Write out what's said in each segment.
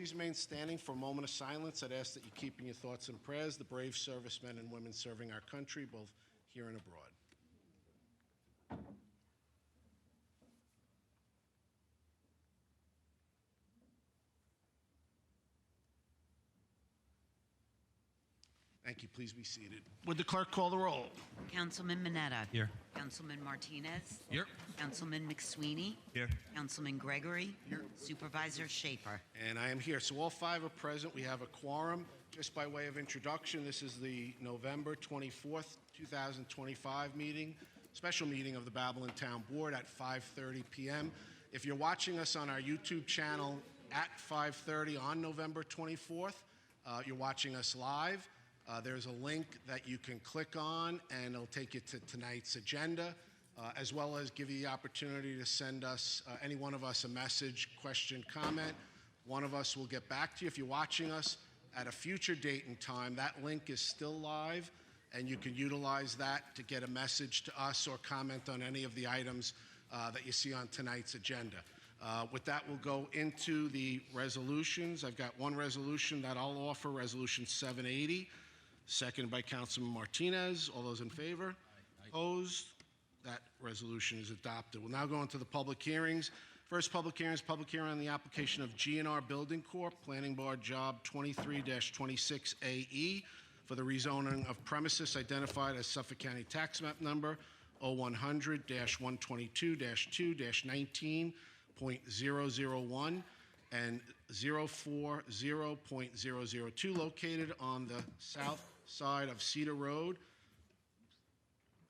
please remain standing for a moment of silence? I'd ask that you keep in your thoughts and prayers the brave servicemen and women serving our country, both here and abroad. Thank you. Please be seated. Would the clerk call the roll? Councilman Mineta. Here. Councilman Martinez. Here. Councilman McSweeney. Here. Councilman Gregory. Here. Supervisor Schaefer. And I am here. So all five are present. We have a quorum. Just by way of introduction, this is the November 24th, 2025 meeting, special meeting of the Babylon Town Board at 5:30 p.m. If you're watching us on our YouTube channel at 5:30 on November 24th, you're watching us live. There's a link that you can click on, and it'll take you to tonight's agenda, as well as give you the opportunity to send us, any one of us, a message, question, comment. One of us will get back to you. If you're watching us at a future date and time, that link is still live, and you can utilize that to get a message to us or comment on any of the items that you see on tonight's agenda. With that, we'll go into the resolutions. I've got one resolution that I'll offer, Resolution 780. Seconded by Councilman Martinez. All those in favor? Aye. Opposed? That resolution is adopted. We'll now go into the public hearings. First public hearing is public hearing on the application of G&R Building Corp., Planning Board Job 23-26AE for the rezoning of premises identified as Suffolk County Tax Map Number 0100-122-2-19.001 and 040.002 located on the south side of Cedar Road,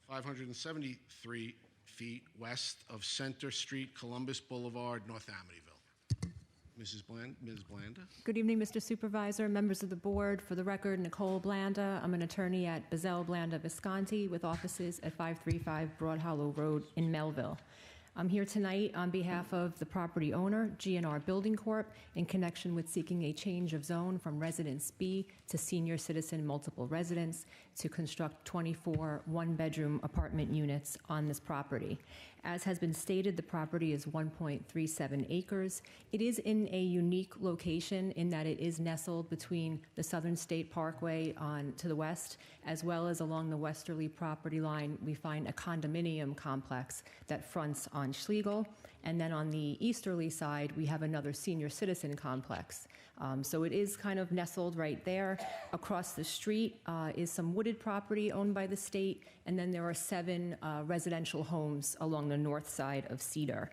573 feet west of Center Street, Columbus Boulevard, North Amityville. Ms. Blanda. Good evening, Mr. Supervisor, members of the board. For the record, Nicole Blanda. I'm an attorney at Bazell Blanda Visconti with offices at 535 Broad Hollow Road in Melville. I'm here tonight on behalf of the property owner, G&R Building Corp., in connection with seeking a change of zone from Residence B to Senior Citizen Multiple Residence to construct 24 one-bedroom apartment units on this property. As has been stated, the property is 1.37 acres. It is in a unique location in that it is nestled between the Southern State Parkway to the west, as well as along the westerly property line, we find a condominium complex that fronts on Schlegel, and then on the easterly side we have another senior citizen complex. So it is kind of nestled right there. Across the street is some wooded property owned by the state, and then there are 7 residential homes along the north side of Cedar.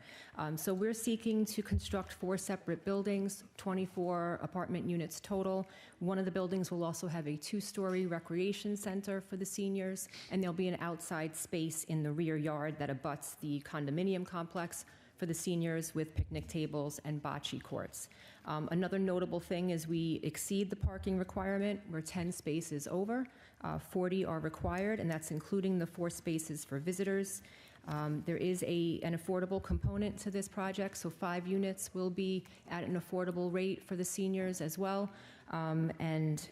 So we're seeking to construct 4 separate buildings, 24 apartment units total. One of the buildings will also have a 2-story recreation center for the seniors, and there'll be an outside space in the rear yard that abuts the condominium complex for the seniors with picnic tables and bocce courts. Another notable thing is we exceed the parking requirement. We're 10 spaces over. 40 are required, and that's including the 4 spaces for visitors. There is an affordable component to this project, so 5 units will be at an affordable rate for the seniors as well. And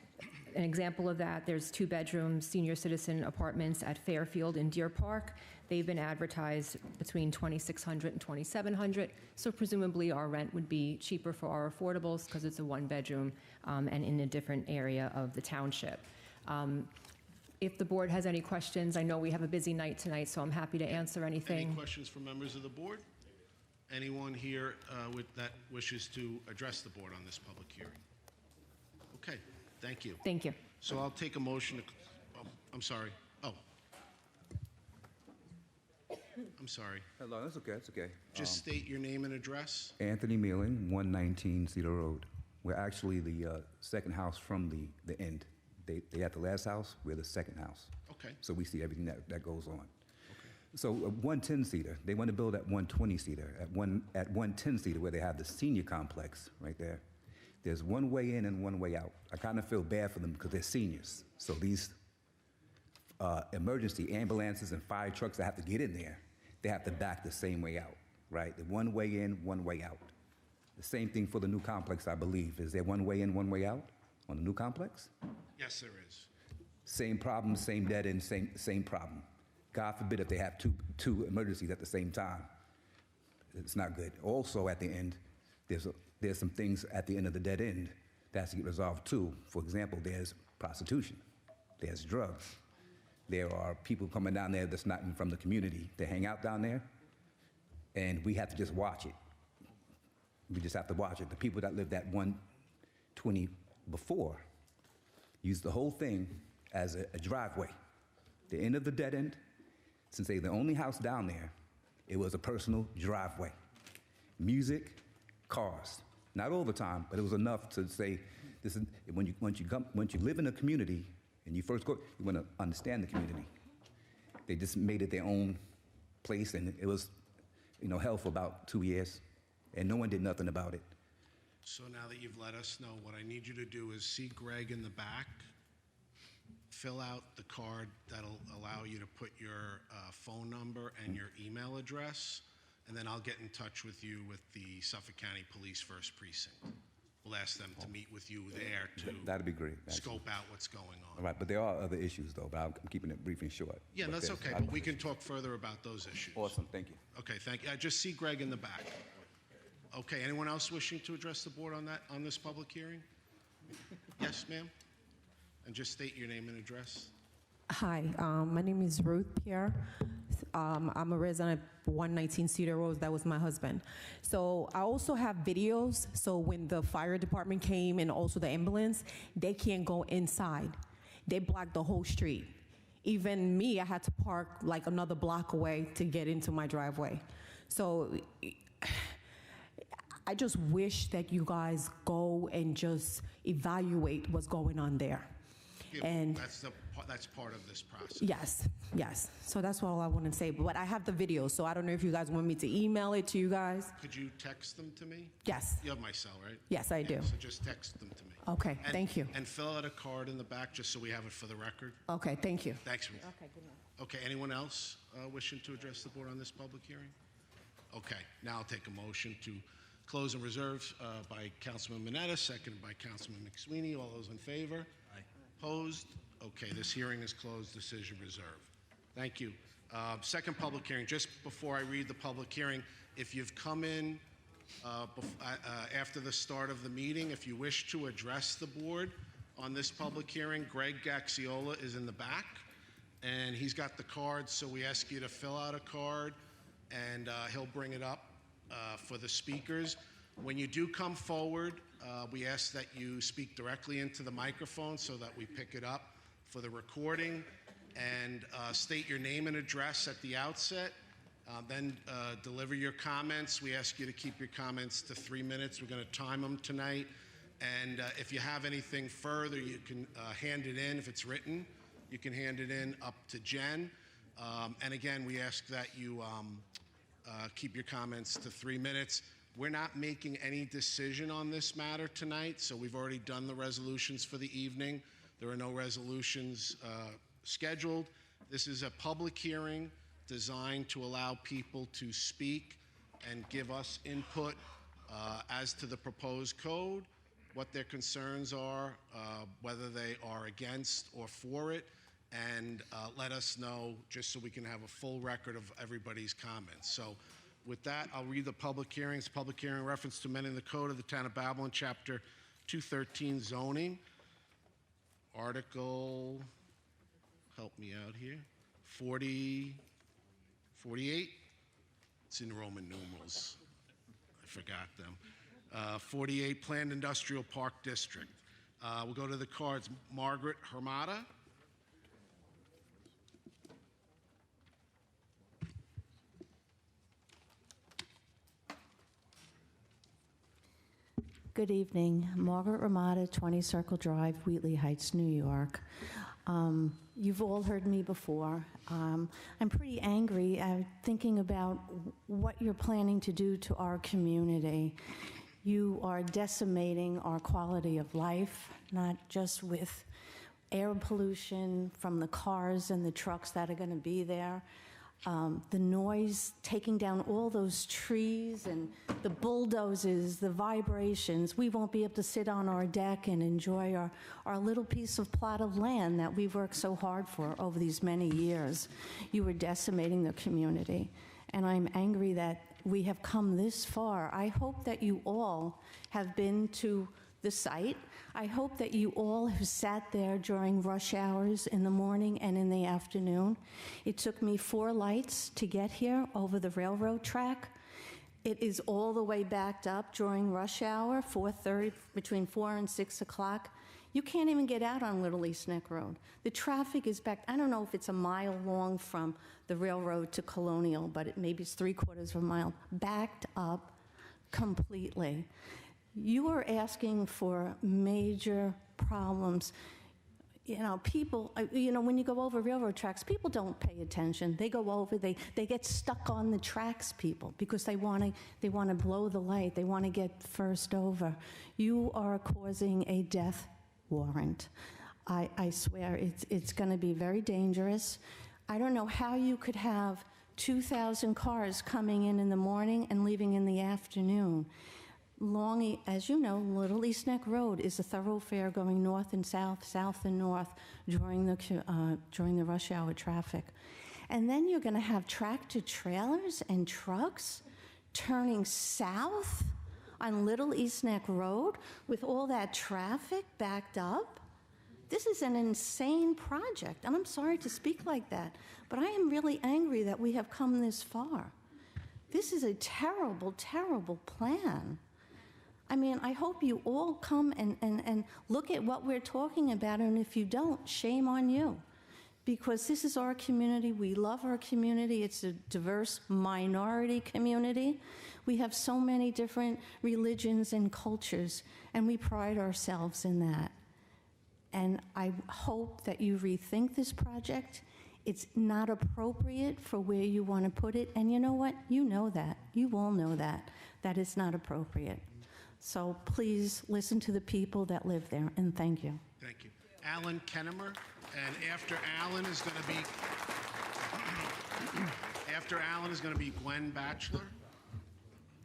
an example of that, there's 2-bedroom senior citizen apartments at Fairfield in Deer Park. They've been advertised between $2,600 and $2,700, so presumably our rent would be cheaper for our affordables because it's a 1-bedroom and in a different area of the township. If the board has any questions, I know we have a busy night tonight, so I'm happy to answer anything. Any questions from members of the board? Anyone here that wishes to address the board on this public hearing? Okay, thank you. Thank you. So I'll take a motion to, I'm sorry. Oh. I'm sorry. Hello, that's okay, that's okay. Just state your name and address. Anthony Mealing, 119 Cedar Road. We're actually the second house from the end. They had the last house, we're the second house. Okay. So we see everything that goes on. Okay. So 110-seater, they want to build at 120-seater. At 110-seater, where they have the senior complex right there, there's one way in and one way out. I kind of feel bad for them because they're seniors. So these emergency ambulances and fire trucks that have to get in there, they have to back the same way out, right? The one way in, one way out. The same thing for the new complex, I believe. Is there one way in, one way out on the new complex? Yes, there is. Same problem, same dead end, same problem. God forbid if they have two emergencies at the same time. It's not good. Also at the end, there's there's some things at the end of the dead end that has to get resolved too. For example, there's prostitution, there's drugs. There are people coming down there that's not even from the community. They hang out down there, and we have to just watch it. We just have to watch it. The people that lived at 120 before used the whole thing as a driveway. The end of the dead end, since they're the only house down there, it was a personal driveway. Music, cars. Not all the time, but it was enough to say, this is, once you live in a community and you first go, you want to understand the community. They just made it their own place, and it was, hell for about 2 years, and no one did nothing about it. So now that you've let us know, what I need you to do is see Greg in the back, fill out the card that'll allow you to put your phone number and your email address, and then I'll get in touch with you with the Suffolk County Police First Precinct. We'll ask them to meet with you there to That'd be great. actually. scope out what's going All on. right, but there are other issues though, but I'm keeping it brief and short. Yeah, But that's there's okay, other but we can issues. talk further about those issues. Awesome, thank you. Okay, thank you. Just see Greg in the back. Okay, anyone else wishing to address the board on this public hearing? Yes, ma'am? And just state your name and address. Hi, my name is Ruth Pierre. I'm a resident of 119 Cedar Road. That was my husband. So I also have videos. So when the fire department came and also the ambulance, they can't go inside. They blocked the whole street. Even me, I had to park like another block away to get into my driveway. So I just wish that you guys go and just evaluate what's going on there. Yeah, And that's part of this process. yes. So that's all I want to say. But I have the video, so I don't know if you guys want me to email it to you guys. Could you text them to me? Yes. You have my cell, right? Yes, I do. Yeah, so just text them to me. Okay, And- thank you. And fill out a card in the back, just so we have it for the record. Okay, thank you. Thanks, Ruth. Okay, anyone else wishing to address the board on this public hearing? Okay, now I'll take a motion to close and reserve by Councilman Mineta, seconded by Councilman McSweeney. All those in favor? Aye. Opposed? Okay, this hearing is closed, decision reserved. Thank you. Second public hearing, just before I read the public hearing, if you've come in after the start of the meeting, if you wish to address the board on this public hearing, Greg Gaxiola is in the back, and he's got the card, so we ask you to fill out a card, and he'll bring it up for the speakers. When you do come forward, we ask that you speak directly into the microphone so that we pick it up for the recording, and state your name and address at the outset. Then deliver your comments. We ask you to keep your comments to 3 minutes. We're going to time them tonight. And if you have anything further, you can hand it in. If it's written, you can hand it in up to Jen. And again, we ask that you keep your comments to 3 minutes. We're not making any decision on this matter tonight, so we've already done the resolutions for the evening. There are no resolutions scheduled. This is a public hearing designed to allow people to speak and give us input as to the proposed code, what their concerns are, whether they are against or for it, and let us know just so we can have a full record of everybody's comments. So with that, I'll read the public hearings. Public hearing reference to amending the code of the Town of Babylon, Chapter 213, zoning. Article, help me out here, 48. It's in Roman numerals. I forgot them. 48, Planned Industrial Park District. We'll go to the cards. Margaret Hermata. Good evening. Margaret Ramada, 20 Circle Drive, Wheatley Heights, New York. You've all heard me before. I'm pretty angry thinking about what you're planning to do to our community. You are decimating our quality of life, not just with air pollution from the cars and the trucks that are going to be there. The noise, taking down all those trees and the bulldozers, the vibrations. We won't be able to sit on our deck and enjoy our little piece of plot of land that we've worked so hard for over these many years. You are decimating the community. And I'm angry that we have come this far. I hope that you all have been to the site. I hope that you all have sat there during rush hours in the morning and in the afternoon. It took me 4 lights to get here over the railroad track. It is all the way backed up during rush hour, 4:30, between 4 and 6 o'clock. You can't even get out on Little East Neck Road. The traffic is backed. I don't know if it's a mile long from the railroad to Colonial, but maybe it's 3/4 of a mile, backed up completely. You are asking for major problems. You know, people, when you go over railroad tracks, people don't pay attention. They go over, they get stuck on the tracks, people, because they want to blow the light. They want to get first over. You are causing a death warrant. I swear it's going to be very dangerous. I don't know how you could have 2,000 cars coming in the morning and leaving in the afternoon. As you know, Little East Neck Road is a thoroughfare going north and south, south and north during the rush hour traffic. And then you're going to have tractor trailers and trucks turning south on Little East Neck Road with all that traffic backed up. This is an insane project, and I'm sorry to speak like that, but I am really angry that we have come this far. This is a terrible, terrible plan. I mean, I hope you all come and look at what we're talking about, and if you don't, shame on you. Because this is our community. We love our community. It's a diverse minority community. We have so many different religions and cultures, and we pride ourselves in that. And I hope that you rethink this project. It's not appropriate for where you want to put it, and you know what? You know that. You all know that it's not appropriate. So please listen to the people that live there, and thank you. Thank you. Alan Kennemer, and after Alan is going to be Gwen Batchelor.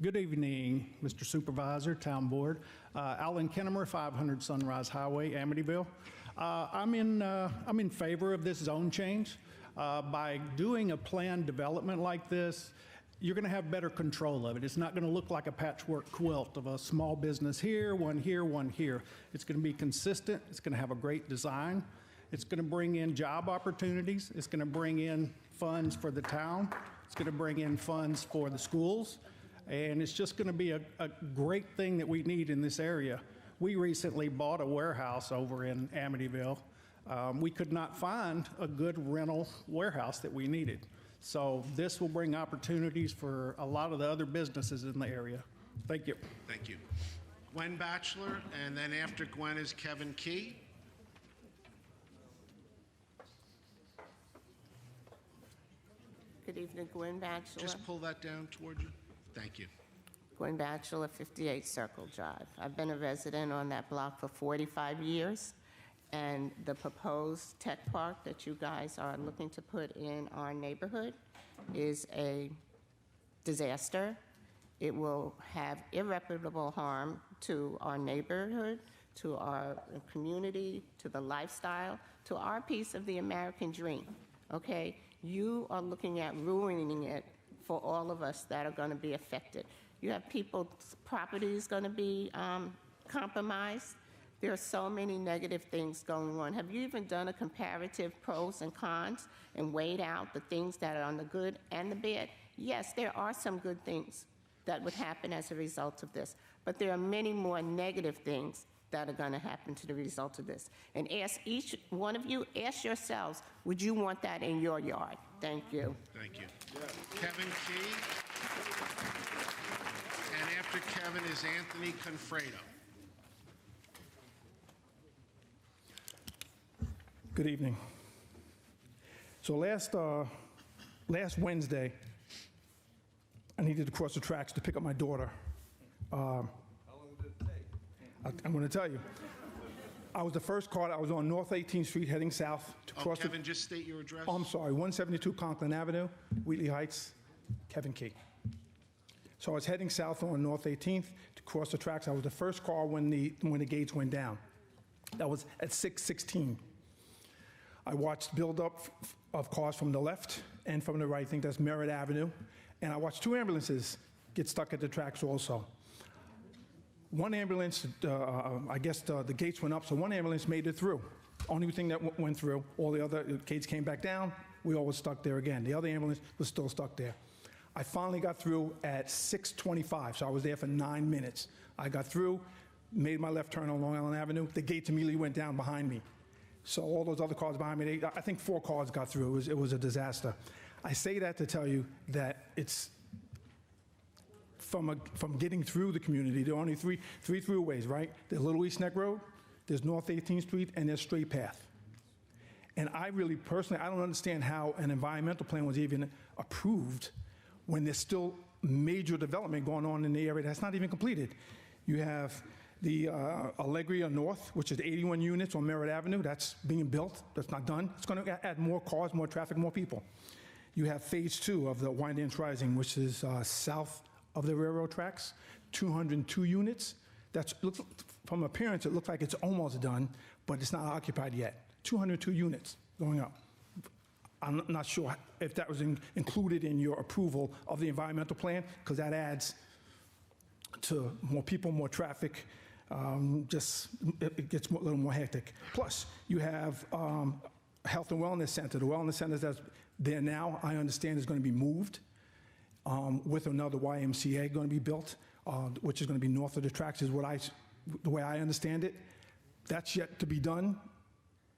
Good evening, Mr. Supervisor, Town Board. Alan Kennemer, 500 Sunrise Highway, Amityville. I'm in favor of this zone change. By doing a planned development like this, you're going to have better control of it. It's not going to look like a patchwork quilt of a small business here, one here, one here. It's going to be consistent. It's going to have a great design. It's going to bring in job opportunities. It's going to bring in funds for the town. It's going to bring in funds for the schools. And it's just going to be a great thing that we need in this area. We recently bought a warehouse over in Amityville. We could not find a good rental warehouse that we needed. So this will bring opportunities for a lot of the other businesses in the area. Thank you. Thank you. Gwen Batchelor, and then after Gwen is Kevin Key. Good evening, Gwen Batchelor. Just pull that down toward you. Thank you. Gwen Batchelor, 58 Circle Drive. I've been a resident on that block for 45 years, and the proposed tech park that you guys are looking to put in our neighborhood is a disaster. It will have irreparable harm to our neighborhood, to our community, to the lifestyle, to our piece of the American dream, okay? You are looking at ruining it for all of us that are going to be affected. You have people's properties going to be compromised. There are so many negative things going on. Have you even done a comparative pros and cons and weighed out the things that are on the good and the bad? Yes, there are some good things that would happen as a result of this, but there are many more negative things that are going to happen to the result of this. And ask each one of you, ask yourselves, would you want that in your yard? Thank you. Thank you. Kevin Key. And after Kevin is Anthony Confredo. Good evening. So last Wednesday, I needed to cross the tracks to pick up my daughter. How long did it take? I'm going to tell you. I was the first car. I was on North 18th Street heading south to cross Kevin, just state your address. Oh, I'm sorry, 172 Conklin Avenue, Wheatley Heights, Kevin Key. So I was heading south on North 18th to cross the tracks. I was the first car when the gates went down. That was at 6:16. I watched buildup of cars from the left and from the right, I think that's Merritt Avenue. And I watched 2 ambulances get stuck at the tracks also. One ambulance, I guess the gates went up, so one ambulance made it through. Only thing that went through. All the other gates came back down. We all were stuck there again. The other ambulance was still stuck there. I finally got through at 6:25, so I was there for 9 minutes. I got through, made my left turn on Long Island Avenue. The gates immediately went down behind me. So all those other cars behind me, I think 4 cars got through. It was a disaster. I say that to tell you that it's from getting through the community. There are only three throughways, right? There's Little East Neck Road, there's North 18th Street, and there's Straight Path. And I really, personally, I don't understand how an environmental plan was even approved when there's still major development going on in the area that's not even completed. You have the Allegria North, which is 81 units on Merritt Avenue. That's being built. That's not done. It's going to add more cars, more traffic, more people. You have phase 2 of the Wyandanch Rising, which is south of the railroad tracks, 202 units. From appearance, it looks like it's almost done, but it's not occupied yet. 202 units going up. I'm not sure if that was included in your approval of the environmental plan, because that adds to more people, more traffic. It gets a little more hectic. Plus, you have Health and Wellness Center. The wellness center that's there now, I understand, is going to be moved with another YMCA going to be built, which is going to be north of the tracks, is the way I understand it. That's yet to be done,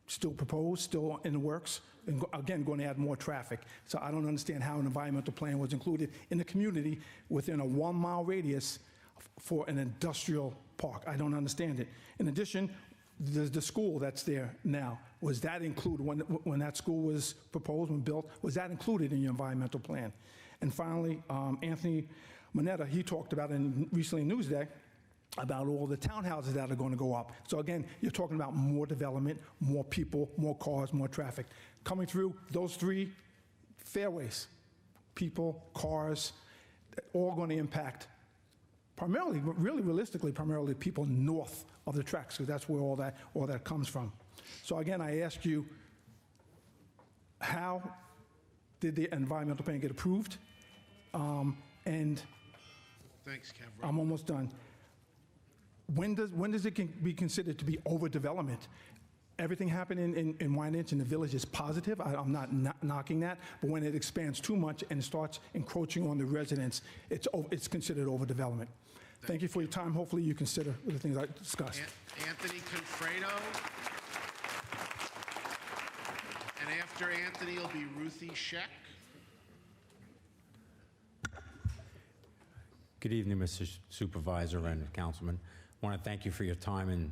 still proposed, still in the works, and again, going to add more traffic. So I don't understand how an environmental plan was included in the community within a 1-mile radius for an industrial park. I don't understand it. In addition, the school that's there now, was that included, when that school was proposed and built, was that included in your environmental plan? And finally, Anthony Mineta, he talked about recently in Newsday about all the townhouses that are going to go up. So again, you're talking about more development, more people, more cars, more traffic. Coming through those 3 fairways, people, cars, all going to impact primarily, really realistically, primarily people north of the tracks, because that's where all that comes from. So again, I ask you, how did the environmental plan get approved? And Thanks, Kev. I'm almost done. When does it be considered to be overdevelopment? Everything happening in Wyandanch in the village is positive. I'm not knocking that, but when it expands too much and starts encroaching on the residents, it's considered overdevelopment. Thank you for your time. Hopefully you consider the things I discussed. Anthony Confredo. And after Anthony will be Ruthie Sheck. Good evening, Mr. Supervisor and Councilman. I want to thank you for your time and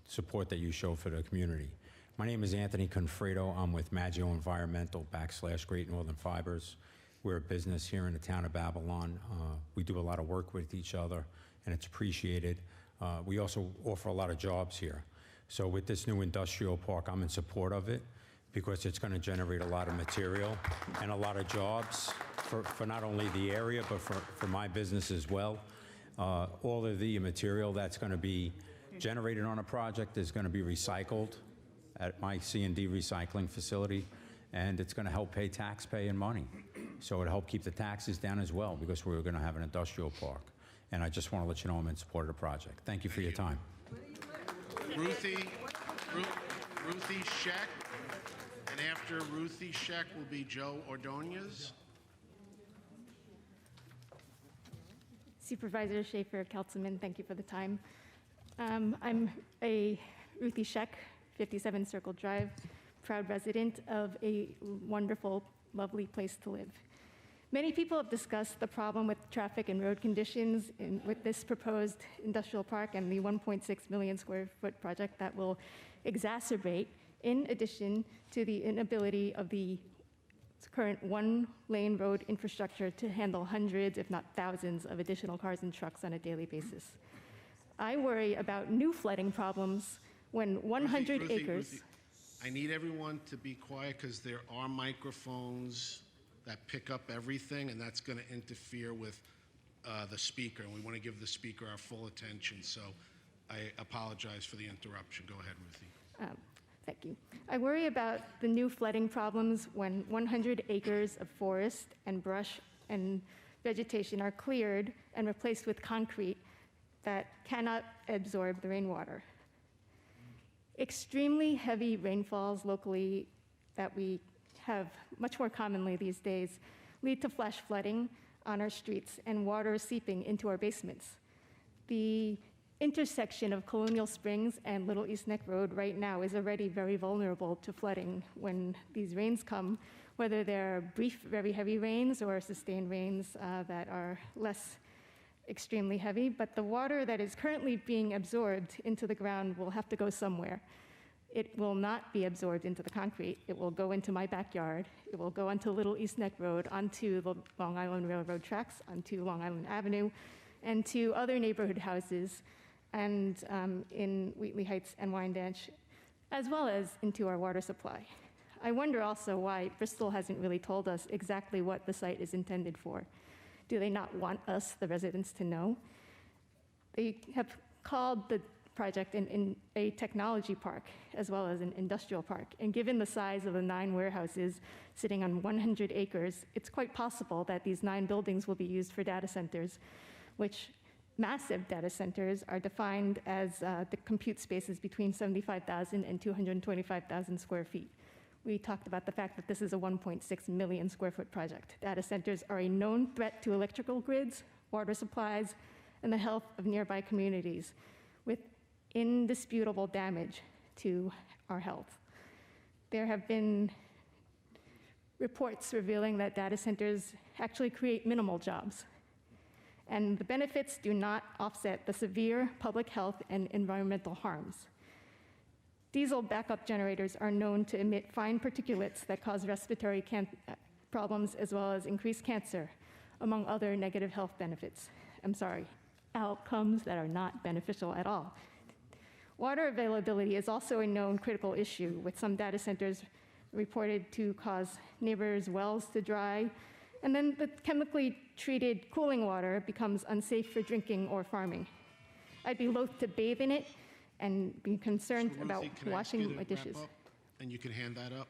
support that you show for the community. My name is Anthony Confredo. I'm with Maggio Environmental / Great Northern Fibers. We're a business here in the town of Babylon. We do a lot of work with each other, and it's appreciated. We also offer a lot of jobs here. So with this new industrial park, I'm in support of it because it's going to generate a lot of material and a lot of jobs for not only the area, but for my business as well. All of the material that's going to be generated on a project is going to be recycled at my C&D recycling facility, and it's going to help pay tax pay and money. So it'll help keep the taxes down as well, because we're going to have an industrial park. And I just want to let you know I'm in support of the project. Thank you for your time. Ruthie Sheck. And after Ruthie Sheck will be Joe Ordonez. Supervisor Schaefer, Councilman, thank you for the time. I'm a Ruthie Sheck, 57 Circle Drive, proud resident of a wonderful, lovely place to live. Many people have discussed the problem with traffic and road conditions with this proposed industrial park and the 1.6 million square foot project that will exacerbate, in addition to the inability of the current one-lane road infrastructure to handle hundreds, if not thousands, of additional cars and trucks on a daily basis. I worry about new flooding problems when 100 acres... Ruthie, I need everyone to be quiet because there are microphones that pick up everything, and that's going to interfere with the speaker, and we want to give the speaker our full attention. So I apologize for the interruption. Go ahead, Ruthie. Thank you. I worry about the new flooding problems when 100 acres of forest and brush and vegetation are cleared and replaced with concrete that cannot absorb the rainwater. Extremely heavy rainfalls locally that we have much more commonly these days lead to flash flooding on our streets and water seeping into our basements. The intersection of Colonial Springs and Little East Neck Road right now is already very vulnerable to flooding when these rains come, whether they're brief, very heavy rains or sustained rains that are less extremely heavy. But the water that is currently being absorbed into the ground will have to go somewhere. It will not be absorbed into the concrete. It will go into my backyard. It will go onto Little East Neck Road, onto the Long Island Railroad tracks, onto Long Island Avenue, and to other neighborhood houses and in Wheatley Heights and Wyandanch, as well as into our water supply. I wonder also why Bristol hasn't really told us exactly what the site is intended for. Do they not want us, the residents, to know? They have called the project in a technology park as well as an industrial park. And given the size of the 9 warehouses sitting on 100 acres, it's quite possible that these 9 buildings will be used for data centers, which massive data centers are defined as the compute spaces between 75,000 and 225,000 square feet. We talked about the fact that this is a 1.6 million square foot project. Data centers are a known threat to electrical grids, water supplies, and the health of nearby communities, with indisputable damage to our health. There have been reports revealing that data centers actually create minimal jobs, and the benefits do not offset the severe public health and environmental harms. Diesel backup generators are known to emit fine particulates that cause respiratory problems as well as increased cancer, among other negative health benefits. Outcomes that are not beneficial at all. Water availability is also a known critical issue, with some data centers reported to cause neighbors' wells to dry, and then the chemically treated cooling water becomes unsafe for drinking or farming. I'd be loath to bathe in it and be concerned about washing my dishes. And you can hand that up?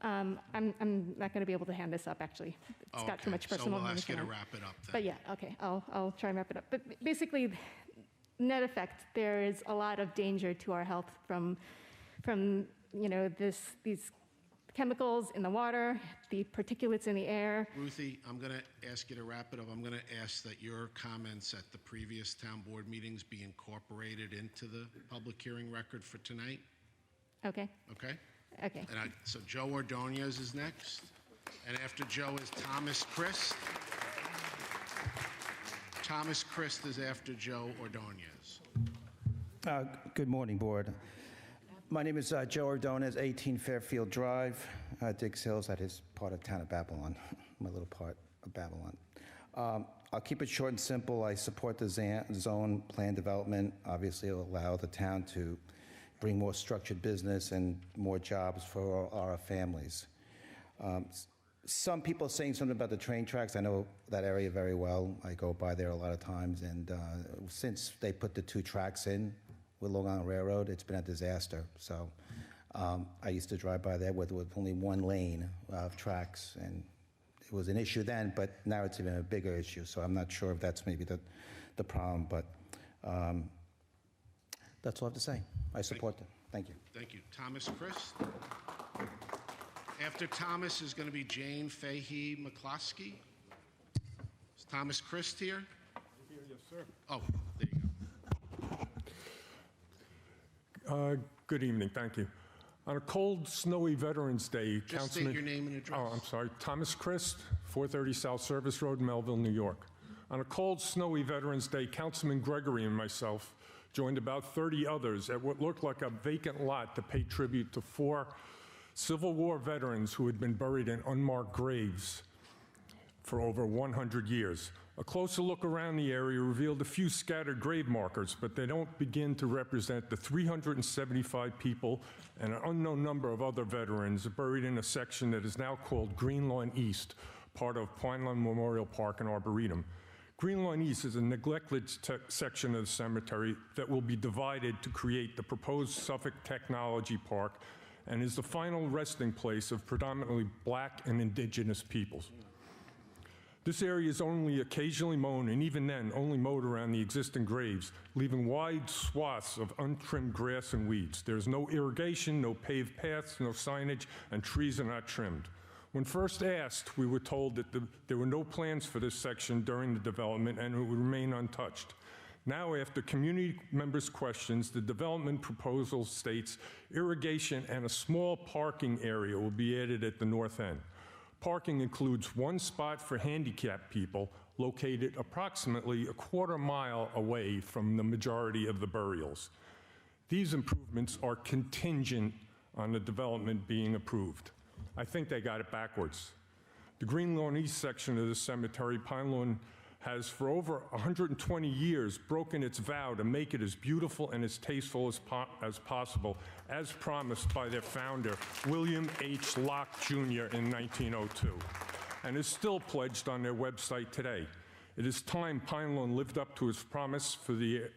I'm not going to be able to hand this up, actually. It's got too much personal So we'll ask you to information on it. wrap it up then. But yeah, okay, I'll try and wrap it up. But basically, net effect, there is a lot of danger to our health from these chemicals in the water, the particulates in the air. Ruthie, I'm going to ask you to wrap it up. I'm going to ask that your comments at the previous town board meetings be incorporated into the public hearing record for tonight. Okay. Okay? Okay. So Joe Ordonez is next, and after Joe is Thomas Christ. Thomas Christ is after Joe Ordonez. Good morning, Board. My name is Joe Ordonez, 18 Fairfield Drive, Diggs Hills. That is part of town of Babylon, my little part of Babylon. I'll keep it short and simple. I support the zone plan development. Obviously, it'll allow the town to bring more structured business and more jobs for our families. Some people are saying something about the train tracks. I know that area very well. I go by there a lot of times, and since they put the 2 tracks in with Long Island Railroad, it's been a disaster. So I used to drive by there with only 1 lane of tracks, and it was an issue then, but now it's even a bigger issue. So I'm not sure if that's maybe the problem, but that's all I have to say. I support them. Thank you. Thank you. Thomas Christ. After Thomas is going to be Jane Fahey McCloskey. Is Thomas Christ here? Here, yes, sir. Oh, there you go. Good evening, thank you. On a cold, snowy Veterans Day, Just state your name and address. Oh, I'm sorry. Thomas Christ, 430 South Service Road, Melville, New York. On a cold, snowy Veterans Day, Councilman Gregory and myself joined about 30 others at what looked like a vacant lot to pay tribute to 4 Civil War veterans who had been buried in unmarked graves for over 100 years. A closer look around the area revealed a few scattered grave markers, but they don't begin to represent the 375 people and an unknown number of other veterans buried in a section that is now called Green Lawn East, part of Pineland Memorial Park and Arboretum. Green Lawn East is a neglected section of the cemetery that will be divided to create the proposed Suffolk Technology Park and is the final resting place of predominantly black and indigenous peoples. This area is only occasionally mown, and even then, only mowed around the existing graves, leaving wide swaths of untrimmed grass and weeds. There's no irrigation, no paved paths, no signage, and trees are not trimmed. When first asked, we were told that there were no plans for this section during the development and it would remain untouched. Now, after community members' questions, the development proposal states irrigation and a small parking area will be added at the north end. Parking includes one spot for handicapped people located approximately a quarter mile away from the majority of the burials. These improvements are contingent on the development being approved. I think they got it backwards. The Green Lawn East section of the cemetery, Pine Lawn, has for over 120 years broken its vow to make it as beautiful and as tasteful as possible, as promised by their founder, William H. Locke Jr. in 1902, and is still pledged on their website today. It is time Pine Lawn lived up to its promise for the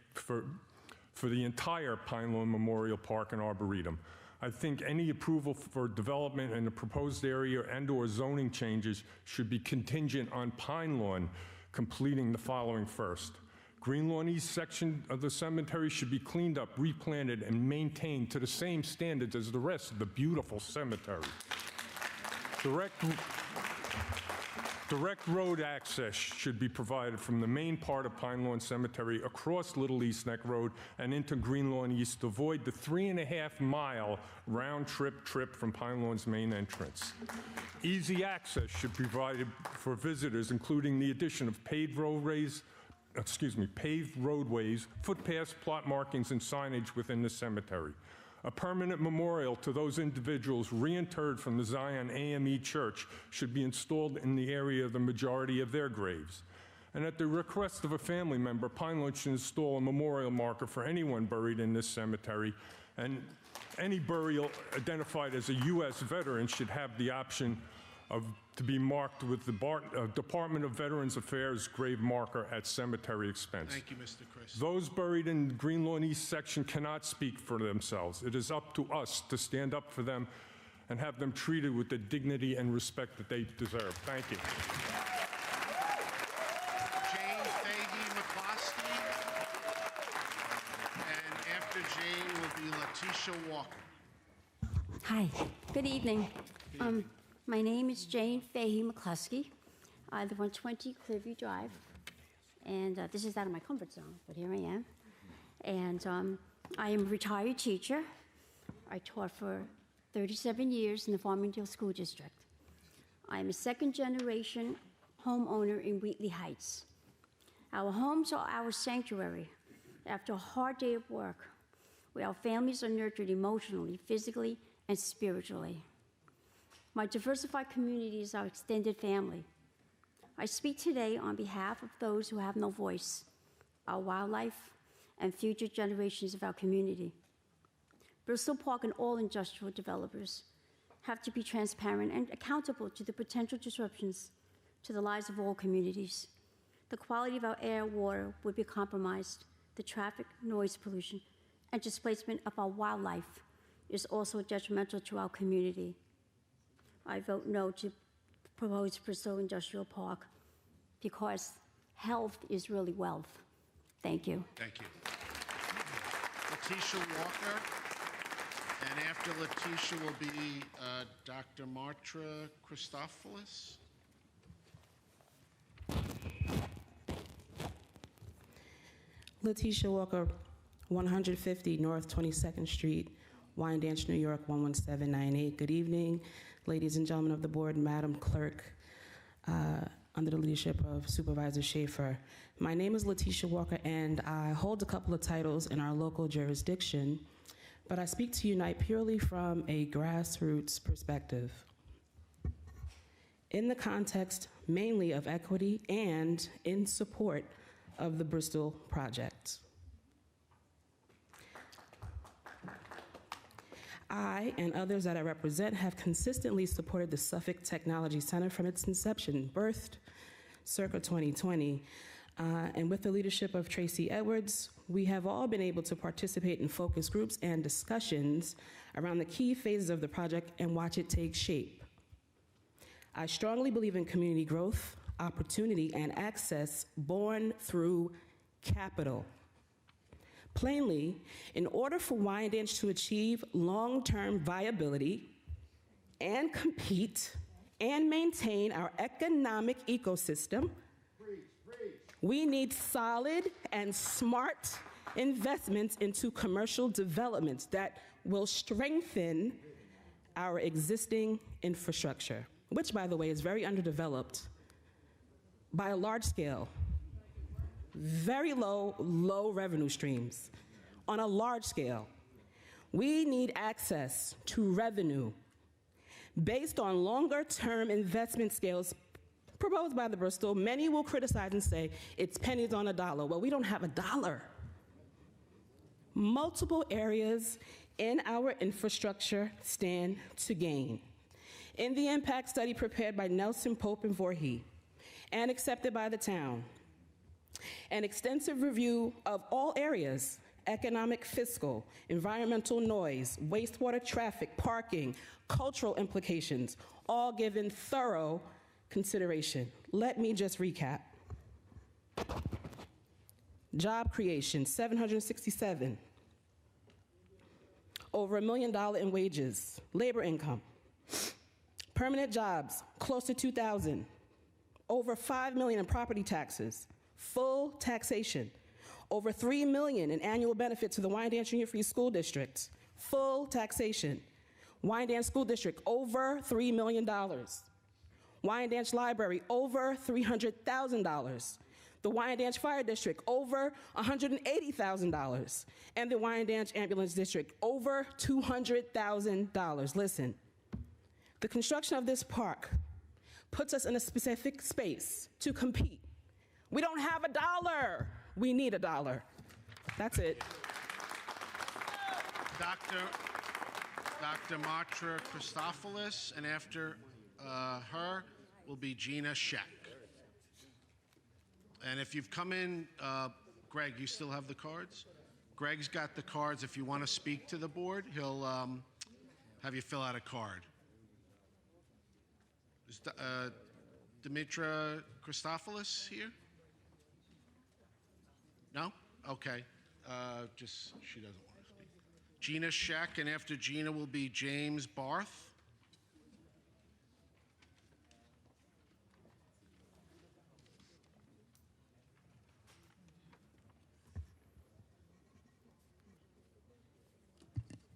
entire Pine Lawn Memorial Park and Arboretum. I think any approval for development in the proposed area and/or zoning changes should be contingent on Pine Lawn completing the following first. Green Lawn East section of the cemetery should be cleaned up, replanted, and maintained to the same standards as the rest of the beautiful cemetery. Direct road access should be provided from the main part of Pine Lawn Cemetery across Little East Neck Road and into Green Lawn East to avoid the 3.5-mile round-trip from Pine Lawn's main entrance. Easy access should be provided for visitors, including the addition of paved roadways, footpaths, plot markings, and signage within the cemetery. A permanent memorial to those individuals reinterred from the Zion AME Church should be installed in the area of the majority of their graves. And at the request of a family member, Pine Lawn should install a memorial marker for anyone buried in this cemetery, and any burial identified as a U.S. veteran should have the option to be marked with the Department of Veterans Affairs grave marker at cemetery expense. Thank you, Mr. Chris. Those buried in the Green Lawn East section cannot speak for themselves. It is up to us to stand up for them and have them treated with the dignity and respect that they deserve. Thank you. Jane Fahey McCloskey. And after Jane will be Letitia Walker. Hi, good evening. My name is Jane Fahey McCluskey. I live on 20 Clearview Drive, and this is out of my comfort zone, but here I am. And I am a retired teacher. I taught for 37 years in the Farmingdale School District. I'm a second-generation homeowner in Wheatley Heights. Our homes are our sanctuary after a hard day of work, where our families are nurtured emotionally, physically, and spiritually. My diversified community is our extended family. I speak today on behalf of those who have no voice, our wildlife, and future generations of our community. Bristol Park and all industrial developers have to be transparent and accountable to the potential disruptions to the lives of all communities. The quality of our air, water would be compromised. The traffic, noise pollution, and displacement of our wildlife is also detrimental to our community. I vote no to proposed Bristol Industrial Park because health is really wealth. Thank you. Thank you. Letitia Walker. And after Letitia will be Dr. Martra Christopoulos. Letitia Walker, 150 North 22nd Street, Wyandanch, New York, 11798. Good evening, ladies and gentlemen of the board, Madam Clerk, under the leadership of Supervisor Schaefer. My name is Letitia Walker, and I hold a couple of titles in our local jurisdiction, but I speak to Unite purely from a grassroots perspective. In the context mainly of equity and in support of the Bristol project. I and others that I represent have consistently supported the Suffolk Technology Center from its inception, birthed circa 2020, And with the leadership of Tracy Edwards, we have all been able to participate in focus groups and discussions around the key phases of the project and watch it take shape. I strongly believe in community growth, opportunity, and access born through capital. Plainly, in order for Wyandanch to achieve long-term viability and compete and maintain our economic ecosystem, we need solid and smart investments into commercial developments that will strengthen our existing infrastructure, which, by the way, is very underdeveloped by a large scale, very low revenue streams on a large scale. We need access to revenue based on longer-term investment scales proposed by the Bristol. Many will criticize and say it's pennies on a dollar. Well, we don't have a dollar. Multiple areas in our infrastructure stand to gain. In the impact study prepared by Nelson Pope and Voorhees and accepted by the town, an extensive review of all areas, economic, fiscal, environmental noise, wastewater traffic, parking, cultural implications, all given thorough consideration. Let me just recap. Job creation, 767. Over $1 million in wages, labor income. Permanent jobs, close to 2,000. Over $5 million in property taxes, full taxation. Over $3 million in annual benefit to the Wyandanch Union Free School District, full taxation. Wyandanch School District, over $3 million. Wyandanch Library, over $300,000. The Wyandanch Fire District, over $180,000. And the Wyandanch Ambulance District, over $200,000. Listen, the construction of this park puts us in a specific space to compete. We don't have a dollar. We need a dollar. That's it. Dr. Matra Christopoulos, and after her will be Gina Scheck. And if you've come in, Greg, you still have the cards? Greg's got the cards. If you want to speak to the board, he'll have you fill out a card. Is Dimitra Christopoulos here? No? Okay. Just, she doesn't want to speak. Gina Scheck, and after Gina will be James Barth.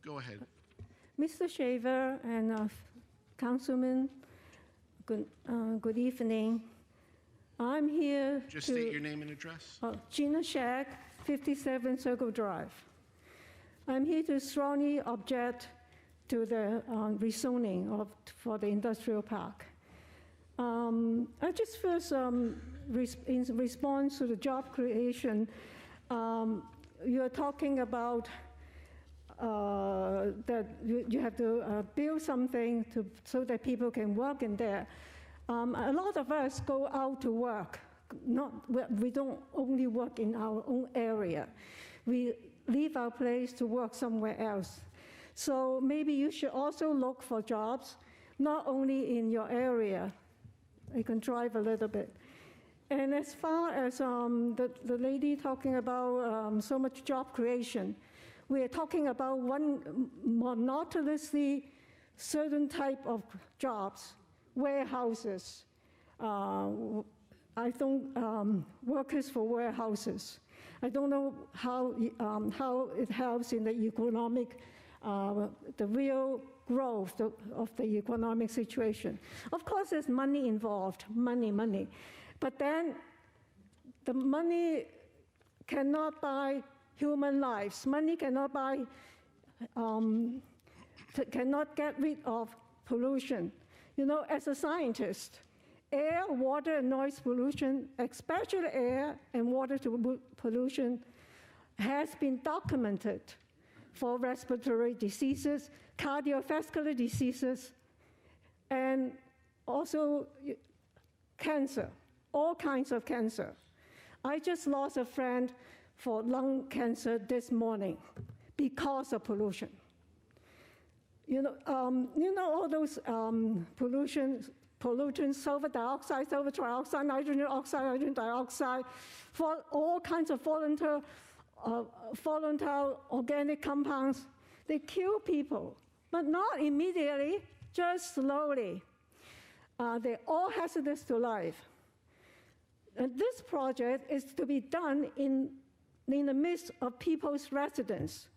Go ahead. Mr. Shaver and Councilman, good evening. I'm here Just to... state your name and address. Gina Scheck, 57 Circle Drive. I'm here to strongly object to the rezoning for the industrial park. I just first, in response to the job creation, you're talking about that you have to build something so that people can work in there. A lot of us go out to work. We don't only work in our own area. We leave our place to work somewhere else. So maybe you should also look for jobs, not only in your area. You can drive a little bit. And as far as the lady talking about so much job creation, we are talking about one monotonously certain type of jobs, warehouses. I don't workers for warehouses. I don't know how it helps in the economic, the real growth of the economic situation. Of course, there's money involved, money. But then the money cannot buy human lives. Money cannot buy, cannot get rid of pollution. You know, as a scientist, air, water, and noise pollution, especially air and water pollution, has been documented for respiratory diseases, cardiovascular diseases, and also cancer, all kinds of cancer. I just lost a friend for lung cancer this morning because of pollution. You know all those pollutants, sulfur dioxide, sulfur trioxide, nitrogen oxide, nitrogen dioxide, for all kinds of volatile organic compounds. They kill people, but not immediately, just slowly. They're all hazardous to life. And this project is to be done in the midst of people's residence.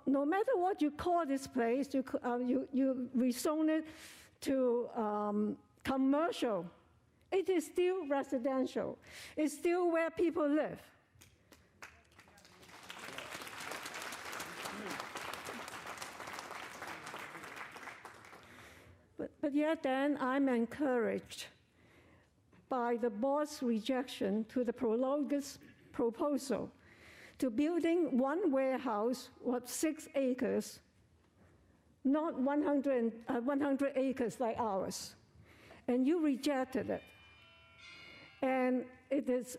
No matter what you call this place, you rezone it to commercial, it is still residential. It's still where people live. But yet then I'm encouraged by the board's rejection to the Prologis proposal to building one warehouse with 6 acres, not 100 acres like ours. And you rejected it. And it is,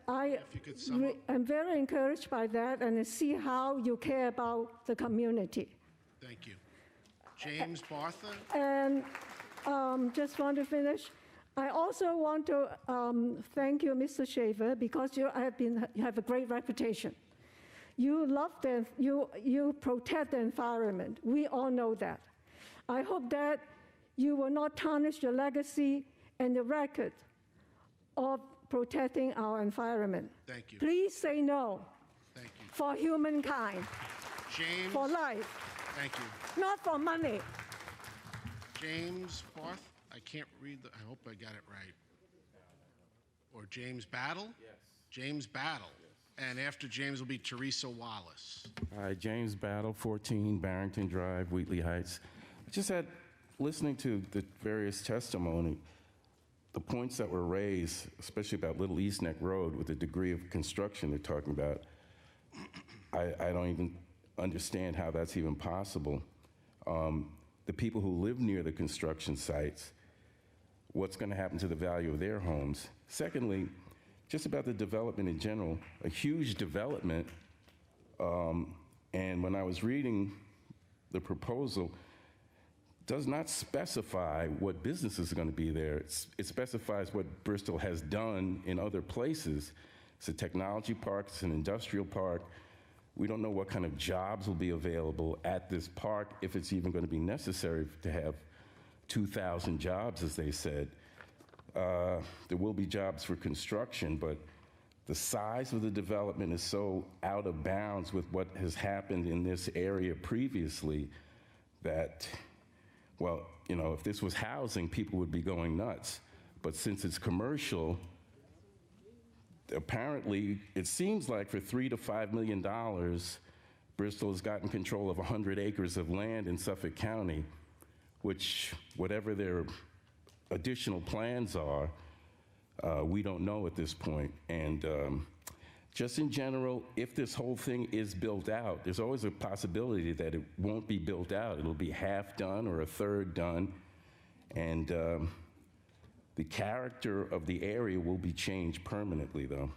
I'm very encouraged by that, and I see how you care about the community. Thank you. James Bartha? And just want to finish. I also want to thank you, Mr. Schaefer, because you have a great reputation. You protect the environment. We all know that. I hope that you will not tarnish your legacy and the record of protecting our environment. Thank you. Please say no. Thank you. For humankind. James? For life. Thank you. Not for money. James Barth? I can't read I hope I got it right. Or James Battle? Yes. James Battle. And after James will be Teresa Wallace. Hi, James Battle, 14 Barrington Drive, Wheatley Heights. I just had, listening to the various testimony, the points that were raised, especially about Little East Neck Road with the degree of construction they're talking about, I don't even understand how that's even possible. The people who live near the construction sites, what's going to happen to the value of their homes? Secondly, just about the development in general, a huge development. And when I was reading the proposal, does not specify what businesses are going to be there. It specifies what Bristol has done in other places. It's a technology park, it's an industrial park. We don't know what kind of jobs will be available at this park, if it's even going to be necessary to have 2,000 jobs, as they said. There will be jobs for construction, but the size of the development is so out of bounds with what has happened in this area previously that, well, you know, if this was housing, people would be going nuts. But since it's commercial, apparently, it seems like for $3 to $5 million, Bristol has gotten control of 100 acres of land in Suffolk County, which, whatever their additional plans are, we don't know at this point. And just in general, if this whole thing is built out, there's always a possibility that it won't be built out. It'll be half done or a third done. And the character of the area will be changed permanently, though.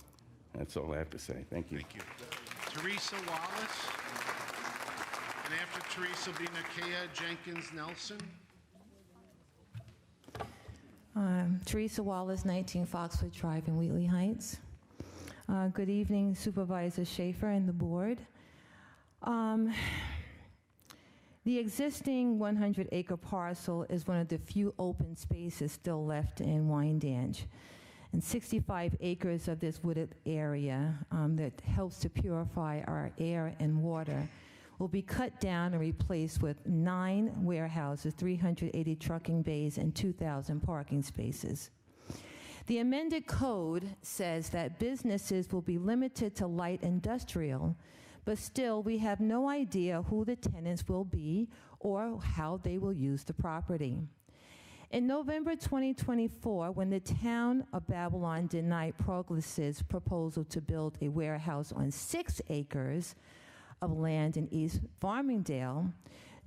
That's all I have to say. Thank you. Thank you. Teresa Wallace. And after Teresa will be Nakia Jenkins Nelson. Teresa Wallace, 19 Foxwood Drive in Wheatley Heights. Good evening, Supervisor Schaefer and the board. The existing 100-acre parcel is one of the few open spaces still left in Wyandanch. And 65 acres of this wooded area that helps to purify our air and water will be cut down and replaced with 9 warehouses, 380 trucking bays, and 2,000 parking spaces. The amended code says that businesses will be limited to light industrial, but still we have no idea who the tenants will be or how they will use the property. In November 2024, when the town of Babylon denied Prologis' proposal to build a warehouse on 6 acres of land in East Farmingdale,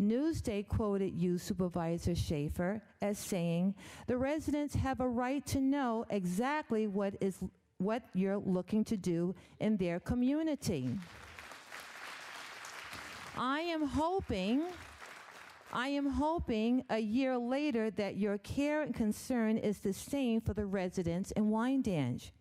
Newsday quoted you, Supervisor Schaefer, as saying, "The residents have a right to know exactly what is what you're looking to do in their community. I am hoping a year later that your care and concern is the same for the residents in Wyandanch.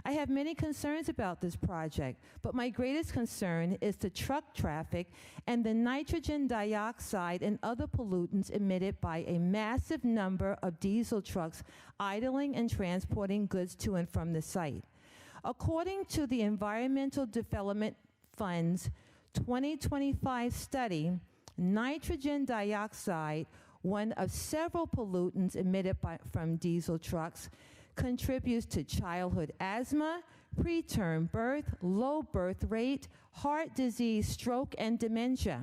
I have many concerns about this project, but my greatest concern is the truck traffic and the nitrogen dioxide and other pollutants emitted by a massive number of diesel trucks idling and transporting goods to and from the site. According to the Environmental Development Fund's 2025 study, nitrogen dioxide, one of several pollutants emitted from diesel trucks, contributes to childhood asthma, preterm birth, low birth rate, heart disease, stroke, and dementia.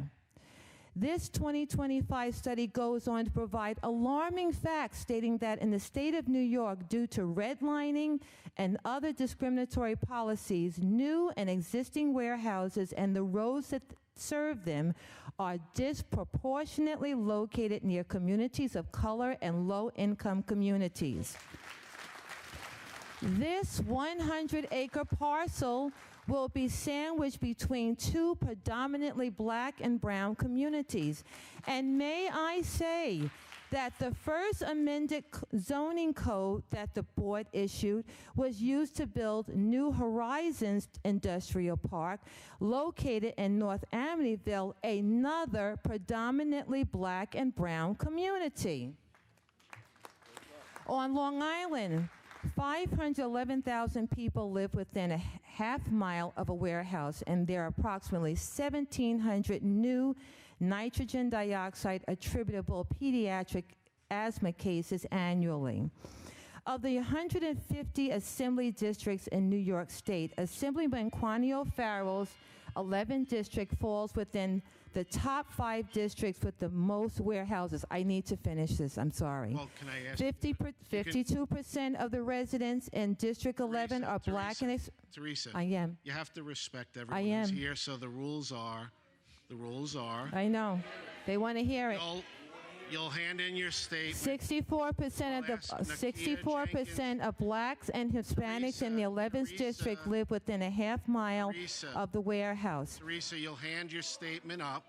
This 2025 study goes on to provide alarming facts stating that in the state of New York, due to redlining and other discriminatory policies, new and existing warehouses and the roads that serve them are disproportionately located near communities of color and low-income communities. This 100-acre parcel will be sandwiched between two predominantly black and brown communities. And may I say that the first amended zoning code that the board issued was used to build New Horizons Industrial Park, located in North Amityville, another predominantly black and brown community. On Long Island, 511,000 people live within a half mile of a warehouse, and there are approximately 1,700 new nitrogen dioxide attributable pediatric asthma cases annually. Of the 150 assembly districts in New York State, Assemblyman Quanio Farrell's 11th district falls within the top 5 districts with the most warehouses. I need to finish this, I'm sorry. Well, can I ask? 52% of the residents in District 11 are black and... Teresa, I am. you have to respect everyone who's here, so the rules are... I know. They want to hear it. You'll hand in your statement. 64% of blacks and Hispanics in the 11th district live within a half mile of the warehouse. Teresa, you'll hand your statement up.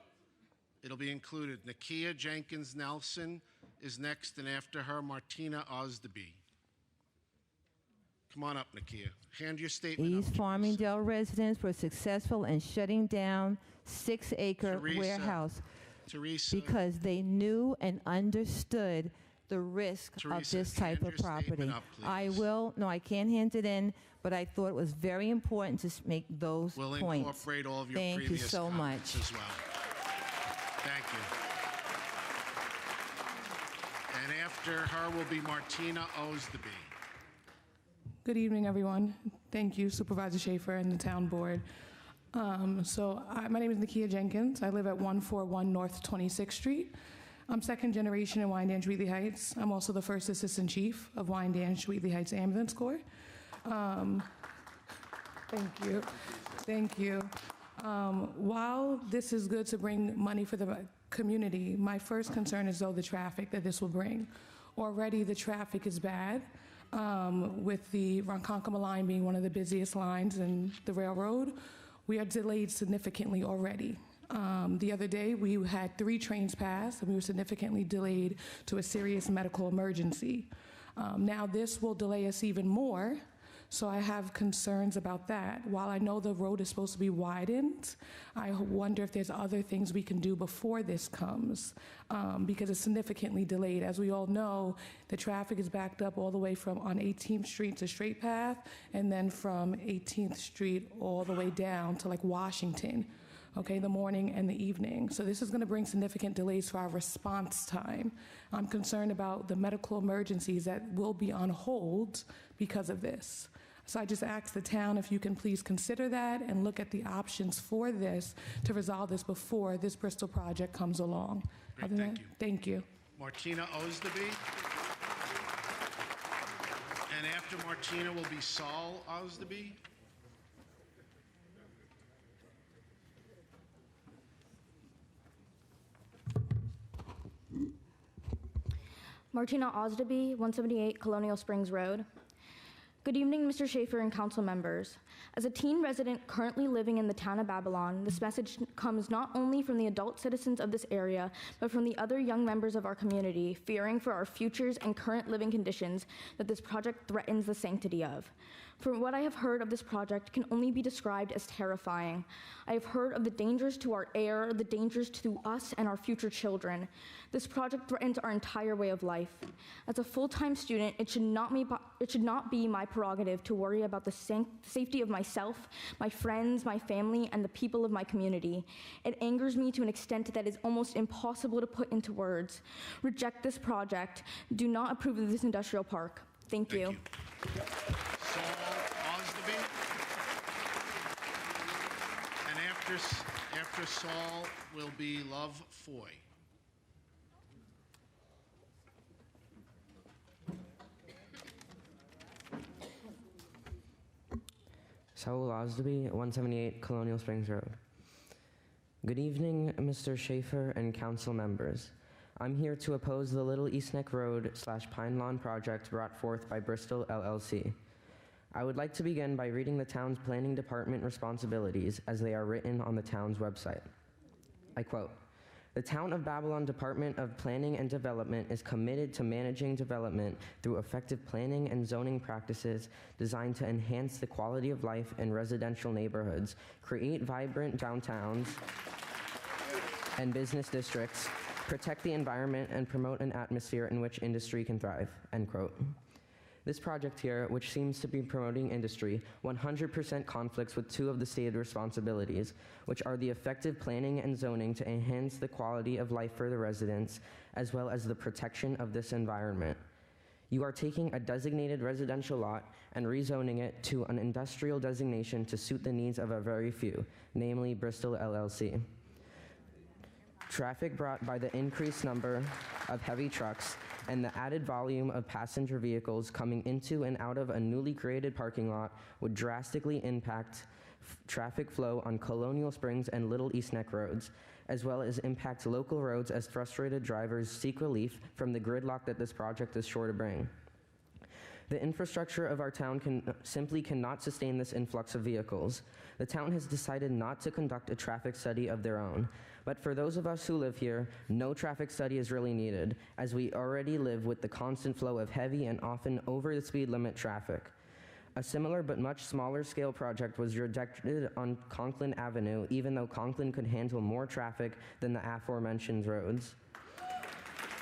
It'll be included. Nakia Jenkins Nelson is next, and after her, Martina Osdeby. Come on up, Nakia. Hand your statement East up. Farmingdale residents were successful in shutting down 6-acre warehouse because they knew and understood the risk of this type of property. I will, no, I can't hand it in, but I thought it was very important to make those we'll points. We'll incorporate all of your Thank you previous so comments much. as well. Thank you. And after her will be Martina Osdeby. Good evening, everyone. Thank you, Supervisor Schaefer and the town board. My name is Nakia Jenkins. I live at 141 North 26th Street. I'm second generation in Wyandanch Wheatley Heights. I'm also the first assistant chief of Wyandanch Wheatley Heights Ambulance Corps. Thank you. While this is good to bring money for the community, my first concern is though the traffic that this will bring. Already the traffic is bad. With the Ronkonkoma line being one of the busiest lines in the railroad, we are delayed significantly already. The other day, we had 3 trains pass, and we were significantly delayed to a serious medical emergency. Now, this will delay us even more, so I have concerns about that. While I know the road is supposed to be widened, I wonder if there's other things we can do before this comes, because it's significantly delayed. As we all know, the traffic is backed up all the way from on 18th Street to Straight Path, and then from 18th Street all the way down to like Washington, okay, the morning and the evening. So this is gonna bring significant delays for our response time. I'm concerned about the medical emergencies that will be on hold because of this. So I just ask the town if you can please consider that and look at the options for this to resolve this before this Bristol project comes along. Great, Other than that, thank you. Martina Osdeby. And after Martina will be Saul Osdeby. Martina Osdeby, 178 Colonial Springs Road. Good evening, Mr. Schaefer and council members. As a teen resident currently living in the town of Babylon, this message comes not only from the adult citizens of this area, but from the other young members of our community, fearing for our futures and current living conditions that this project threatens the sanctity of. From what I have heard of this project can only be described as terrifying. I have heard of the dangers to our air, the dangers to us and our future children. This project threatens our entire way of life. As a full-time student, it should not be my prerogative to worry about the safety of myself, my friends, my family, and the people of my community. It angers me to an extent that is almost impossible to put into words. Reject this project. Do not approve of this industrial park. Thank you. Saul Osdeby. And after Saul will be Love Foy. Saul Osdeby, 178 Colonial Springs Road. Good evening, Mr. Schaefer and council members. I'm here to oppose the Little East Neck Road / Pine Lawn project brought forth by Bristol LLC. I would like to begin by reading the town's planning department responsibilities as they are written on the town's website. I quote, "The Town of Babylon Department of Planning and Development is committed to managing development through effective planning and zoning practices designed to enhance the quality of life in residential neighborhoods, create vibrant downtowns and business districts, protect the environment, and promote an atmosphere in which industry can thrive," end quote. This project here, which seems to be promoting industry, 100% conflicts with two of the stated responsibilities, which are the effective planning and zoning to enhance the quality of life for the residents, as well as the protection of this environment. You are taking a designated residential lot and rezoning it to an industrial designation to suit the needs of a very few, namely Bristol LLC. Traffic brought by the increased number of heavy trucks and the added volume of passenger vehicles coming into and out of a newly created parking lot would drastically impact traffic flow on Colonial Springs and Little East Neck roads, as well as impact local roads as frustrated drivers seek relief from the gridlock that this project is sure to bring. The infrastructure of our town simply cannot sustain this influx of vehicles. The town has decided not to conduct a traffic study of their own. But for those of us who live here, no traffic study is really needed, as we already live with the constant flow of heavy and often over the speed limit traffic. A similar but much smaller scale project was rejected on Conklin Avenue, even though Conklin could handle more traffic than the aforementioned roads.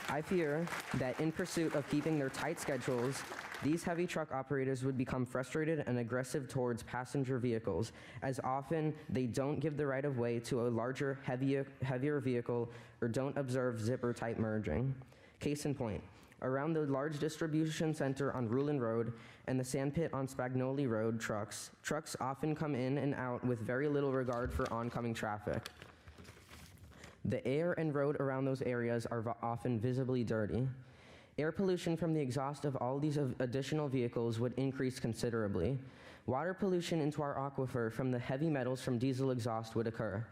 I fear that in pursuit of keeping their tight schedules, these heavy truck operators would become frustrated and aggressive towards passenger vehicles, as often they don't give the right of way to a larger, heavier vehicle or don't observe zipper-type merging. Case in point, around the large distribution center on Rulin Road and the sandpit on Spagnoli Road, trucks often come in and out with very little regard for oncoming traffic. The air and road around those areas are often visibly dirty. Air pollution from the exhaust of all these additional vehicles would increase considerably. Water pollution into our aquifer from the heavy metals from diesel exhaust would occur.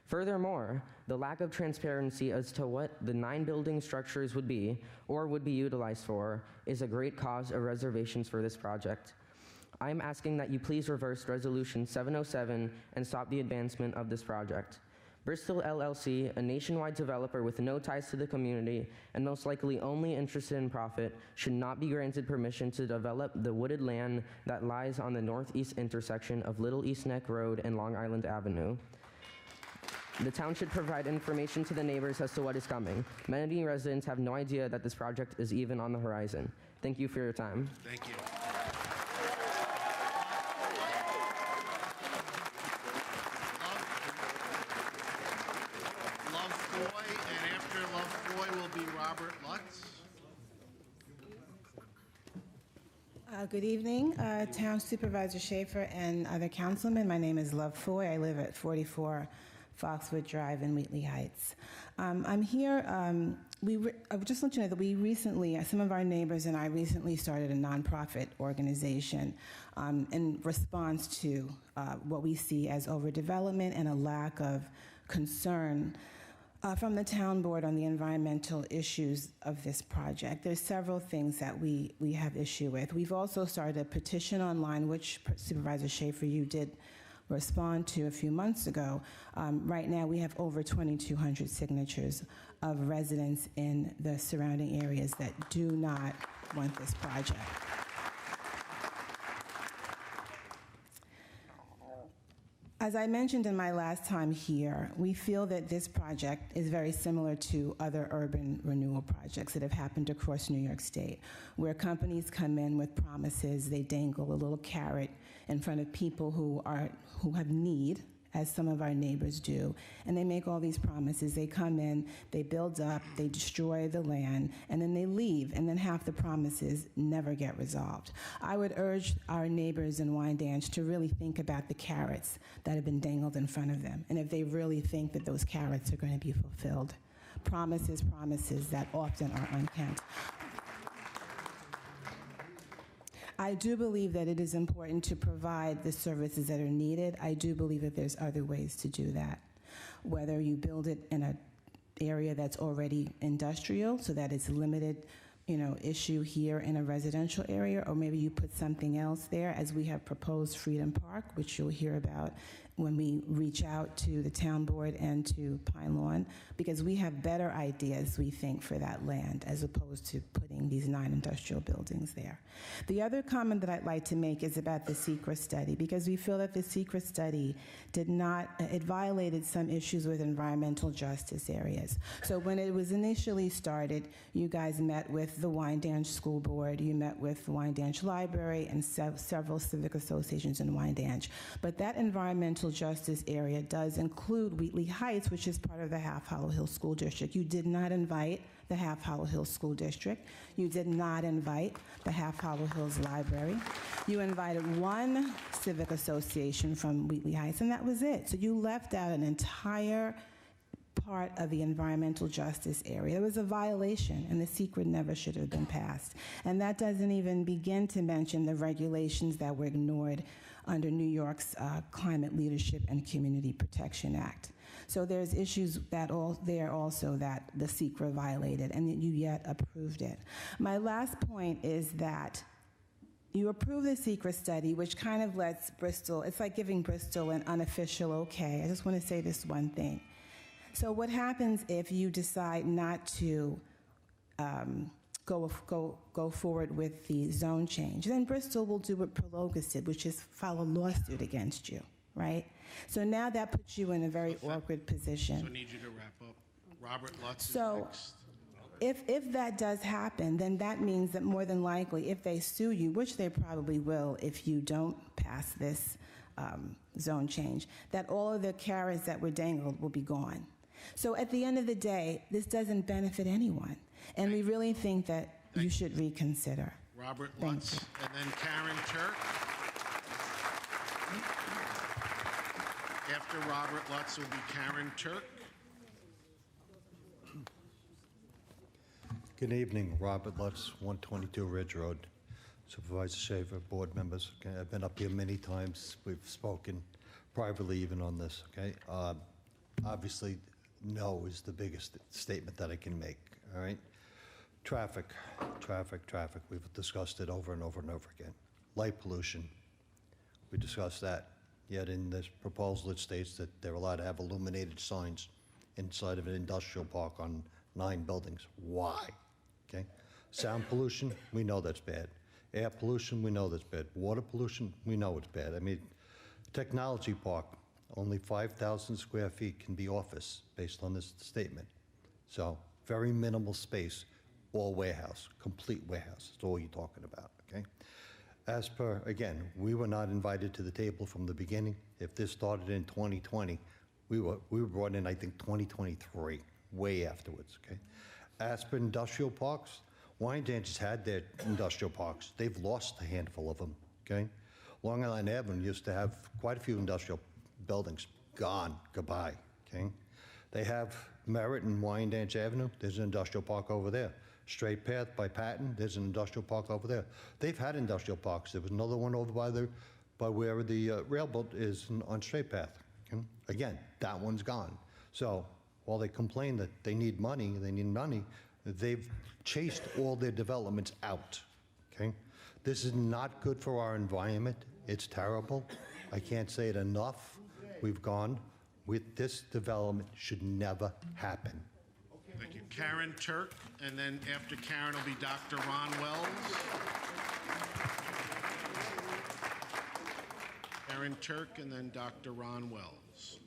Furthermore, the lack of transparency as to what the 9 building structures would be or would be utilized for is a great cause of reservations for this project. I'm asking that you please reverse Resolution 707 and stop the advancement of this project. Bristol LLC, a nationwide developer with no ties to the community and most likely only interested in profit, should not be granted permission to develop the wooded land that lies on the northeast intersection of Little East Neck Road and Long Island Avenue. The town should provide information to the neighbors as to what is coming. Many residents have no idea that this project is even on the horizon. Thank you for your time. Thank you. Love Foy, and after Love Foy will be Robert Lutz. Good evening, Town Supervisor Schaefer and other councilmen. My name is Love Foy. I live at 44 Foxwood Drive in Wheatley Heights. I'm here, I would just let you know that we recently, some of our neighbors and I recently started a nonprofit organization in response to what we see as overdevelopment and a lack of concern From the town board on the environmental issues of this project. There's several things that we have issue with. We've also started a petition online, which Supervisor Schaefer, you did respond to a few months ago. Right now, we have over 2,200 signatures of residents in the surrounding areas that do not want this project. As I mentioned in my last time here, we feel that this project is very similar to other urban renewal projects that have happened across New York State, where companies come in with promises, they dangle a little carrot in front of people who have need, as some of our neighbors do, and they make all these promises. They come in, they build up, they destroy the land, and then they leave, and then half the promises never get resolved. I would urge our neighbors in Wyandanch to really think about the carrots that have been dangled in front of them, and if they really think that those carrots are going to be fulfilled. Promises that often are unkept. I do believe that it is important to provide the services that are needed. I do believe that there's other ways to do that. Whether you build it in an area that's already industrial, so that it's limited, issue here in a residential area, or maybe you put something else there, as we have proposed Freedom Park, which you'll hear about when we reach out to the town board and to Pine Lawn, because we have better ideas, we think, for that land, as opposed to putting these 9 industrial buildings there. The other comment that I'd like to make is about the SECRA study, because we feel that the SECRA study it violated some issues with environmental justice areas. So when it was initially started, you guys met with the Wyandanch School Board, you met with the Wyandanch Library, and several civic associations in Wyandanch. But that environmental justice area does include Wheatley Heights, which is part of the Half Hollow Hill School District. You did not invite the Half Hollow Hills School District. You did not invite the Half Hollow Hills Library. You invited one civic association from Wheatley Heights, and that was it. So you left out an entire part of the environmental justice area. It was a violation, and the secret never should have been passed. And that doesn't even begin to mention the regulations that were ignored under New York's Climate Leadership and Community Protection Act. So there's issues there also that the SECRA violated, and that you yet approved it. My last point is that you approve the SECRA study, which kind of lets Bristol, it's like giving Bristol an unofficial okay. I just want to say this one thing. So what happens if you decide not to go forward with the zone change? Then Bristol will do what Prologus did, which is file a lawsuit against you, right? So now that puts you in a very awkward position. So I need you to wrap up. Robert Lutz is So next. if that does happen, then that means that more than likely, if they sue you, which they probably will if you don't pass this zone change, that all of the carrots that were dangled will be gone. So at the end of the day, this doesn't benefit anyone. And we really think that you should reconsider. Robert Thank Lutz, you. and then Karen Turk. After Robert Lutz will be Karen Turk. Good evening, Robert Lutz, 122 Ridge Road. Supervisor Shaver, board members. Okay, I've been up here many times. We've spoken privately even on this. Okay, obviously, no is the biggest statement that I can make. All right, traffic. We've discussed it over and over and over again. Light pollution. We discussed that. Yet in this proposal, it states that they're allowed to have illuminated signs inside of an industrial park on 9 buildings. Why? Okay. Sound pollution, we know that's bad. Air pollution, we know that's bad. Water pollution, we know it's bad. I mean, technology park, only 5,000 square feet can be office based on this statement. So very minimal space, all warehouse, complete warehouse. That's all you're talking about, okay? As per, again, we were not invited to the table from the beginning. If this started in 2020, we were brought in, I think, 2023, way afterwards, okay? As per industrial parks, Wyandanch has had their industrial parks. They've lost a handful of them, okay? Long Island Avenue used to have quite a few industrial buildings. Gone, goodbye, okay? They have Merritt and Wyandanch Avenue. There's an industrial park over there. Straight Path by Patton, there's an industrial park over there. They've had industrial parks. There was another one over by where the railboat is on Straight Path. Okay? Again, that one's gone. So while they complain that they need money, they've chased all their developments out, okay? This is not good for our environment. It's terrible. I can't say it enough. We've gone with this development should never happen. Thank you. Karen Turk, and then after Karen will be Dr. Ron Wells. Karen Turk, and then Dr. Ron Wells.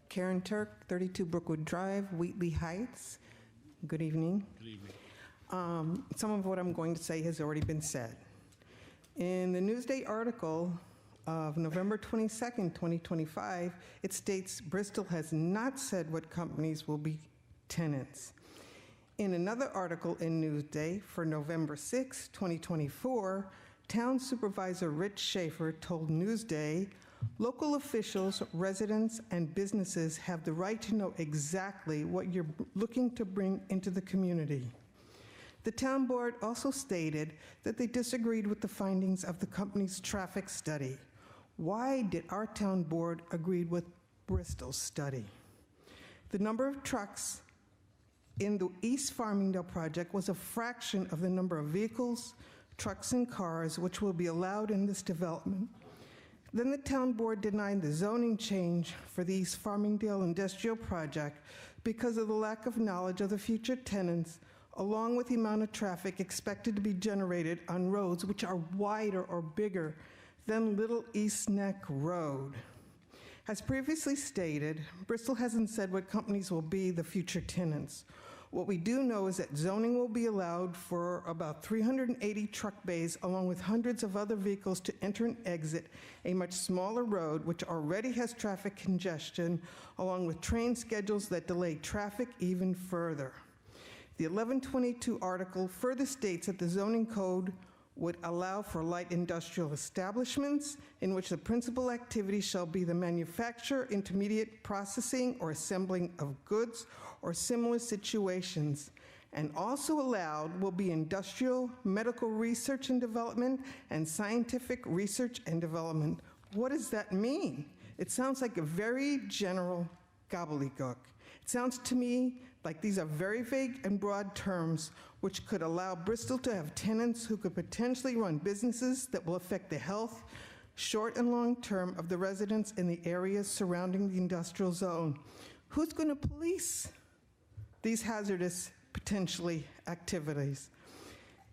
Karen Turk, 32 Brookwood Drive, Wheatley Heights. Good evening. Good evening. Some of what I'm going to say has already been said. In the Newsday article of November 22nd, 2025, it states Bristol has not said what companies will be tenants. In another article in Newsday for November 6, 2024, Town Supervisor Rich Schaefer told Newsday, local officials, residents, and businesses have the right to know exactly what you're looking to bring into the community. The town board also stated that they disagreed with the findings of the company's traffic study. Why did our town board agree with Bristol's study? The number of trucks in the East Farmingdale project was a fraction of the number of vehicles, trucks, and cars which will be allowed in this development. Then the town board denied the zoning change for the East Farmingdale industrial project because of the lack of knowledge of the future tenants, along with the amount of traffic expected to be generated on roads which are wider or bigger than Little East Neck Road. As previously stated, Bristol hasn't said what companies will be the future tenants. What we do know is that zoning will be allowed for about 380 truck bays, along with hundreds of other vehicles to enter and exit a much smaller road, which already has traffic congestion, along with train schedules that delay traffic even further. The 1122 article further states that the zoning code would allow for light industrial establishments in which the principal activity shall be the manufacture, intermediate processing, or assembling of goods or similar situations. And also allowed will be industrial, medical research and development, and scientific research and development. What does that mean? It sounds like a very general gobbledygook. It sounds to me like these are very vague and broad terms which could allow Bristol to have tenants who could potentially run businesses that will affect the health, short and long term, of the residents in the areas surrounding the industrial zone. Who's going to police these hazardous, potentially, activities?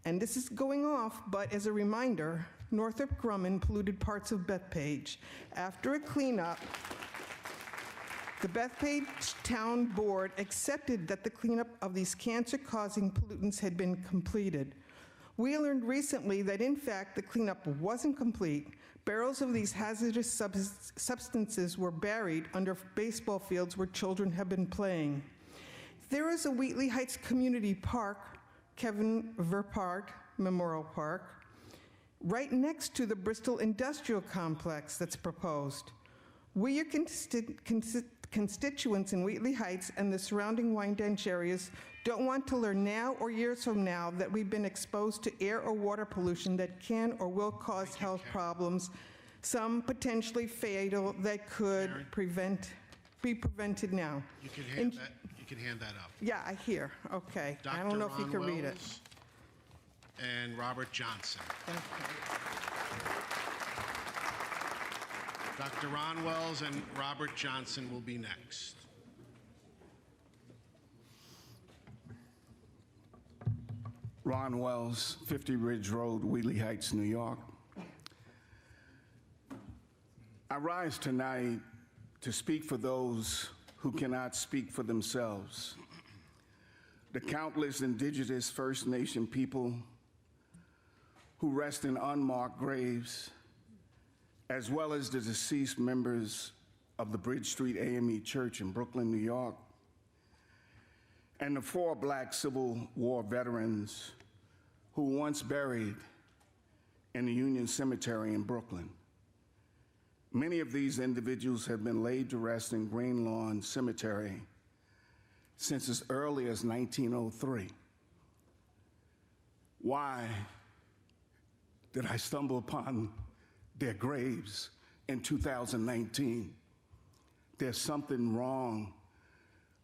And this is going off, but as a reminder, Northrop Grumman polluted parts of Bethpage. After a cleanup, the Bethpage Town Board accepted that the cleanup of these cancer-causing pollutants had been completed. We learned recently that, in fact, the cleanup wasn't complete. Barrels of these hazardous substances were buried under baseball fields where children have been playing. There is a Wheatley Heights Community Park, Kevin Verpart Memorial Park, right next to the Bristol Industrial Complex that's proposed. We, your constituents in Wheatley Heights and the surrounding Wyandanch areas, don't want to learn now or years from now that we've been exposed to air or water pollution that can or will cause health problems, some potentially fatal, that could be prevented now. You can hand that up. Yeah, I hear. Okay. Dr. I don't know if you Ron can read it. Wells and Robert Johnson. Thank you. Dr. Ron Wells and Robert Johnson will be next. Ron Wells, 50 Ridge Road, Wheatley Heights, New York. I rise tonight to speak for those who cannot speak for themselves. The countless indigenous First Nation people who rest in unmarked graves, as well as the deceased members of the Bridge Street AME Church in Brooklyn, New York, and the 4 Black Civil War veterans who were once buried in the Union Cemetery in Brooklyn. Many of these individuals have been laid to rest in Green Lawn Cemetery since as early as 1903. Why did I stumble upon their graves in 2019. There's something wrong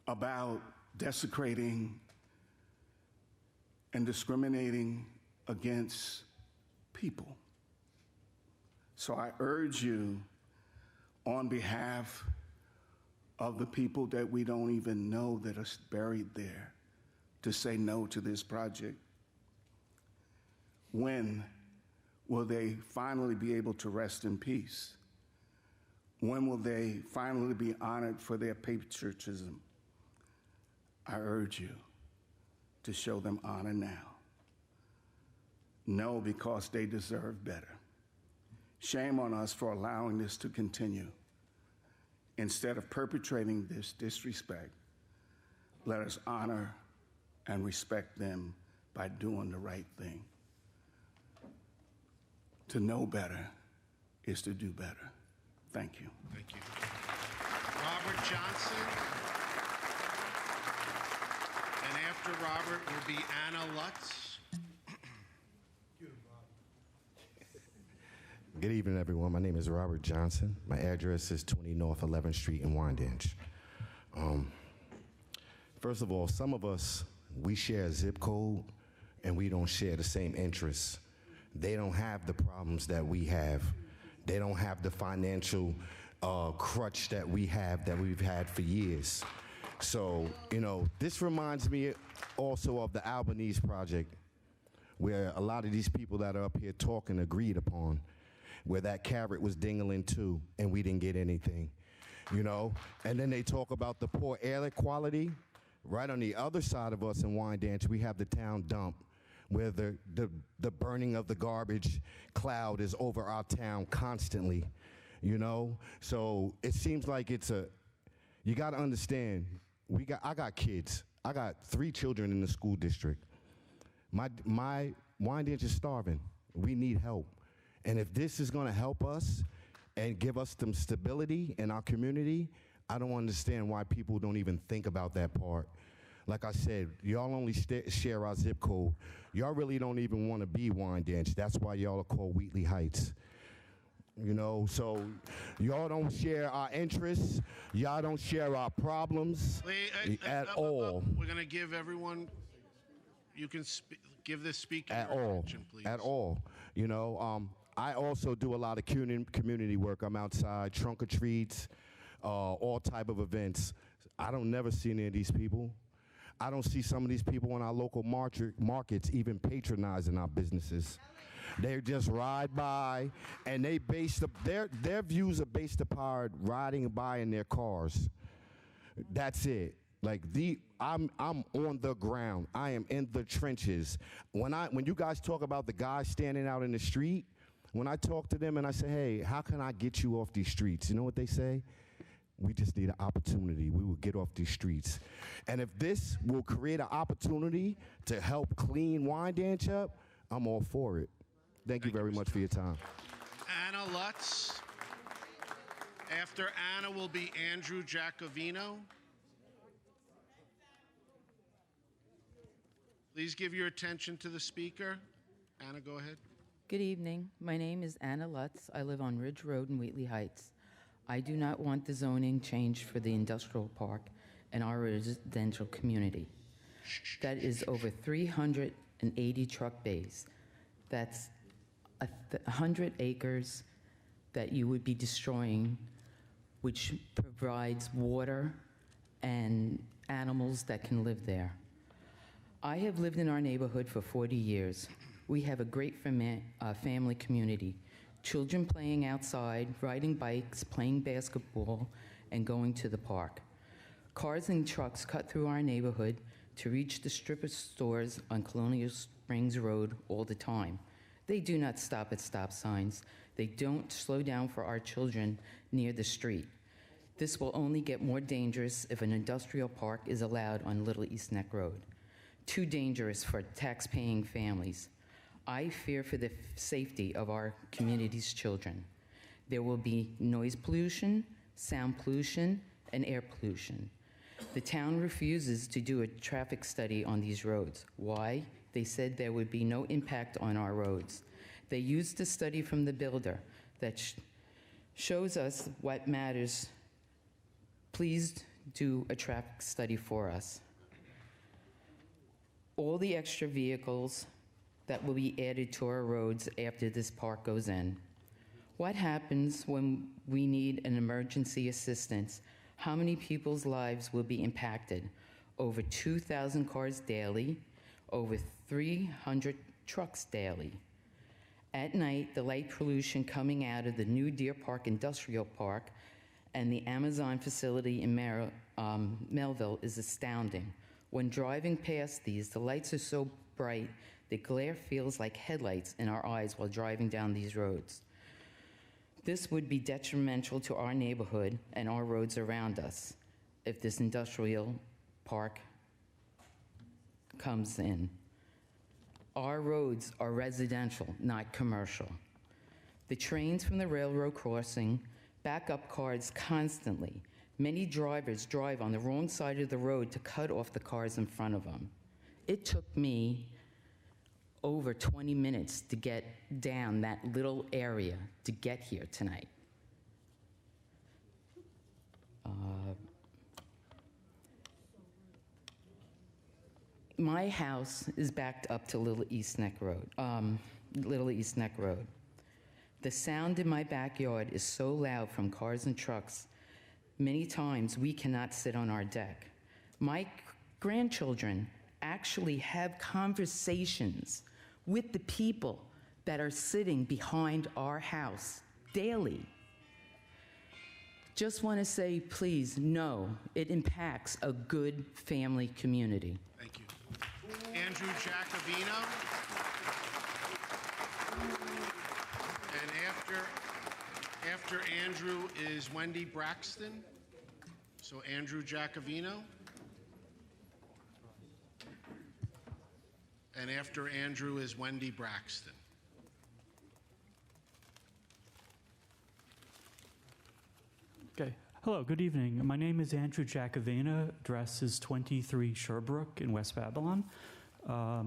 about desecrating and discriminating against people. So I urge you, on behalf of the people that we don't even know that are buried there, to say no to this project. When will they finally be able to rest in peace? When will they finally be honored for their patriotism? I urge you to show them honor now. No, because they deserve better. Shame on us for allowing this to continue. Instead of perpetrating this disrespect, let us honor and respect them by doing the right thing. To know better is to do better. Thank you. Thank you. Robert Johnson. And after Robert will be Anna Lutz. Good evening, everyone. My name is Robert Johnson. My address is 20 North 11th Street in Wyandanch. First of all, some of us, we share a zip code, and we don't share the same interests. They don't have the problems that we have. They don't have the financial crutch that we have, that we've had for years. So, this reminds me also of the Albanese project, where a lot of these people that are up here talking agreed upon, where that carrot was dingling too, and we didn't get anything, And then they talk about the poor air quality. Right on the other side of us in Wyandanch, we have the town dump, where the burning of the garbage cloud is over our town constantly, So it seems like you got to understand, I got kids. I got 3 children in the school district. My Wyandanch is starving. We need help. And if this is going to help us and give us some stability in our community, I don't understand why people don't even think about that part. Like I said, y'all only share our zip code. Y'all really don't even want to be Wyandanch. That's why y'all are called Wheatley Heights. So y'all don't share our interests. Y'all don't share our problems at all. We're going to give everyone, you can give this speaker at your all, attention, please. At all. I also do a lot of community work. I'm outside, trunk or treats, all type of events. I don't never see any of these people. I don't see some of these people in our local markets even patronizing our businesses. They just ride by, and they their views are based upon riding by in their cars. That's it. Like I'm on the ground. I am in the trenches. When you guys talk about the guys standing out in the street, when I talk to them and I say, hey, how can I get you off these streets? You know what they say? We just need an opportunity. We will get off these streets. And if this will create an opportunity to help clean Wyandanch up, I'm all for it. Thank you very much for your time. Anna Lutz. After Anna will be Andrew Giacovino. Please give your attention to the speaker. Anna, go ahead. Good evening. My name is Anna Lutz. I live on Ridge Road in Wheatley Heights. I do not want the zoning changed for the industrial park in our residential community. That is over 380 truck bays. That's 100 acres that you would be destroying, which provides water and animals that can live there. I have lived in our neighborhood for 40 years. We have a great family community. Children playing outside, riding bikes, playing basketball, and going to the park. Cars and trucks cut through our neighborhood to reach the strip of stores on Colonial Springs Road all the time. They do not stop at stop signs. They don't slow down for our children near the street. This will only get more dangerous if an industrial park is allowed on Little East Neck Road. Too dangerous for tax-paying families. I fear for the safety of our community's children. There will be noise pollution, sound pollution, and air pollution. The town refuses to do a traffic study on these roads. Why? They said there would be no impact on our roads. They used a study from the builder that shows us what matters. Please do a traffic study for us. All the extra vehicles that will be added to our roads after this park goes in. What happens when we need an emergency assistance? How many people's lives will be impacted? Over 2,000 cars daily, over 300 trucks daily. At night, the light pollution coming out of the new Deer Park Industrial Park and the Amazon facility in Melville is astounding. When driving past these, the lights are so bright, the glare feels like headlights in our eyes while driving down these roads. This would be detrimental to our neighborhood and our roads around us if this industrial park comes in. Our roads are residential, not commercial. The trains from the railroad crossing back up cars constantly. Many drivers drive on the wrong side of the road to cut off the cars in front of them. It took me over 20 minutes to get down that little area to get here tonight. My house is backed up to Little East Neck Road. The sound in my backyard is so loud from cars and trucks, many times we cannot sit on our deck. My grandchildren actually have conversations with the people that are sitting behind our house daily. Just want to say, please, no, it impacts a good family community. Thank you. Andrew Giacovino. And after Andrew is Wendy Braxton. So Andrew Giacovino. And after Andrew is Wendy Braxton. Okay. Hello, good evening. My name is Andrew Giacovino. Address is 23 Sherbrooke in West Babylon. I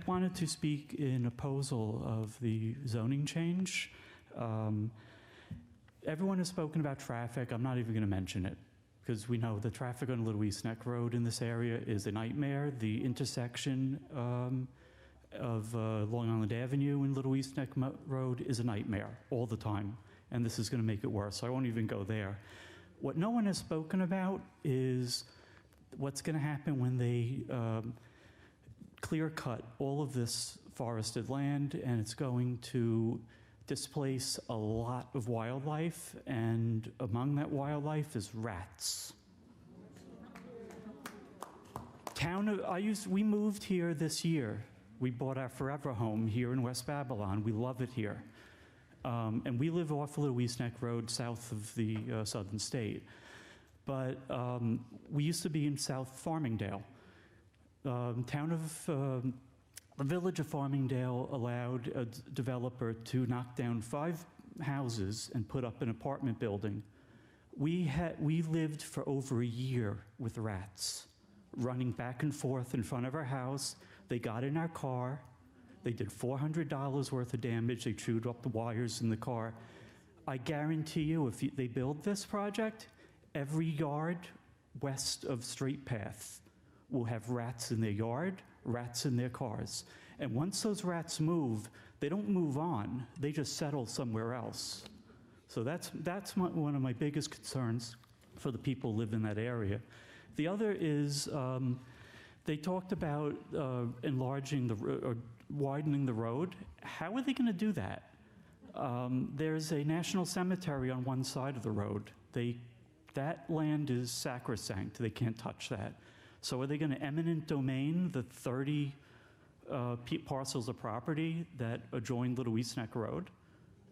wanted to speak in opposal of the zoning change. Everyone has spoken about traffic. I'm not even going to mention it because we know the traffic on Little East Neck Road in this area is a nightmare. The intersection of Long Island Avenue and Little East Neck Road is a nightmare all the time, and this is going to make it worse, so I won't even go there. What no one has spoken about is what's going to happen when they clear cut all of this forested land, and it's going to displace a lot of wildlife, and among that wildlife is rats. We moved here this year. We bought our forever home here in West Babylon. We love it here. And we live off Little East Neck Road, south of the Southern State. But we used to be in South Farmingdale. The village of Farmingdale allowed a developer to knock down 5 houses and put up an apartment building. We lived for over a year with rats running back and forth in front of our house. They got in our car. They did $400 worth of damage. They chewed up the wires in the car. I guarantee you, if they build this project, every yard west of Straight Path will have rats in their yard, rats in their cars. And once those rats move, they don't move on. They just settle somewhere else. So that's one of my biggest concerns for the people who live in that area. The other is they talked about enlarging or widening the road. How are they going to do that? There's a national cemetery on one side of the road. That land is sacrosanct. They can't touch that. So are they going to eminent domain the 30 parcels of property that adjoin Little East Neck Road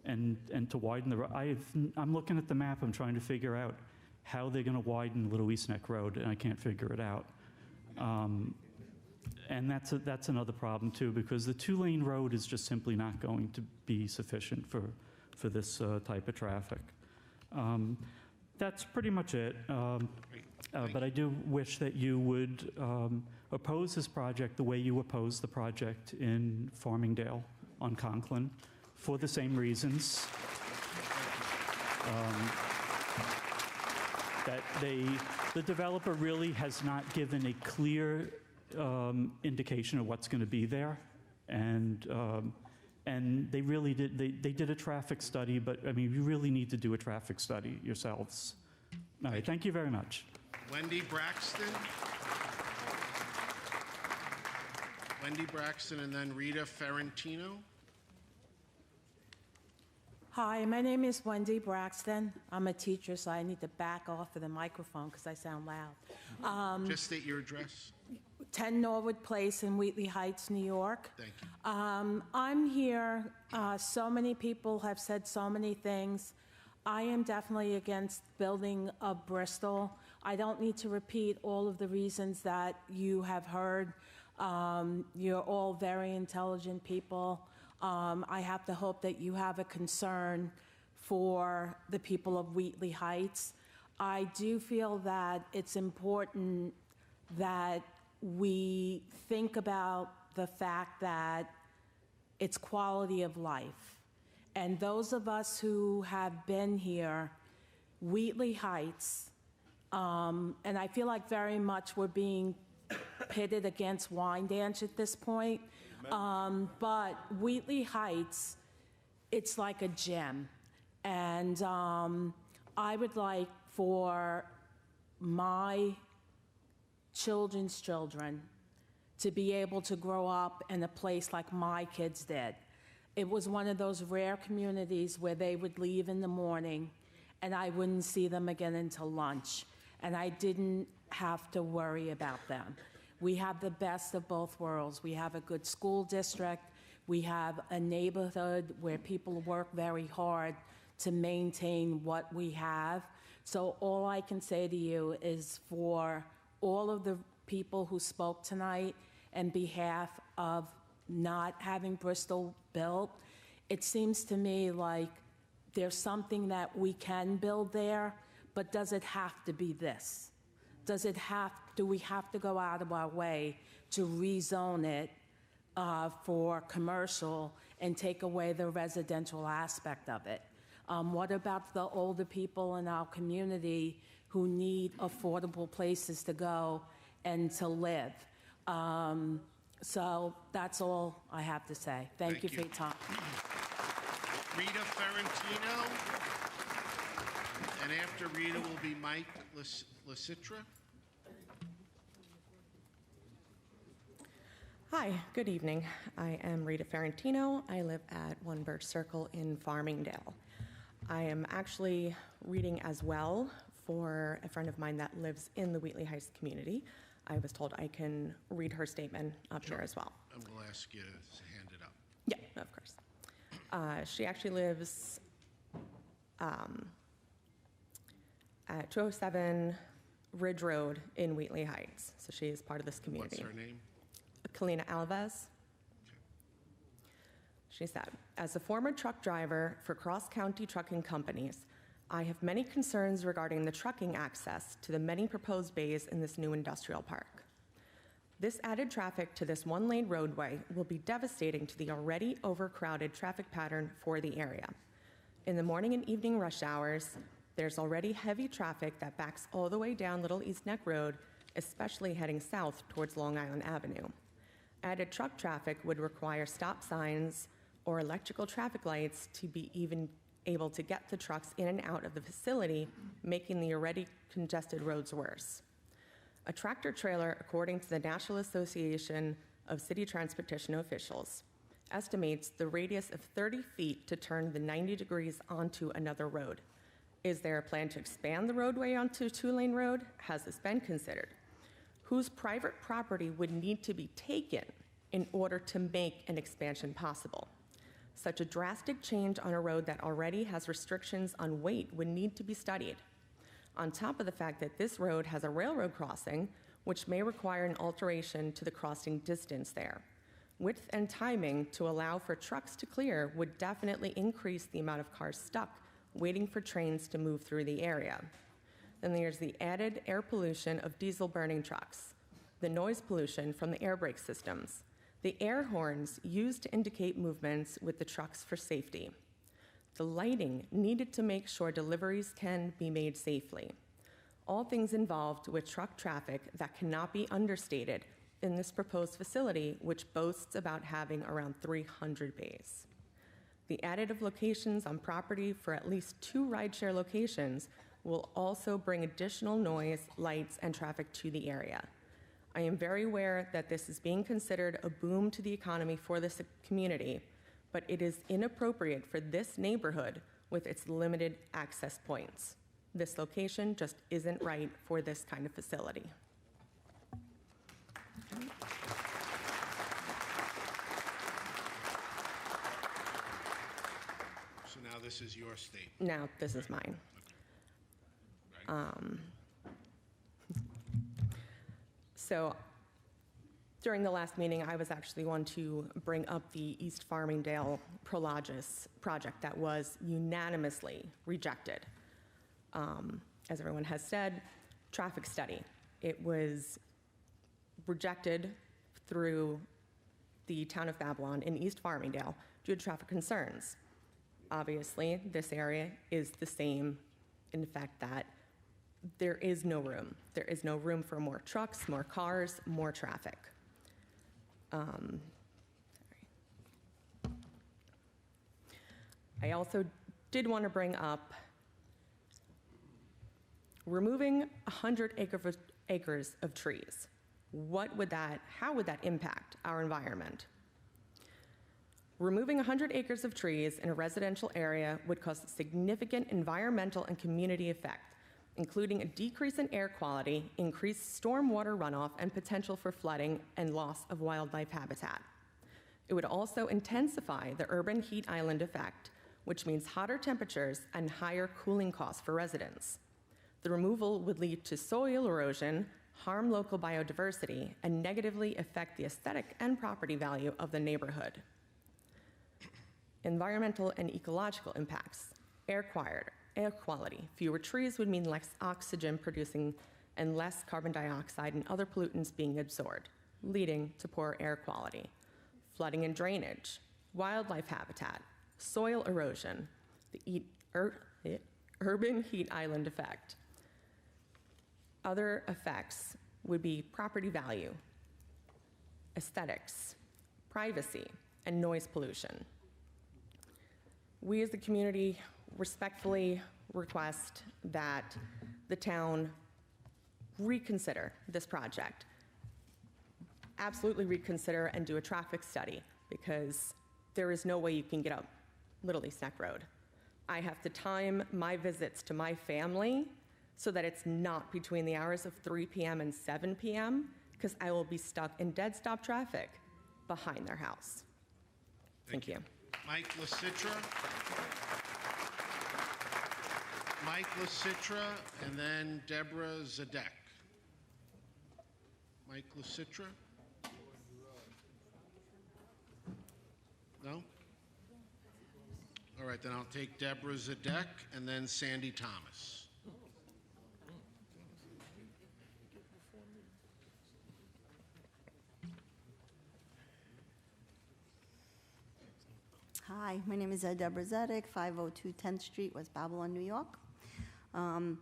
and to widen the road? I'm looking at the map. I'm trying to figure out how they're going to widen Little East Neck Road, and I can't figure it out. And that's another problem too, because the 2-lane road is just simply not going to be sufficient for this type of traffic. That's pretty much it. But I do wish that you would oppose this project the way you opposed the project in Farmingdale on Conklin for the same reasons. That the developer really has not given a clear indication of what's going to be there, and they really did. They did a traffic study, but I mean, you really need to do a traffic study yourselves. All right, thank you very much. Wendy Braxton. Wendy Braxton, and then Rita Ferrantino. Hi, my name is Wendy Braxton. I'm a teacher, so I need to back off of the microphone because I sound loud. Just state your address. 10 Norwood Place in Wheatley Heights, New York. Thank you. I'm here. So many people have said so many things. I am definitely against building a Bristol. I don't need to repeat all of the reasons that you have heard. You're all very intelligent people. I have to hope that you have a concern for the people of Wheatley Heights. I do feel that it's important that we think about the fact that it's quality of life. And those of us who have been here, Wheatley Heights, and I feel like very much we're being pitted against Wyandanch at this point. But Wheatley Heights, it's like a gem. And I would like for my children's children to be able to grow up in a place like my kids did. It was one of those rare communities where they would leave in the morning and I wouldn't see them again until lunch. And I didn't have to worry about them. We have the best of both worlds. We have a good school district. We have a neighborhood where people work very hard to maintain what we have. So all I can say to you is for all of the people who spoke tonight on behalf of not having Bristol built, it seems to me like there's something that we can build there, but does it have to be this? Do we have to go out of our way to rezone it for commercial and take away the residential aspect of it? What about the older people in our community who need affordable places to go and to live? So that's all I have to say. Thank you for your time. Rita Ferrantino. And after Rita will be Mike Lasitra. Hi, good evening. I am Rita Ferrantino. I live at One Birch Circle in Farmingdale. I am actually reading as well for a friend of mine that lives in the Wheatley Heights community. I was told I can read her statement up here as well. I'm going to ask you to hand it up. Yeah, of course. She actually lives at 207 Ridge Road in Wheatley Heights. So she is part of this community. What's her name? Kalina Alves. She said, as a former truck driver for cross-county trucking companies, I have many concerns regarding the trucking access to the many proposed bays in this new industrial park. This added traffic to this one-lane roadway will be devastating to the already overcrowded traffic pattern for the area. In the morning and evening rush hours, there's already heavy traffic that backs all the way down Little East Neck Road, especially heading south towards Long Island Avenue. Added truck traffic would require stop signs or electrical traffic lights to be even able to get the trucks in and out of the facility, making the already congested roads worse. A tractor trailer, according to the National Association of City Transportation Officials, estimates the radius of 30 feet to turn the 90 degrees onto another road. Is there a plan to expand the roadway onto a two-lane road? Has this been considered? Whose private property would need to be taken in order to make an expansion possible? Such a drastic change on a road that already has restrictions on weight would need to be studied. On top of the fact that this road has a railroad crossing, which may require an alteration to the crossing distance there. Width and timing to allow for trucks to clear would definitely increase the amount of cars stuck waiting for trains to move through the area. Then there's the added air pollution of diesel burning trucks, the noise pollution from the air brake systems, the air horns used to indicate movements with the trucks for safety, the lighting needed to make sure deliveries can be made safely. All things involved with truck traffic that cannot be understated in this proposed facility, which boasts about having around 300 bays. The additive locations on property for at least 2 rideshare locations will also bring additional noise, lights, and traffic to the area. I am very aware that this is being considered a boom to the economy for this community, but it is inappropriate for this neighborhood with its limited access points. This location just isn't right for this kind of facility. So now this is your statement. Now, this is mine. So during the last meeting, I was actually one to bring up the East Farmingdale Prologis project that was unanimously rejected. As everyone has said, traffic study. It was rejected through the town of Babylon in East Farmingdale due to traffic concerns. Obviously, this area is the same in the fact that there is no room. There is no room for more trucks, more cars, more traffic. I also did want to bring up removing 100 acres of trees. How would that impact our environment? Removing 100 acres of trees in a residential area would cause significant environmental and community effect, including a decrease in air quality, increased stormwater runoff, and potential for flooding and loss of wildlife habitat. It would also intensify the urban heat island effect, which means hotter temperatures and higher cooling costs for residents. The removal would lead to soil erosion, harm local biodiversity, and negatively affect the aesthetic and property value of the neighborhood. Environmental and ecological impacts. Air quality. Fewer trees would mean less oxygen producing and less carbon dioxide and other pollutants being absorbed, leading to poor air quality. Flooding and drainage, wildlife habitat, soil erosion, the urban heat island effect. Other effects would be property value, aesthetics, privacy, and noise pollution. We as the community respectfully request that the town reconsider this project. Absolutely reconsider and do a traffic study, because there is no way you can get up Little East Neck Road. I have to time my visits to my family so that it's not between the hours of 3 p.m. and 7 p.m., because I will be stuck in dead stop traffic behind their house. Thank you. Mike LaCitra. Mike LaCitra, and then Deborah Zadek. Mike LaCitra? No? All right, then I'll take Deborah Zadek and then Sandy Thomas. Hi, my name is Deborah Zedek, 502 10th Street, West Babylon, New York. A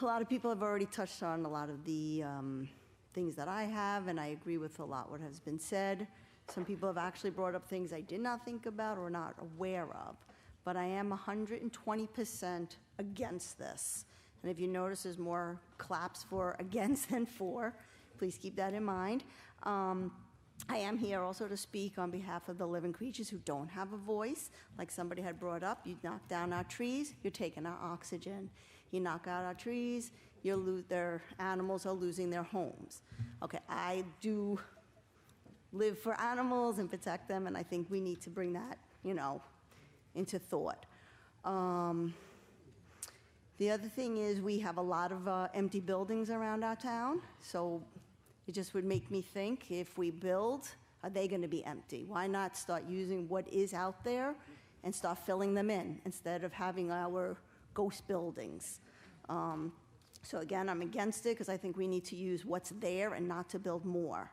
lot of people have already touched on a lot of the things that I have, and I agree with a lot what has been said. Some people have actually brought up things I did not think about or not aware of, but I am 120% against this. And if you notice, there's more claps for against than for. Please keep that in mind. I am here also to speak on behalf of the living creatures who don't have a voice. Like somebody had brought up, you knock down our trees, you're taking our oxygen. You knock out our trees, their animals are losing their homes. Okay, I do live for animals and protect them, and I think we need to bring that, into thought. The other thing is we have a lot of empty buildings around our town, so it just would make me think, if we build, are they going to be empty? Why not start using what is out there and start filling them in instead of having our ghost buildings? So again, I'm against it because I think we need to use what's there and not to build more.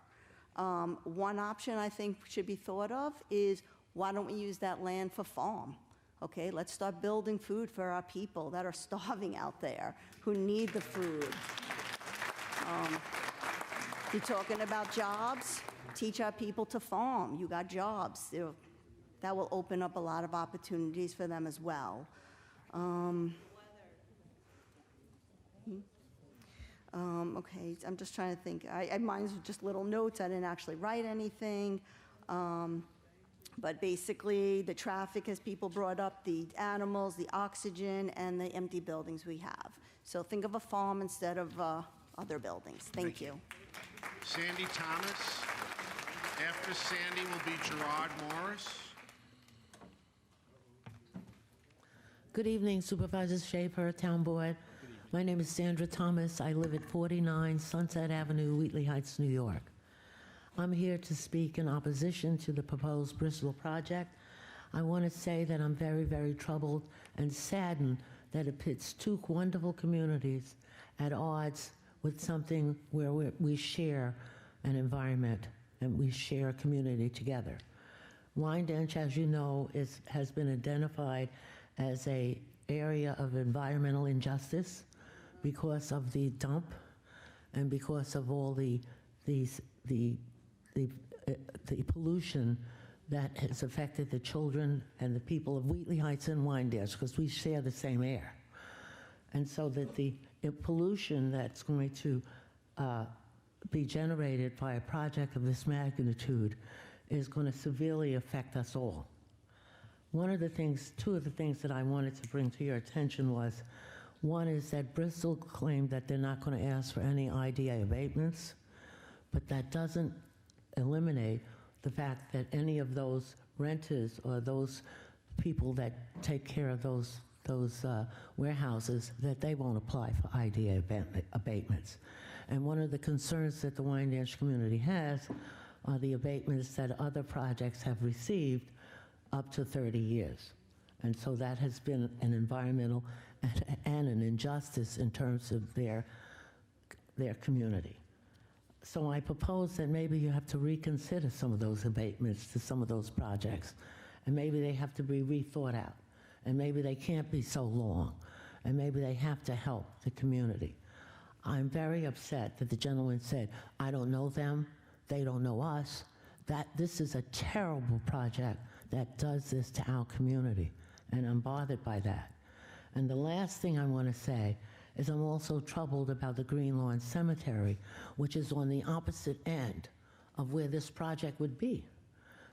One option I think should be thought of is, why don't we use that land for farm? Okay, let's start building food for our people that are starving out there, who need the food. You're talking about jobs? Teach our people to farm. You got jobs. That will open up a lot of opportunities for them as well. Okay, I'm just trying to think. Mine's just little notes. I didn't actually write anything. But basically, the traffic, as people brought up, the animals, the oxygen, and the empty buildings we have. So think of a farm instead of other buildings. Thank you. Sandy Thomas. After Sandy will be Gerard Morris. Good evening, Supervisor Schaefer, Town Board. My name is Sandra Thomas. I live at 49 Sunset Avenue, Wheatley Heights, New York. I'm here to speak in opposition to the proposed Bristol project. I want to say that I'm very, very troubled and saddened that it pits two wonderful communities at odds with something where we share an environment and we share a community together. Wyandanch, as you know, has been identified as an area of environmental injustice because of the dump and because of all the pollution that has affected the children and the people of Wheatley Heights and Wyandanch, because we share the same air. And so that the pollution that's going to be generated by a project of this magnitude is going to severely affect us all. Two of the things that I wanted to bring to your attention was, one is that Bristol claimed that they're not going to ask for any IDA abatements, but that doesn't eliminate the fact that any of those renters or those people that take care of those warehouses, that they won't apply for IDA abatements. And one of the concerns that the Wyandanch community has are the abatements that other projects have received up to 30 years. And so that has been an environmental and an injustice in terms of their community. So I propose that maybe you have to reconsider some of those abatements to some of those projects, and maybe they have to be rethought out, and maybe they can't be so long, and maybe they have to help the community. I'm very upset that the gentleman said, I don't know them, they don't know us, that this is a terrible project that does this to our community, and I'm bothered by that. And the last thing I want to say is I'm also troubled about the Green Lawn Cemetery, which is on the opposite end of where this project would be.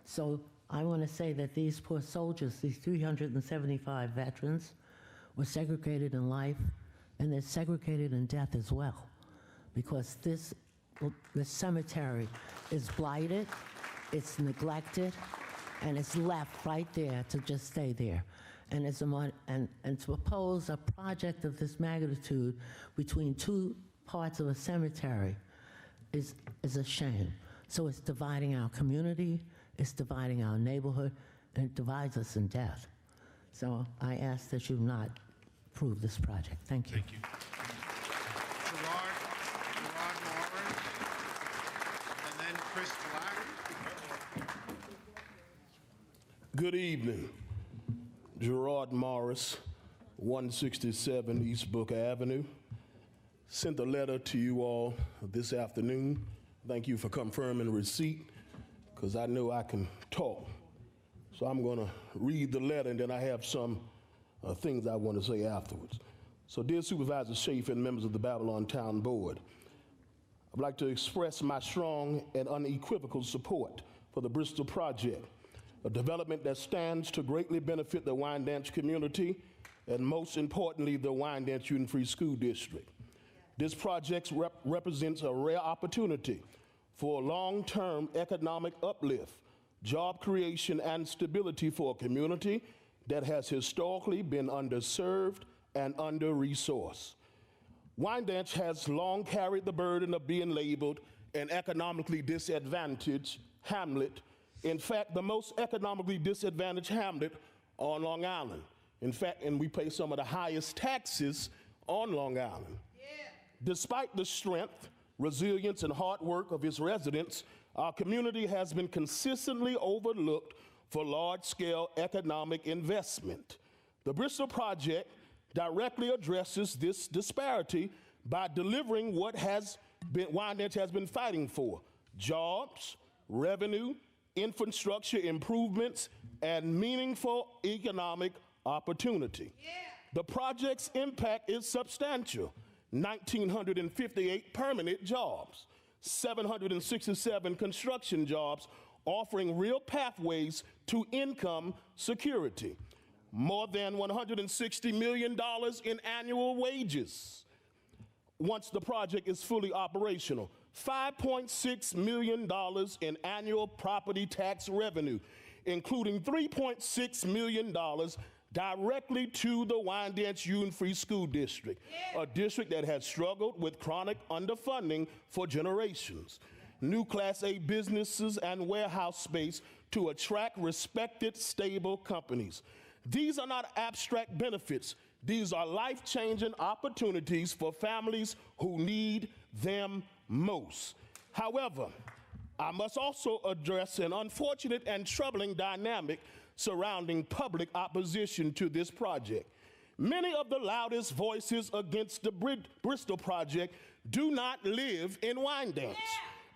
So I want to say that these poor soldiers, these 375 veterans, were segregated in life, and they're segregated in death as well, because this cemetery is blighted, it's neglected, and it's left right there to just stay there. And to oppose a project of this magnitude between two parts of a cemetery is a shame. So it's dividing our community, it's dividing our neighborhood, and it divides us in death. So I ask that you not approve this project. Thank you. Thank you. Gerard Morris, and then Chris Black. Good evening. Gerard Morris, 167 East Booker Avenue. Sent a letter to you all this afternoon. Thank you for confirming receipt, because I know I can talk. So I'm going to read the letter, and then I have some things I want to say afterwards. So, dear Supervisor Schaefer and members of the Babylon Town Board, I'd like to express my strong and unequivocal support for the Bristol project, a development that stands to greatly benefit the Wyandanch community and, most importantly, the Wyandanch Union Free School District. This project represents a rare opportunity for long-term economic uplift, job creation, and stability for a community that has historically been underserved and under-resourced. Wyandanch has long carried the burden of being labeled an economically disadvantaged hamlet. In fact, the most economically disadvantaged hamlet on Long Island. In fact, and we pay some of the highest taxes on Long Island. Yeah. Despite the strength resilience, and hard work of its residents, our community has been consistently overlooked for large-scale economic investment. The Bristol project directly addresses this disparity by delivering what Wyandanch has been fighting for: jobs, revenue, infrastructure improvements, and meaningful economic opportunity. The project's impact is substantial: 1,958 permanent jobs, 767 construction jobs, offering real pathways to income security, more than $160 million in annual wages once the project is fully operational, $5.6 million in annual property tax revenue, including $3.6 million directly to the Wyandanch Union Free School District, a district that has struggled with chronic underfunding for generations. New Class A businesses and warehouse space to attract respected, stable companies. These are not abstract benefits. These are life-changing opportunities for families who need them most. However, I must also address an unfortunate and troubling dynamic surrounding public opposition to this project. Many of the loudest voices against the Bristol project do not live in Wyandanch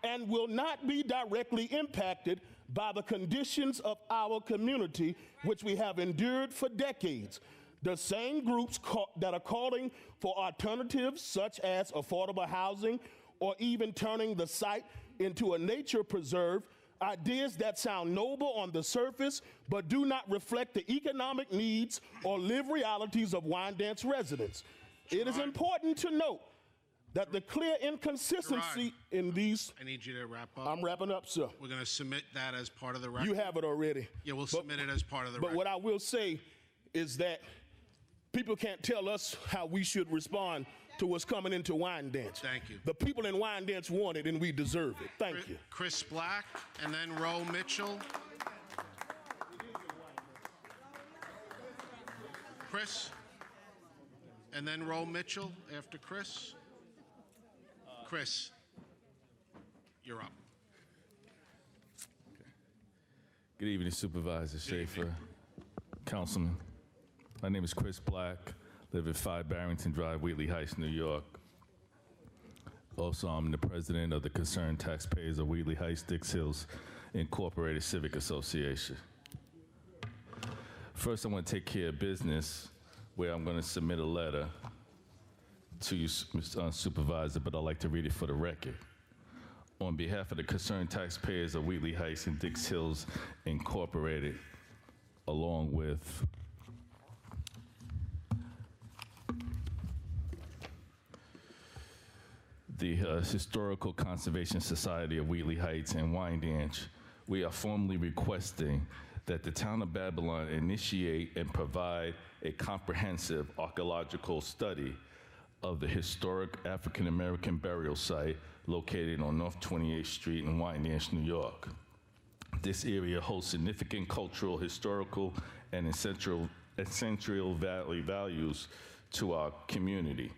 and will not be directly impacted by the conditions of our community, which we have endured for decades. The same groups that are calling for alternatives such as affordable housing or even turning the site into a nature preserve, ideas that sound noble on the surface but do not reflect the economic needs or lived realities of Wyandanch residents. It is important to note that the clear inconsistency in these... I need you to wrap up. I'm wrapping up, sir. We're going to submit that as part of the record. You have it already. Yeah, we'll submit it as part of the record. But what I will say is that people can't tell us how we should respond to what's coming into Wyandanch. Thank you. The people in Wyandanch want it, and we deserve it. Thank you. Chris Black, and then Roe Mitchell. Chris, and then Roe Mitchell after Chris. Chris, you're up. Good evening, Supervisor Schaefer, Councilman. My name is Chris Black, live at 5 Barrington Drive, Wheatley Heights, New York. Also, I'm the president of the Concerned Taxpayers of Wheatley Heights, Dix Hills Incorporated Civic Association. First, I want to take care of business, where I'm going to submit a letter to you, Mr. Supervisor, but I'd like to read it for the record. On behalf of the Concerned Taxpayers of Wheatley Heights and Dix Hills Incorporated, along with the Historical Conservation Society of Wheatley Heights and Wyandanch, we are formally requesting that the town of Babylon initiate and provide a comprehensive archaeological study of the historic African American burial site located on North 28th Street in Wyandanch, New York. This area holds significant cultural, historical, and essential values to our community.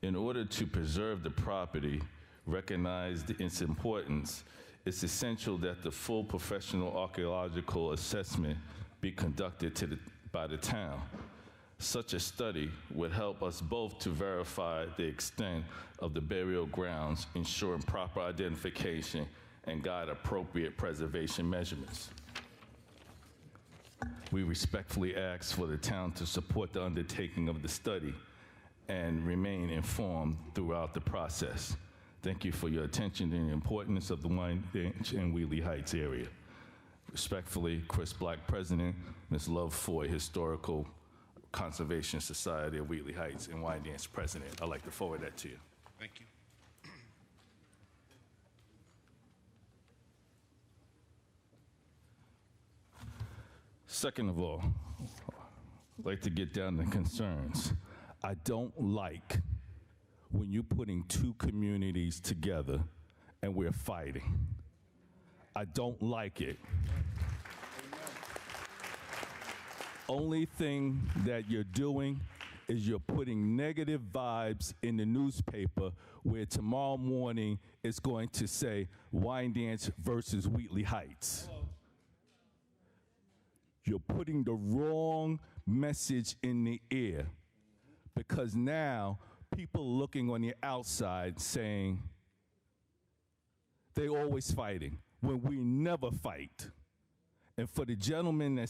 In order to preserve the property, recognize its importance, it's essential that the full professional archaeological assessment be conducted by the town. Such a study would help us both to verify the extent of the burial grounds, ensuring proper identification, and guide appropriate preservation measurements. We respectfully ask for the town to support the undertaking of the study and remain informed throughout the process. Thank you for your attention and the importance of the Wyandanch and Wheatley Heights area. Respectfully, Chris Black, President, Ms. Love Foy, Historical Conservation Society of Wheatley Heights and Wyandanch President. I'd like to forward that to you. Thank you. Second of all, I'd like to get down to concerns. I don't like when you're putting two communities together and we're fighting. I don't like it. Only thing that you're doing is you're putting negative vibes in the newspaper where tomorrow morning it's going to say Wyandanch versus Wheatley Heights. You're putting the wrong message in the air because now people looking on the outside saying they're always fighting when we never fight. And for the gentleman that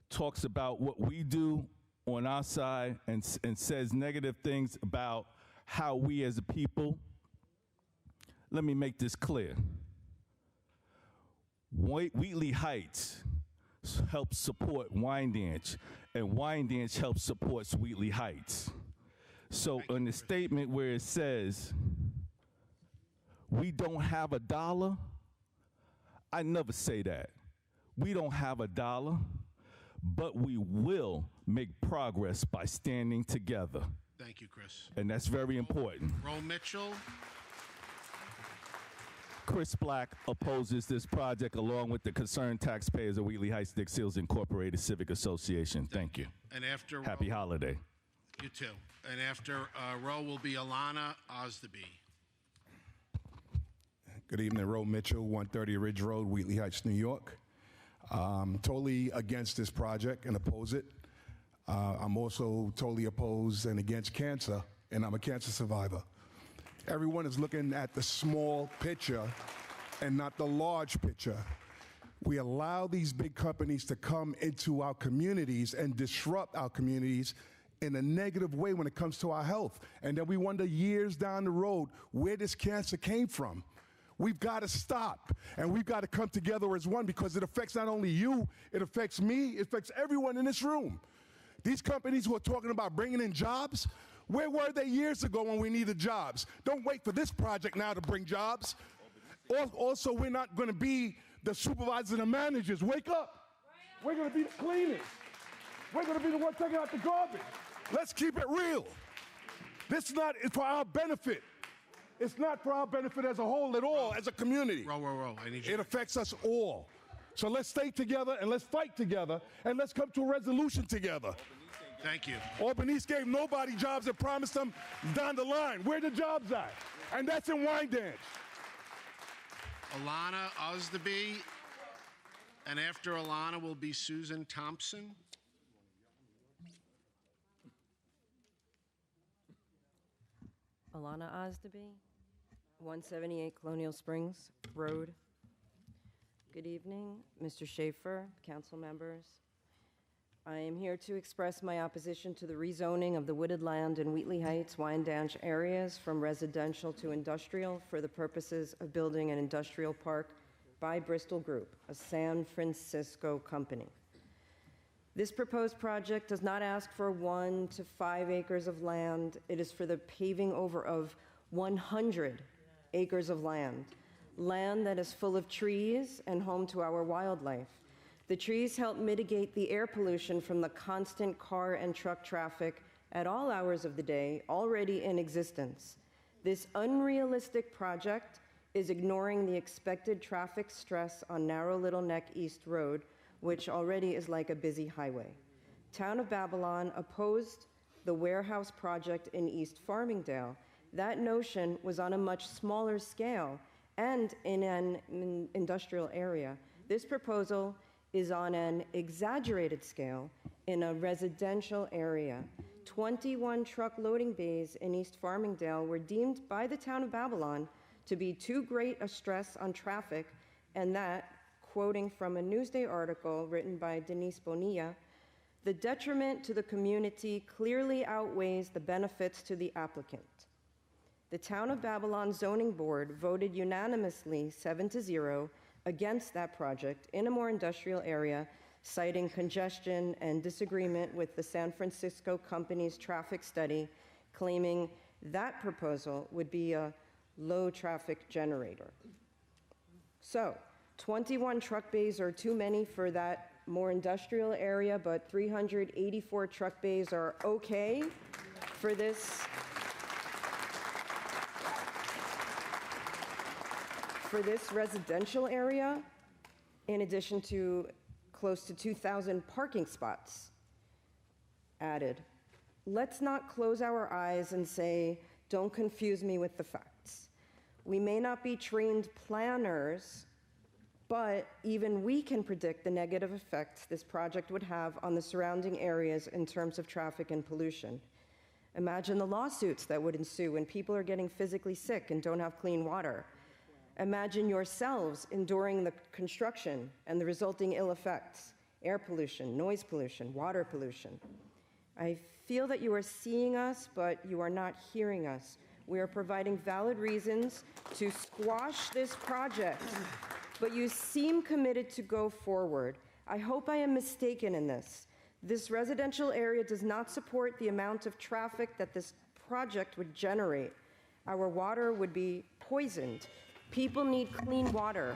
talks about what we do on our side and says negative things about how we as a people, let me make this clear. Wheatley Heights helps support Wyandanch, and Wyandanch helps support Wheatley Heights. So in the statement where it says, we don't have a dollar, I never say that. We don't have a dollar, but we will make progress by standing together. Thank you, Chris. And that's very important. Ro Mitchell. Chris Black opposes this project along with the concerned taxpayers of Wheatley Heights Dick Seals Incorporated Civic Association. Thank you. And after Happy holiday. You too. And after Ro will be Alana Osdeby. Good evening, Ro Mitchell, 130 Ridge Road, Wheatley Heights, New York. Totally against this project and oppose it. I'm also totally opposed and against cancer, and I'm a cancer survivor. Everyone is looking at the small picture and not the large picture. We allow these big companies to come into our communities and disrupt our communities in a negative way when it comes to our health. And then we wonder years down the road where this cancer came from. We've got to stop, and we've got to come together as one because it affects not only you, it affects me, it affects everyone in this room. These companies who are talking about bringing in jobs, where were they years ago when we needed jobs? Don't wait for this project now to bring jobs. Also, we're not going to be the supervisors and the managers. Wake up. We're going to be the cleaners. We're going to be the ones taking out the garbage. Let's keep it real. This is not for our benefit. It's not for our benefit as a whole at all, as a community. Ro, I need you. It affects us all. So let's stay together and let's fight together and let's come to a resolution together. Thank you. Albany East gave nobody jobs and promised them down the line. Where the jobs at? And that's in Wyandanch. Alana Osdeby. And after Alana will be Susan Thompson. Alana Osdeby, 178 Colonial Springs Road. Good evening, Mr. Schaefer, council members. I am here to express my opposition to the rezoning of the wooded land in Wheatley Heights, Wyandanch areas from residential to industrial for the purposes of building an industrial park by Bristol Group, a San Francisco company. This proposed project does not ask for 1 to 5 acres of land. It is for the paving over of 100 acres of land that is full of trees and home to our wildlife. The trees help mitigate the air pollution from the constant car and truck traffic at all hours of the day already in existence. This unrealistic project is ignoring the expected traffic stress on narrow Little Neck East Road, which already is like a busy highway. Town of Babylon opposed the warehouse project in East Farmingdale. That notion was on a much smaller scale and in an industrial area. This proposal is on an exaggerated scale in a residential area. 21 truck loading bays in East Farmingdale were deemed by the Town of Babylon to be too great a stress on traffic, and that, quoting from a Newsday article written by Denise Bonilla, the detriment to the community clearly outweighs the benefits to the applicant. The Town of Babylon Zoning Board voted unanimously 7-0 against that project in a more industrial area, citing congestion and disagreement with the San Francisco company's traffic study, claiming that proposal would be a low traffic generator. So, 21 truck bays are too many for that more industrial area, but 384 truck bays are okay for this residential area, in addition to close to 2,000 parking spots. added, let's not close our eyes and say, don't confuse me with the facts. We may not be trained planners, but even we can predict the negative effects this project would have on the surrounding areas in terms of traffic and pollution. Imagine the lawsuits that would ensue when people are getting physically sick and don't have clean water. Imagine yourselves enduring the construction and the resulting ill effects: air pollution, noise pollution, water pollution. I feel that you are seeing us, but you are not hearing us. We are providing valid reasons to squash this project, but you seem committed to go forward. I hope I am mistaken in this. This residential area does not support the amount of traffic that this project would generate. Our water would be poisoned. People need clean water.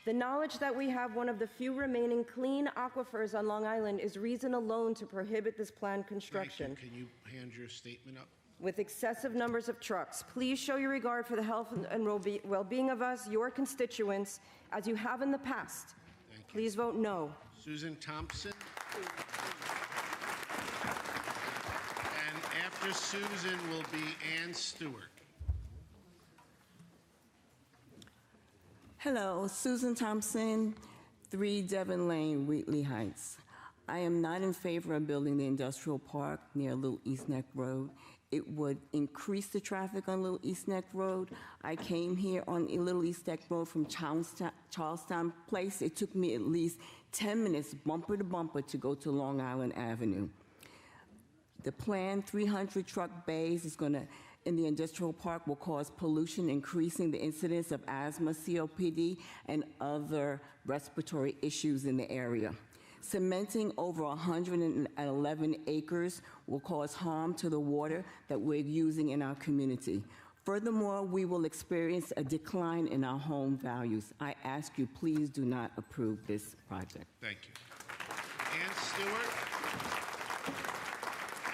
The knowledge that we have one of the few remaining clean aquifers on Long Island is reason alone to prohibit this planned construction. Thank you. Can you hand your statement up? With excessive numbers of trucks, please show your regard for the health and well-being of us, your constituents, as you have in the past. Please vote no. Susan Thompson. And after Susan will be Ann Stewart. Hello, Susan Thompson, 3 Devon Lane, Wheatley Heights. I am not in favor of building the industrial park near Little East Neck Road. It would increase the traffic on Little East Neck Road. I came here on Little East Neck Road from Charlestown Place. It took me at least 10 minutes, bumper to bumper, to go to Long Island Avenue. The planned 300 truck bays is going to, in the industrial park, will cause pollution, increasing the incidence of asthma, COPD, and other respiratory issues in the area. Cementing over 111 acres will cause harm to the water that we're using in our community. Furthermore, we will experience a decline in our home values. I ask you, please do not approve this project. Thank you. Ann Stewart.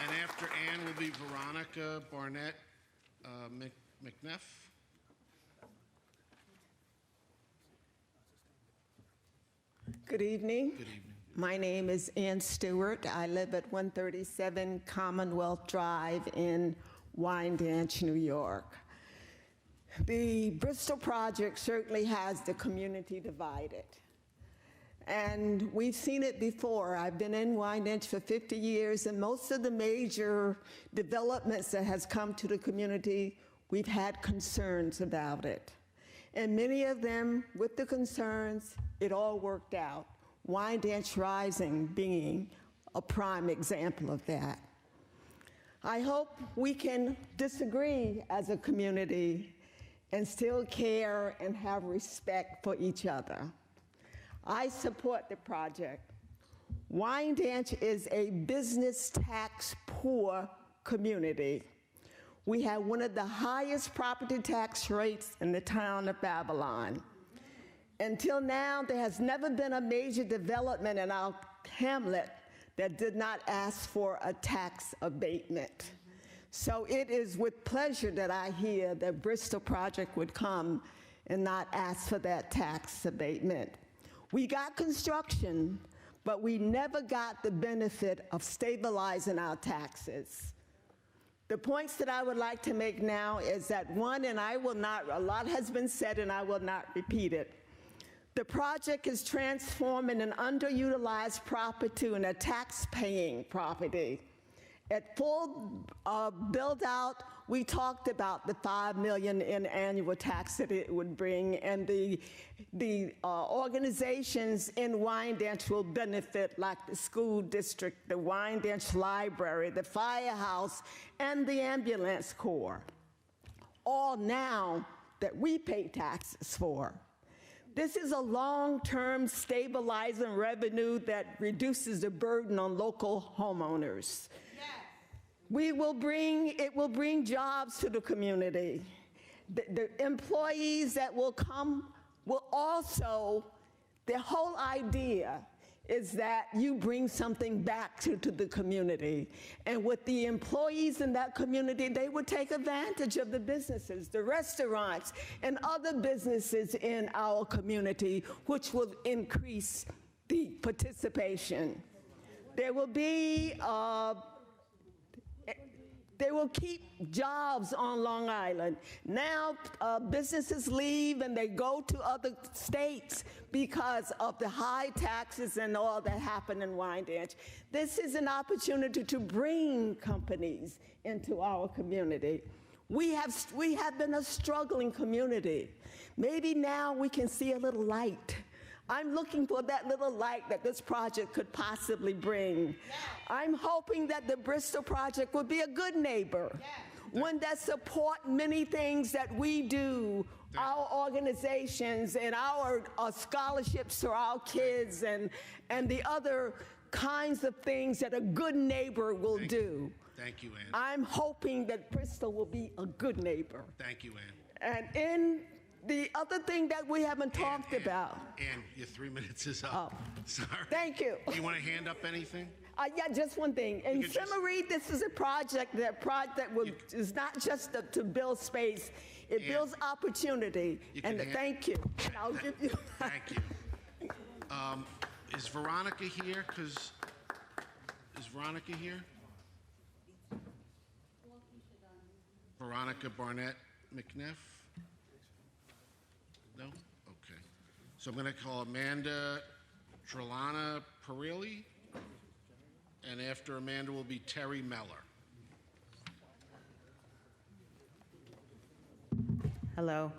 And after Ann will be Veronica Barnett McNeff. Good evening. Good evening. My name is Ann Stewart. I live at 137 Commonwealth Drive in Wyandanch, New York. The Bristol project certainly has the community divided. And we've seen it before. I've been in Wyandanch for 50 years, and most of the major developments that has come to the community, we've had concerns about it. And many of them, with the concerns, it all worked out. Wyandanch Rising being a prime example of that. I hope we can disagree as a community and still care and have respect for each other. I support the project. Wyandanch is a business tax poor community. We have one of the highest property tax rates in the town of Babylon. Until now, there has never been a major development in our hamlet that did not ask for a tax abatement. So it is with pleasure that I hear that Bristol project would come and not ask for that tax abatement. We got construction, but we never got the benefit of stabilizing our taxes. The points that I would like to make now is that one, and I will not, a lot has been said and I will not repeat it. The project is transforming an underutilized property to a tax-paying property. At full build-out, we talked about the $5 million in annual tax that it would bring, and the organizations in Wyandanch will benefit, like the school district, the Wyandanch Library, the firehouse, and the ambulance corps, all now that we pay taxes for. This is a long-term stabilizing revenue that reduces the burden on local homeowners. It will bring jobs to the community. The employees that will come will also, the whole idea is that you bring something back to the community. And with the employees in that community, they would take advantage of the businesses, the restaurants, and other businesses in our community, which will increase the participation. There will be, they will keep jobs on Long Island. Now businesses leave and they go to other states because of the high taxes and all that happened in Wyandanch. This is an opportunity to bring companies into our community. We have been a struggling community. Maybe now we can see a little light. I'm looking for that little light that this project could possibly bring. I'm hoping that the Bristol project will be a good neighbor, one that support many things that we do, our organizations and our scholarships to our kids and the other kinds of things that a good neighbor will do. Thank you, Ann. I'm hoping that Bristol will be a good neighbor. Thank you, Ann. And in the other thing that we haven't talked about. Ann, your 3 minutes is up. Sorry. Thank you. Do you want to hand up anything? Yeah, just one thing. In Simmery, this is a project that is not just to build space, it builds opportunity. And thank you. And I'll give you. Thank you. Is Veronica here? Is Veronica here? Veronica Barnett McNeff? No? Okay. So I'm going to call Amanda Trelana Perilli, and after Amanda will be Terry Meller. Hello,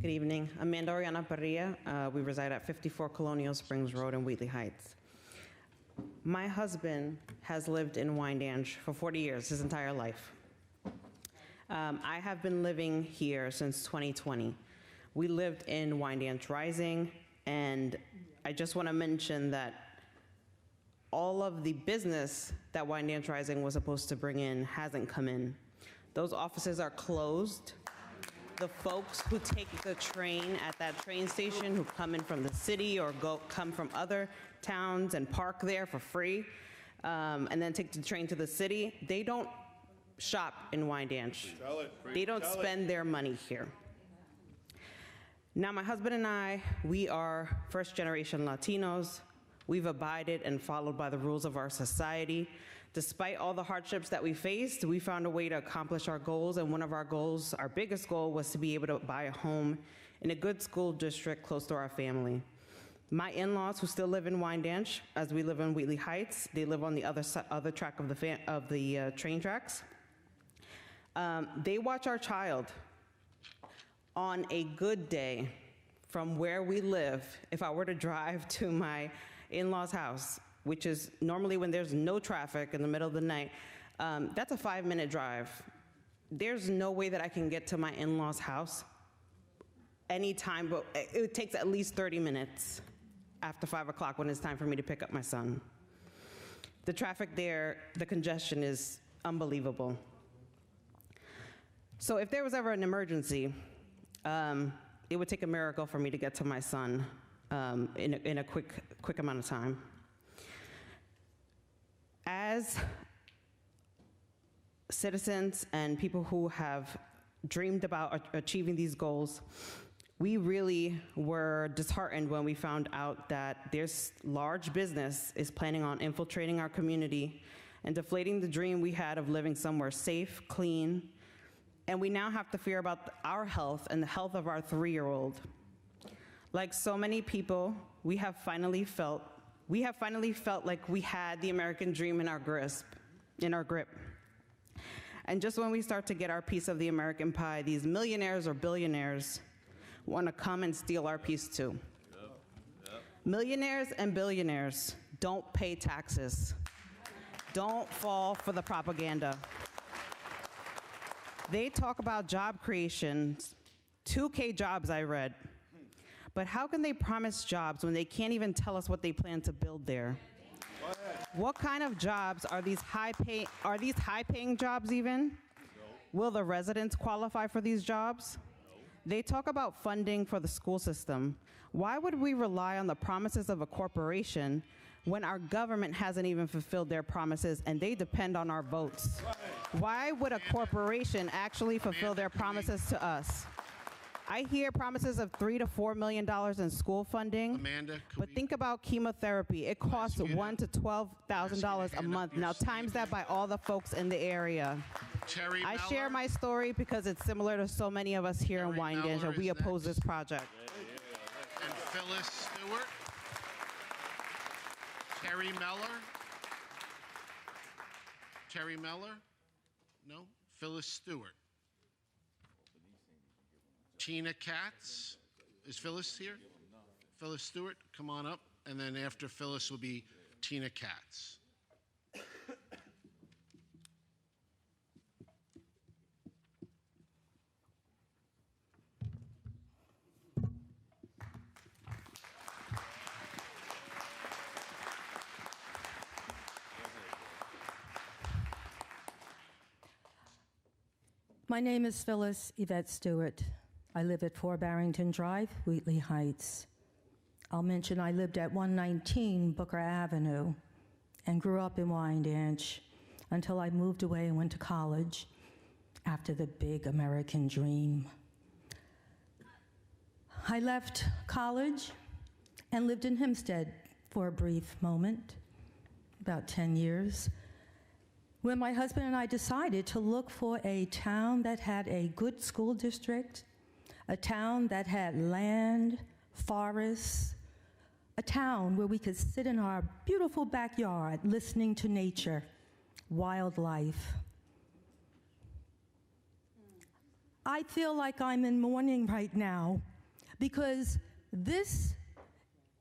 good evening. Amanda Oriana Parrilla. We reside at 54 Colonial Springs Road in Wheatley Heights. My husband has lived in Wyandanch for 40 years, his entire life. I have been living here since 2020. We lived in Wyandanch Rising, and I just want to mention that all of the business that Wyandanch Rising was supposed to bring in hasn't come in. Those offices are closed. The folks who take the train at that train station, who come in from the city or come from other towns and park there for free, and then take the train to the city, they don't shop in Wyandanch. They don't spend their money here. Now, my husband and I, we are first-generation Latinos. We've abided and followed by the rules of our society. Despite all the hardships that we faced, we found a way to accomplish our goals, and one of our goals, our biggest goal, was to be able to buy a home in a good school district close to our family. My in-laws, who still live in Wyandanch, as we live in Wheatley Heights, they live on the other track of the train tracks. They watch our child. On a good day, from where we live, if I were to drive to my in-laws' house, which is normally when there's no traffic in the middle of the night, that's a 5-minute drive. There's no way that I can get to my in-laws' house anytime, but it takes at least 30 minutes after 5 o'clock when it's time for me to pick up my son. The traffic there, the congestion is unbelievable. So if there was ever an emergency, it would take a miracle for me to get to my son in a quick amount of time. As citizens and people who have dreamed about achieving these goals, we really were disheartened when we found out that this large business is planning on infiltrating our community and deflating the dream we had of living somewhere safe, clean, and we now have to fear about our health and the health of our 3-year-old. Like so many people, we have finally felt like we had the American dream in our grip. And just when we start to get our piece of the American pie, these millionaires or billionaires want to come and steal our piece too. Millionaires and billionaires don't pay taxes. Don't fall for the propaganda. They talk about job creation, 2K jobs I read. But how can they promise jobs when they can't even tell us what they plan to build there? What kind of jobs are these high-paying jobs even? Will the residents qualify for these jobs? They talk about funding for the school system. Why would we rely on the promises of a corporation when our government hasn't even fulfilled their promises and they depend on our votes? Why would a corporation actually fulfill their promises to us? I hear promises of $3 to $4 million in school funding. Amanda, But think about chemotherapy. It costs $1,000 to $12,000 a month. Now times that by all the folks in the area. Terry I Meller. share my story because it's similar to so many of us here in Wyandanch, and we oppose this project. And Phyllis Stewart. Terry Meller. Terry Meller? No? Phyllis Stewart. Tina Katz. Is Phyllis here? Phyllis Stewart, come on up. And then after Phyllis will be Tina Katz. My name is Phyllis Yvette Stewart. I live at 4 Barrington Drive, Wheatley Heights. I'll mention I lived at 119 Booker Avenue and grew up in Wyandanch until I moved away and went to college after the big American dream. I left college and lived in Hempstead for a brief moment, about 10 years, when my husband and I decided to look for a town that had a good school district, a town that had land, forests, a town where we could sit in our beautiful backyard listening to nature, wildlife. I feel like I'm in mourning right now because this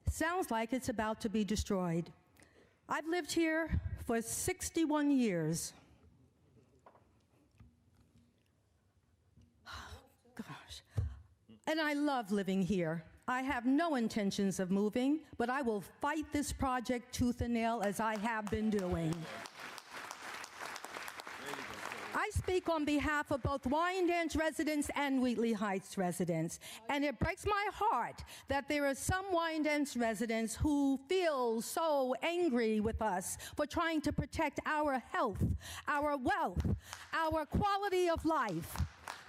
sounds like it's about to be destroyed. I've lived here for 61 years. Gosh. And I love living here. I have no intentions of moving, but I will fight this project tooth and nail as I have been doing. I speak on behalf of both Wyandanch residents and Wheatley Heights residents, and it breaks my heart that there are some Wyandanch residents who feel so angry with us for trying to protect our health, our wealth, our quality of life.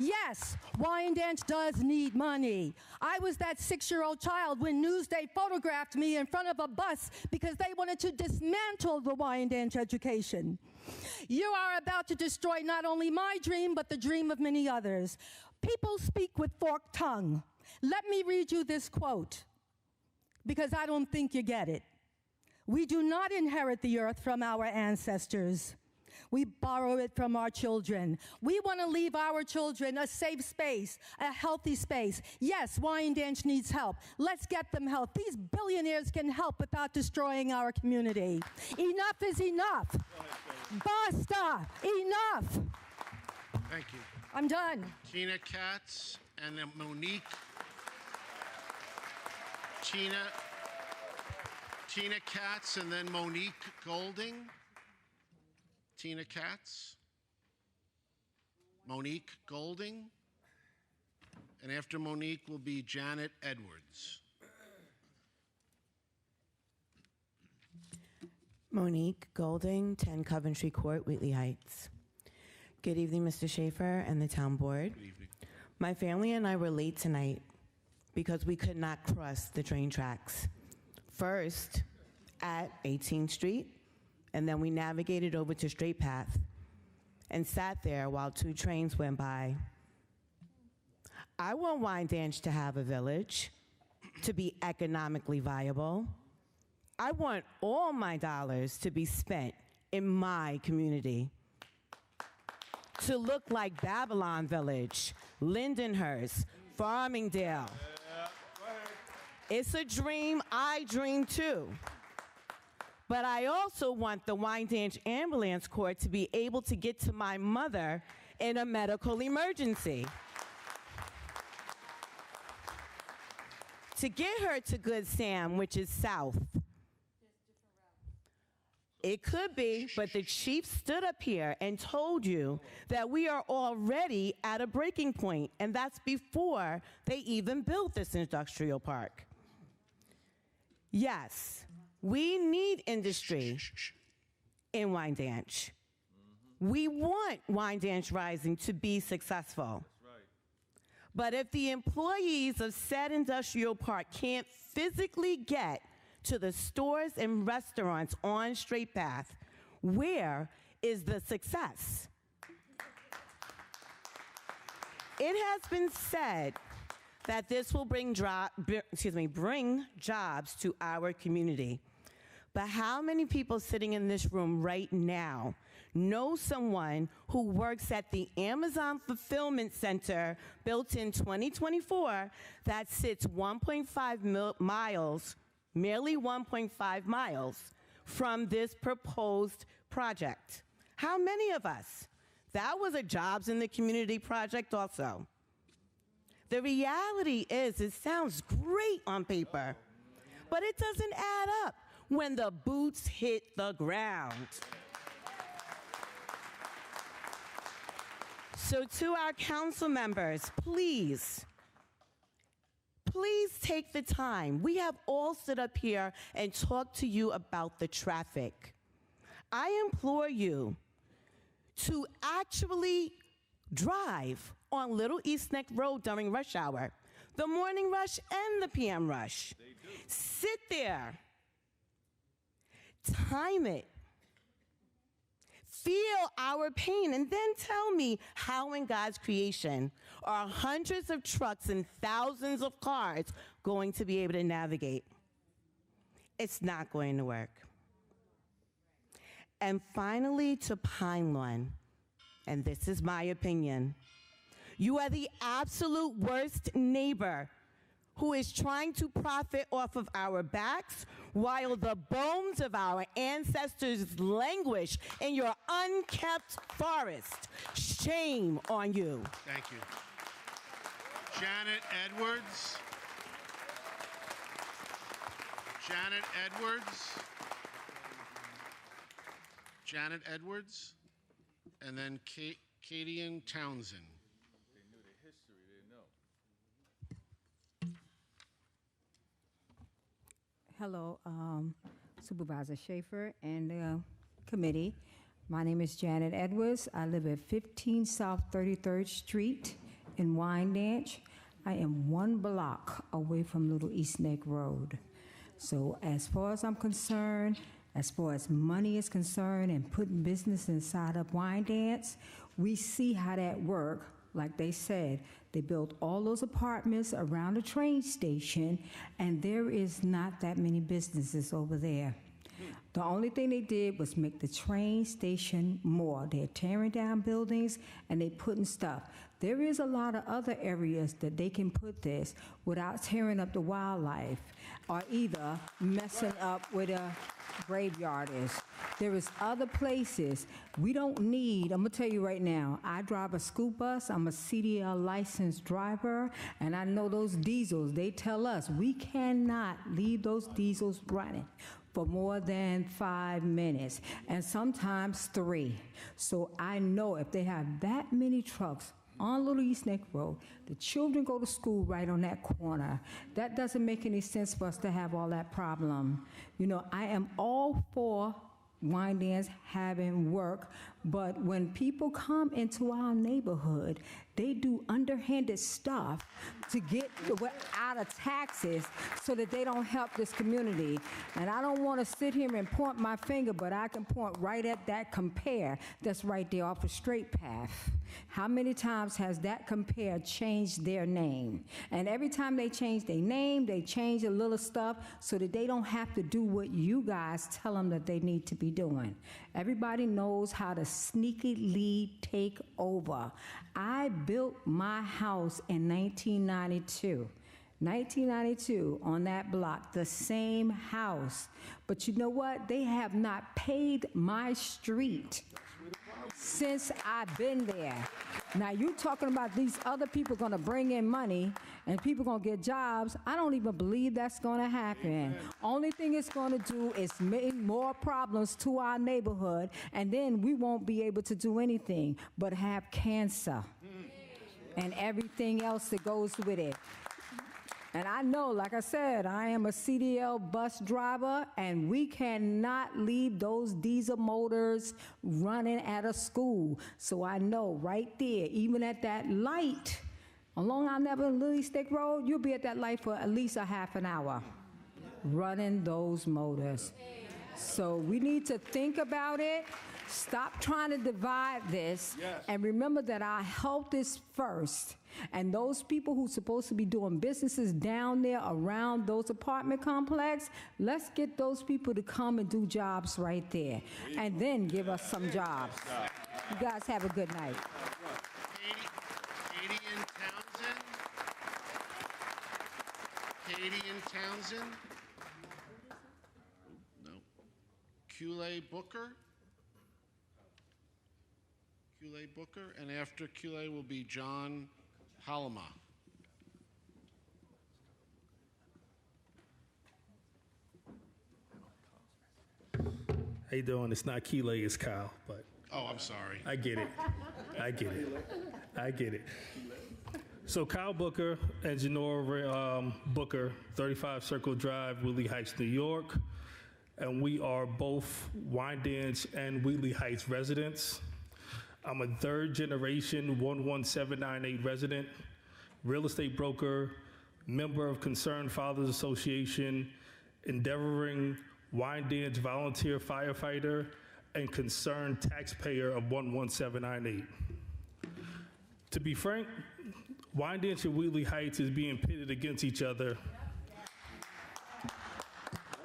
Yes, Wyandanch does need money. I was that 6-year-old child when Newsday photographed me in front of a bus because they wanted to dismantle the Wyandanch education. You are about to destroy not only my dream, but the dream of many others. People speak with forked tongue. Let me read you this quote, because I don't think you get it. We do not inherit the earth from our ancestors. We borrow it from our children. We want to leave our children a safe space, a healthy space. Yes, Wyandanch needs help. Let's get them help. These billionaires can help without destroying our community. Enough is enough. Basta. Enough. Thank you. I'm done. Tina Katz and then Monique. Tina Katz and then Monique Golding. Tina Katz, Monique Golding, and after Monique will be Janet Edwards. Monique Golding, 10 Coventry Court, Wheatley Heights. Good evening, Mr. Schaefer and the town board. Good evening. My family and I were late tonight because we could not cross the train tracks. First, at 18th Street, and then we navigated over to Straight Path and sat there while 2 trains went by. I want Wyandanch to have a village, to be economically viable. I want all my dollars to be spent in my community, to look like Babylon Village, Lindenhurst, Farmingdale. It's a dream, I dream too. But I also want the Wyandanch Ambulance Corps to be able to get to my mother in a medical emergency. To get her to Good Sam, which is south. It could be, but the chief stood up here and told you that we are already at a breaking point, and that's before they even built this industrial park. Yes. We need industry in Wyandanch. We want Wyandanch Rising to be successful. But if the employees of said industrial park can't physically get to the stores and restaurants on Straight Path, where is the success? It has been said that this will bring jobs to our community. But how many people sitting in this room right now know someone who works at the Amazon Fulfillment Center built in 2024 that sits 1.5 miles, merely 1.5 miles from this proposed project? How many of us? That was a Jobs in the Community project also. The reality is, it sounds great on paper, but it doesn't add up when the boots hit the ground. So to our council members, please take the time. We have all stood up here and talked to you about the traffic. I implore you to actually drive on Little East Neck Road during rush hour, the morning rush and the PM rush. Sit there, time it, feel our pain, and then tell me how in God's creation are hundreds of trucks and thousands of cars going to be able to navigate. It's not going to work. And finally, to Pine Lawn, and this is my opinion, you are the absolute worst neighbor who is trying to profit off of our backs while the bones of our ancestors languish in your unkept forest. Shame on you. Thank you. Janet Edwards. Janet Edwards. Janet Edwards. And then Kadian Townsend. They knew the history, they know. Hello, Supervisor Schaefer and the committee. My name is Janet Edwards. I live at 15 South 33rd Street in Wyandanch. I am 1 block away from Little East Neck Road. So as far as I'm concerned, as far as money is concerned and putting business inside of Wyandanch, we see how that works. Like they said, they built all those apartments around the train station, and there is not that many businesses over there. The only thing they did was make the train station more. They're tearing down buildings and they putting stuff. There is a lot of other areas that they can put this without tearing up the wildlife or either messing up where the graveyard is. There is other places. We don't need, I'm gonna tell you right now, I drive a school bus, I'm a CDL licensed driver, and I know those diesels, they tell us we cannot leave those diesels running for more than 5 minutes, and sometimes 3. So I know if they have that many trucks on Little East Neck Road, the children go to school right on that corner. That doesn't make any sense for us to have all that problem. You know, I am all for Wyandanch having work, but when people come into our neighborhood, they do underhanded stuff to get out of taxes so that they don't help this community. And I don't want to sit here and point my finger, but I can point right at that compare that's right there off the Straight Path. How many times has that compare changed their name? And every time they change their name, they change a little stuff so that they don't have to do what you guys tell them that they need to be doing. Everybody knows how to sneakily take over. I built my house in 1992. 1992 on that block, the same house. But you know what? They have not paid my street since I've been there. Now you talking about these other people gonna bring in money and people gonna get jobs. I don't even believe that's gonna happen. Only thing it's gonna do is make more problems to our neighborhood, and then we won't be able to do anything but have cancer and everything else that goes with it. And I know, like I said, I am a CDL bus driver, and we cannot leave those diesel motors running at a school. So I know right there, even at that light On Long Island Avenue, Lily Stick Road, you'll be at that light for at least a half an hour running those motors. So we need to think about it. Stop trying to divide this, and remember that our health is first. And those people who's supposed to be doing businesses down there around those apartment complexes, let's get those people to come and do jobs right there, and then give us some jobs. You guys have a good night. Katie and Townsend? Katie and Townsend? No. Cule Booker? Cule Booker, and after Cule will be John Halama. How you doing? It's not Keeley, it's Kyle, but Oh, I'm sorry. I get it. I get it. I get it. So Kyle Booker and Janora Booker, 35 Circle Drive, Wheatley Heights, New York. And we are both Wyandanch and Wheatley Heights residents. I'm a third generation 11798 resident, real estate broker, member of Concerned Fathers Association, endeavoring Wyandanch volunteer firefighter, and concerned taxpayer of 11798. To be frank, Wyandanch and Wheatley Heights is being pitted against each other,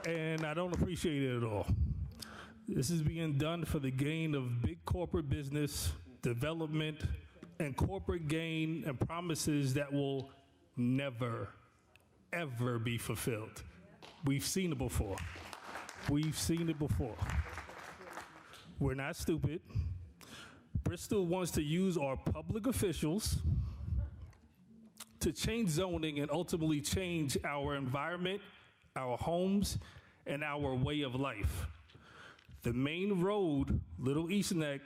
and I don't appreciate it at all. This is being done for the gain of big corporate business, development, and corporate gain and promises that will never, ever be fulfilled. We've seen it before. We've seen it before. We're not stupid. Bristol wants to use our public officials to change zoning and ultimately change our environment, our homes, and our way of life. The main road, Little East Neck,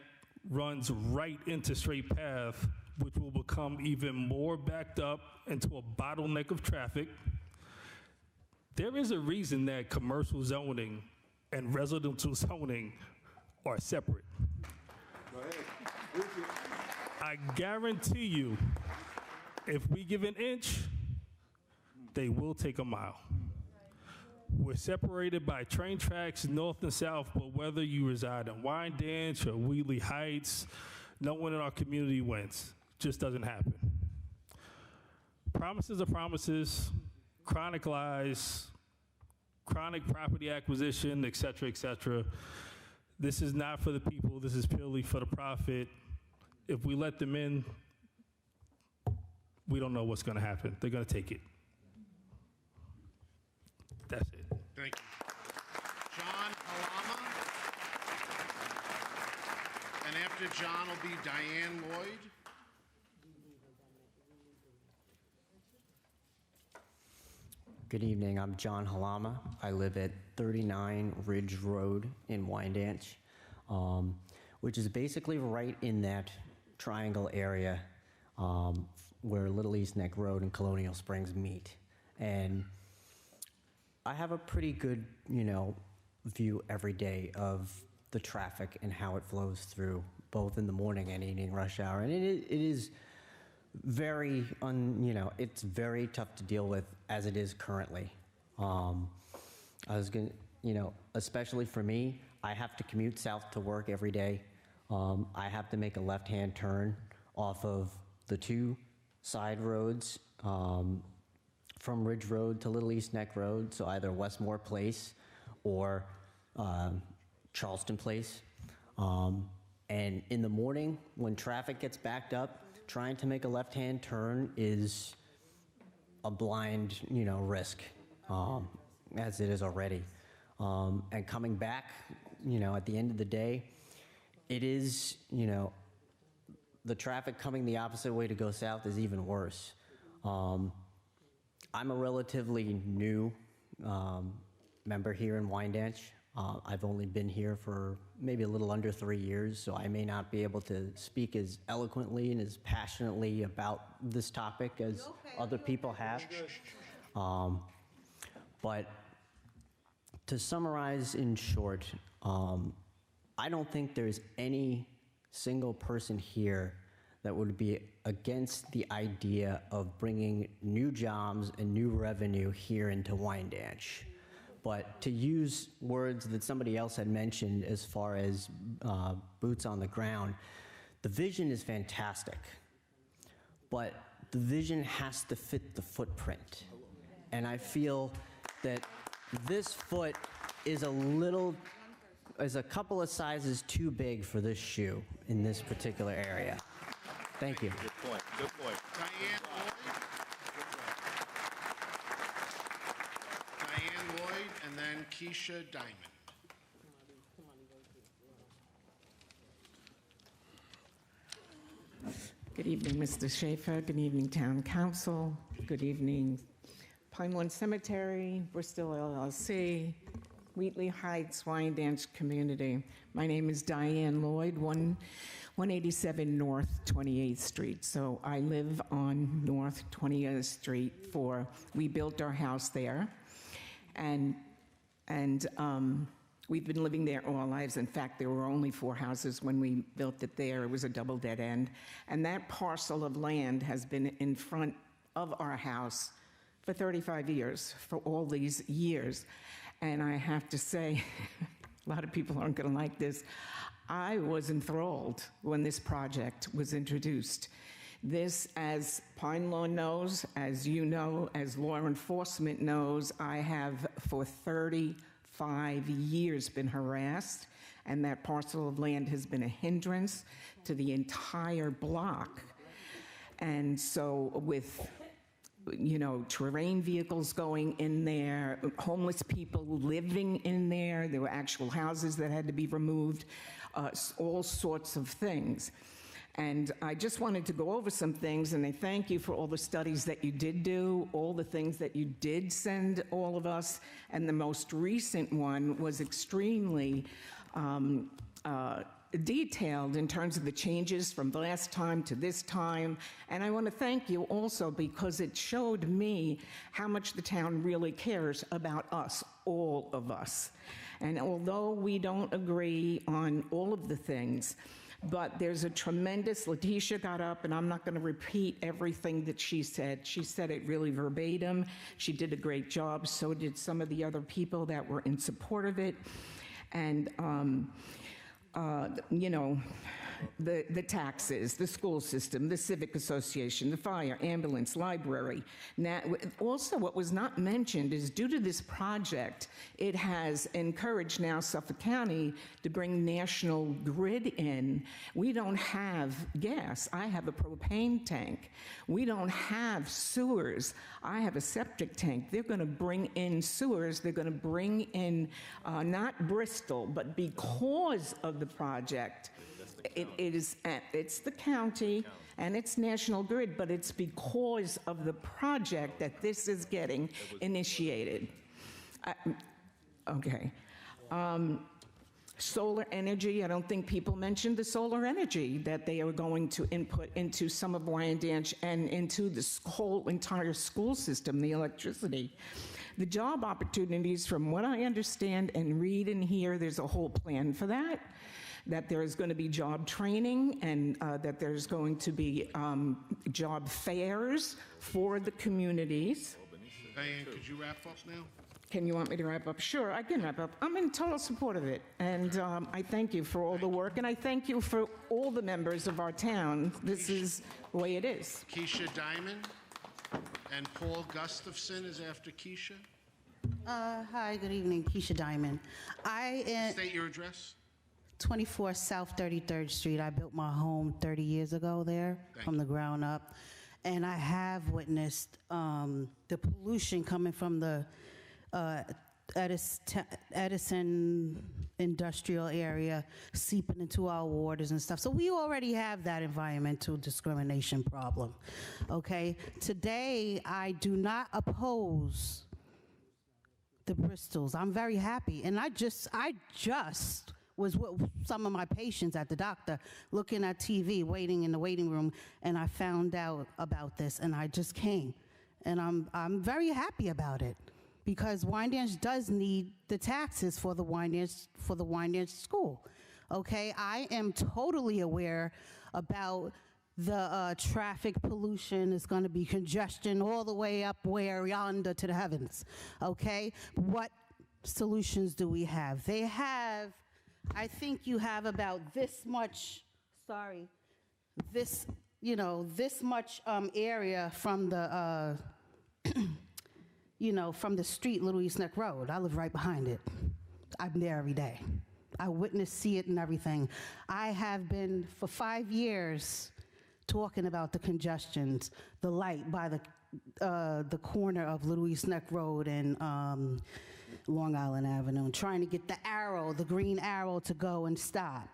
runs right into Straight Path, which will become even more backed up into a bottleneck of traffic. There is a reason that commercial zoning and residential zoning are separate. Go ahead. I guarantee you, if we give an inch, they will take a mile. We're separated by train tracks north and south, but whether you reside in Wyandanch or Wheatley Heights, no one in our community wins. Just doesn't happen. Promises are promises, chronic lies, chronic property acquisition, et cetera, et cetera. This is not for the people. This is purely for the profit. If we let them in, we don't know what's going to happen. They're going to take it. That's it. Thank you. John Halama. And after John will be Diane Lloyd. Good evening. I'm John Halama. I live at 39 Ridge Road in Wyandanch, which is basically right in that triangle area where Little East Neck Road and Colonial Springs meet. And I have a pretty good, view every day of the traffic and how it flows through, both in the morning and evening rush hour. And it is very, it's very tough to deal with as it is currently. Especially for me, I have to commute south to work every day. I have to make a left-hand turn off of the two side roads from Ridge Road to Little East Neck Road, so either Westmore Place or Charleston Place. And in the morning, when traffic gets backed up, trying to make a left-hand turn is a blind, risk, as it is already. And coming back, at the end of the day, it is, the traffic coming the opposite way to go south is even worse. I'm a relatively new member here in Wyandanch. I've only been here for maybe a little under 3 years, so I may not be able to speak as eloquently and as passionately about this topic as other people have. But to summarize in short, I don't think there's any single person here that would be against the idea of bringing new jobs and new revenue here into Wyandanch. But to use words that somebody else had mentioned as far as boots on the ground, the vision is fantastic, but the vision has to fit the footprint. And I feel that this foot is a couple of sizes too big for this shoe in this particular area. Thank you. Good point. Good point. Diane Lloyd, and then Keisha Diamond. Good evening, Mr. Schaefer. Good evening, Town Council. Good evening, Pine Lawn Cemetery, Bristol LLC, Wheatley Heights, Wyandanch Community. My name is Diane Lloyd, 187 North 28th Street. So I live on North 28th Street we built our house there. And we've been living there all our lives. In fact, there were only 4 houses when we built it there. It was a double dead end. And that parcel of land has been in front of our house for 35 years, for all these years. And I have to say, a lot of people aren't going to like this, I was enthralled when this project was introduced. This, as Pine Lawn knows, as you know, as law enforcement knows, I have for 35 years been harassed, and that parcel of land has been a hindrance to the entire block. And so with terrain vehicles going in there, homeless people living in there, there were actual houses that had to be removed, all sorts of things. And I just wanted to go over some things, and I thank you for all the studies that you did do, all the things that you did send all of us, and the most recent one was extremely detailed in terms of the changes from last time to this time. And I want to thank you also because it showed me how much the town really cares about us, all of us. And although we don't agree on all of the things, but there's a tremendous, Letitia got up, and I'm not going to repeat everything that she said. She said it really verbatim. She did a great job. So did some of the other people that were in support of it. And the taxes, the school system, the civic association, the fire, ambulance, library. Now, also, what was not mentioned is due to this project, it has encouraged now Suffolk County to bring National Grid in. We don't have gas. I have a propane tank. We don't have sewers. I have a septic tank. They're going to bring in sewers. They're going to bring in not Bristol, but because of the project, it's the county and it's National Grid, but it's because of the project that this is getting initiated. Okay. Solar energy, I don't think people mentioned the solar energy that they are going to input into some of Wyandanch and into the whole entire school system, the electricity. The job opportunities, from what I understand and read and hear, there's a whole plan for that there is going to be job training and that there's going to be job fairs for the communities. Diane, could you wrap up now? Can you want me to wrap up? Sure, I can wrap up. I'm in total support of it, and I thank you for all the work, and I thank you for all the members of our town. This is the way it is. Keisha Diamond, and Paul Gustafson is after Keisha. Hi, good evening, Keisha Diamond. State your address. 24 South 33rd Street. I built my home 30 years ago there from the ground up, and I have witnessed the pollution coming from the Edison industrial area seeping into our waters and stuff. So we already have that environmental discrimination problem, okay? Today, I do not oppose the Bristols. I'm very happy, and I just was with some of my patients at the doctor looking at TV, waiting in the waiting room, and I found out about this, and I just came. And I'm very happy about it because Wyandanch does need the taxes for the Wyandanch school. Okay, I am totally aware about the traffic pollution is going to be congestion all the way up where yonder to the heavens, okay? What solutions do we have? They have, I think you have about this much, this, this much area from the, from the street, Little East Neck Road. I live right behind it. I'm there every day. I witness, see it and everything. I have been for 5 years talking about the congestions, the light by the corner of Little East Neck Road and Long Island Avenue, and trying to get the green arrow to go and stop.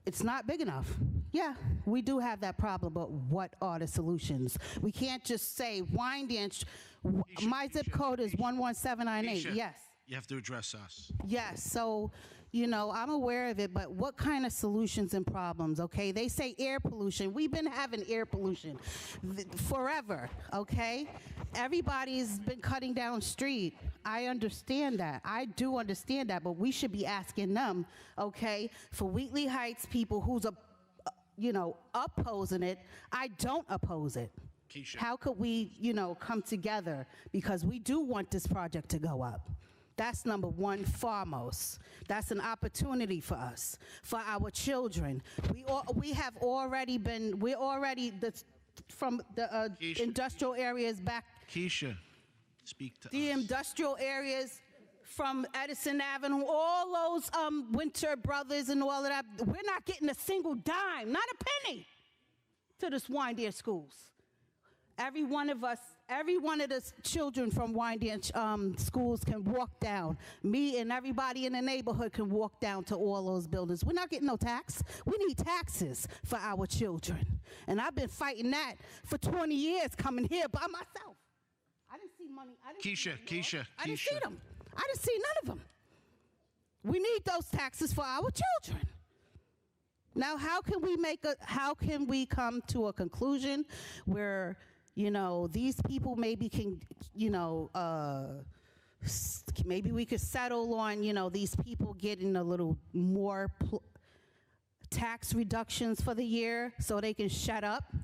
It's not big enough. Yeah, we do have that problem, but what are the solutions? We can't just say Wyandanch, my zip code is 11798, Keisha, yes. You have to address us. Yes, so, I'm aware of it, but what kind of solutions and problems, okay? They say air pollution. We've been having air pollution forever, okay? Everybody's been cutting down street. I understand that. I do understand that, but we should be asking them, okay? For Wheatley Heights people who's, opposing it, I don't oppose it. Keisha. How could we, come together? Because we do want this project to go up. That's number one, foremost. That's an opportunity for us, for our children. We have already been, from the industrial areas back. Keisha, speak to the us. Industrial areas from Edison Avenue, all those Winter Brothers and all of that. We're not getting a single dime, not a penny, to this Wyandanch schools. Every one of the children from Wyandanch schools can walk down. Me and everybody in the neighborhood can walk down to all those buildings. We're not getting no tax. We need taxes for our children. And I've been fighting that for 20 years coming here by myself. I didn't see money. Keisha. I didn't see them. I didn't see none of them. We need those taxes for our children. Now, how can we come to a conclusion where these people maybe can, maybe we could settle on, these people getting a little more tax reductions for the year so they can shut up.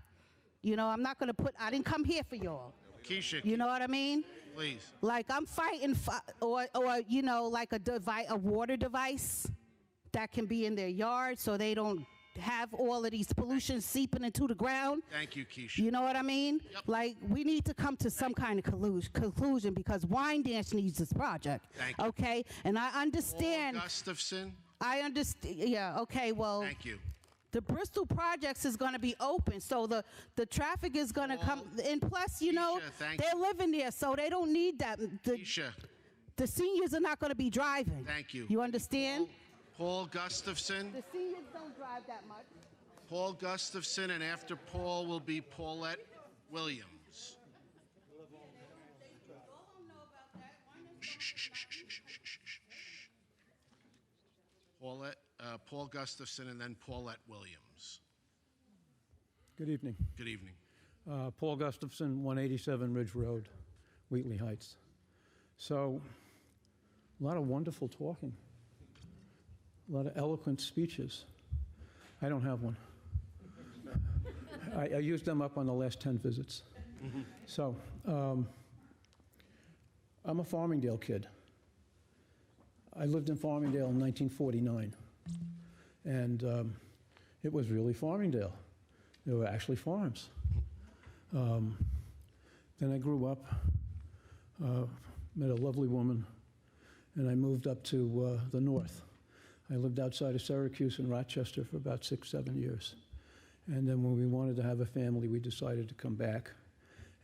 I'm not going to I didn't come here for y'all. Keisha. You know what I mean? Please. Like I'm fighting, like a water device that can be in their yard so they don't have all of these pollution seeping into the ground. Thank you, Keisha. You know what I mean? Yep. Like, we need to come to some kind of conclusion because Wyandanch needs this project. Thank you. Okay? And I understand. Paul Gustafson. I understand. Yeah, okay, well. Thank you. The Bristol projects is going to be open, so the traffic is going to come. And plus, they're living there, so they don't need that. Keisha. The seniors are not going to be driving. Thank you. You understand? Paul Gustafson. The seniors don't drive that much. Paul Gustafson, and after Paul will be Paulette Williams. Paul Gustafson, and then Paulette Williams. Good evening. Good evening. Paul Gustafson, 187 Ridge Road, Wheatley Heights. So, a lot of wonderful talking. A lot of eloquent speeches. I don't have one. I used them up on the last 10 visits. Mm-hmm. So, I'm a Farmingdale kid. I lived in Farmingdale in 1949. And it was really Farmingdale. There were actually farms. Then I grew up, met a lovely woman, and I moved up to the north. I lived outside of Syracuse and Rochester for about 6-7 years. And then when we wanted to have a family, we decided to come back.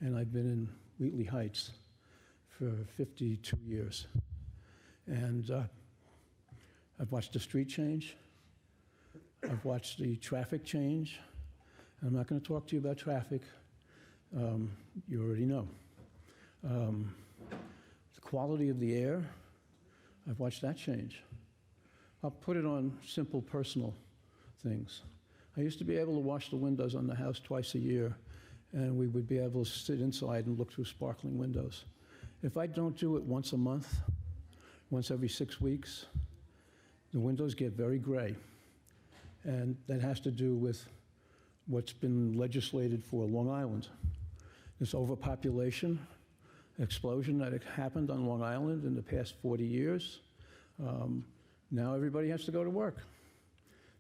And I've been in Wheatley Heights for 52 years. And I've watched the street change. I've watched the traffic change. And I'm not going to talk to you about traffic. You already know. The quality of the air, I've watched that change. I'll put it on simple personal things. I used to be able to wash the windows on the house twice a year, and we would be able to sit inside and look through sparkling windows. If I don't do it once a month, once every 6 weeks, the windows get very gray. And that has to do with what's been legislated for Long Island. This overpopulation explosion that happened on Long Island in the past 40 years, now everybody has to go to work.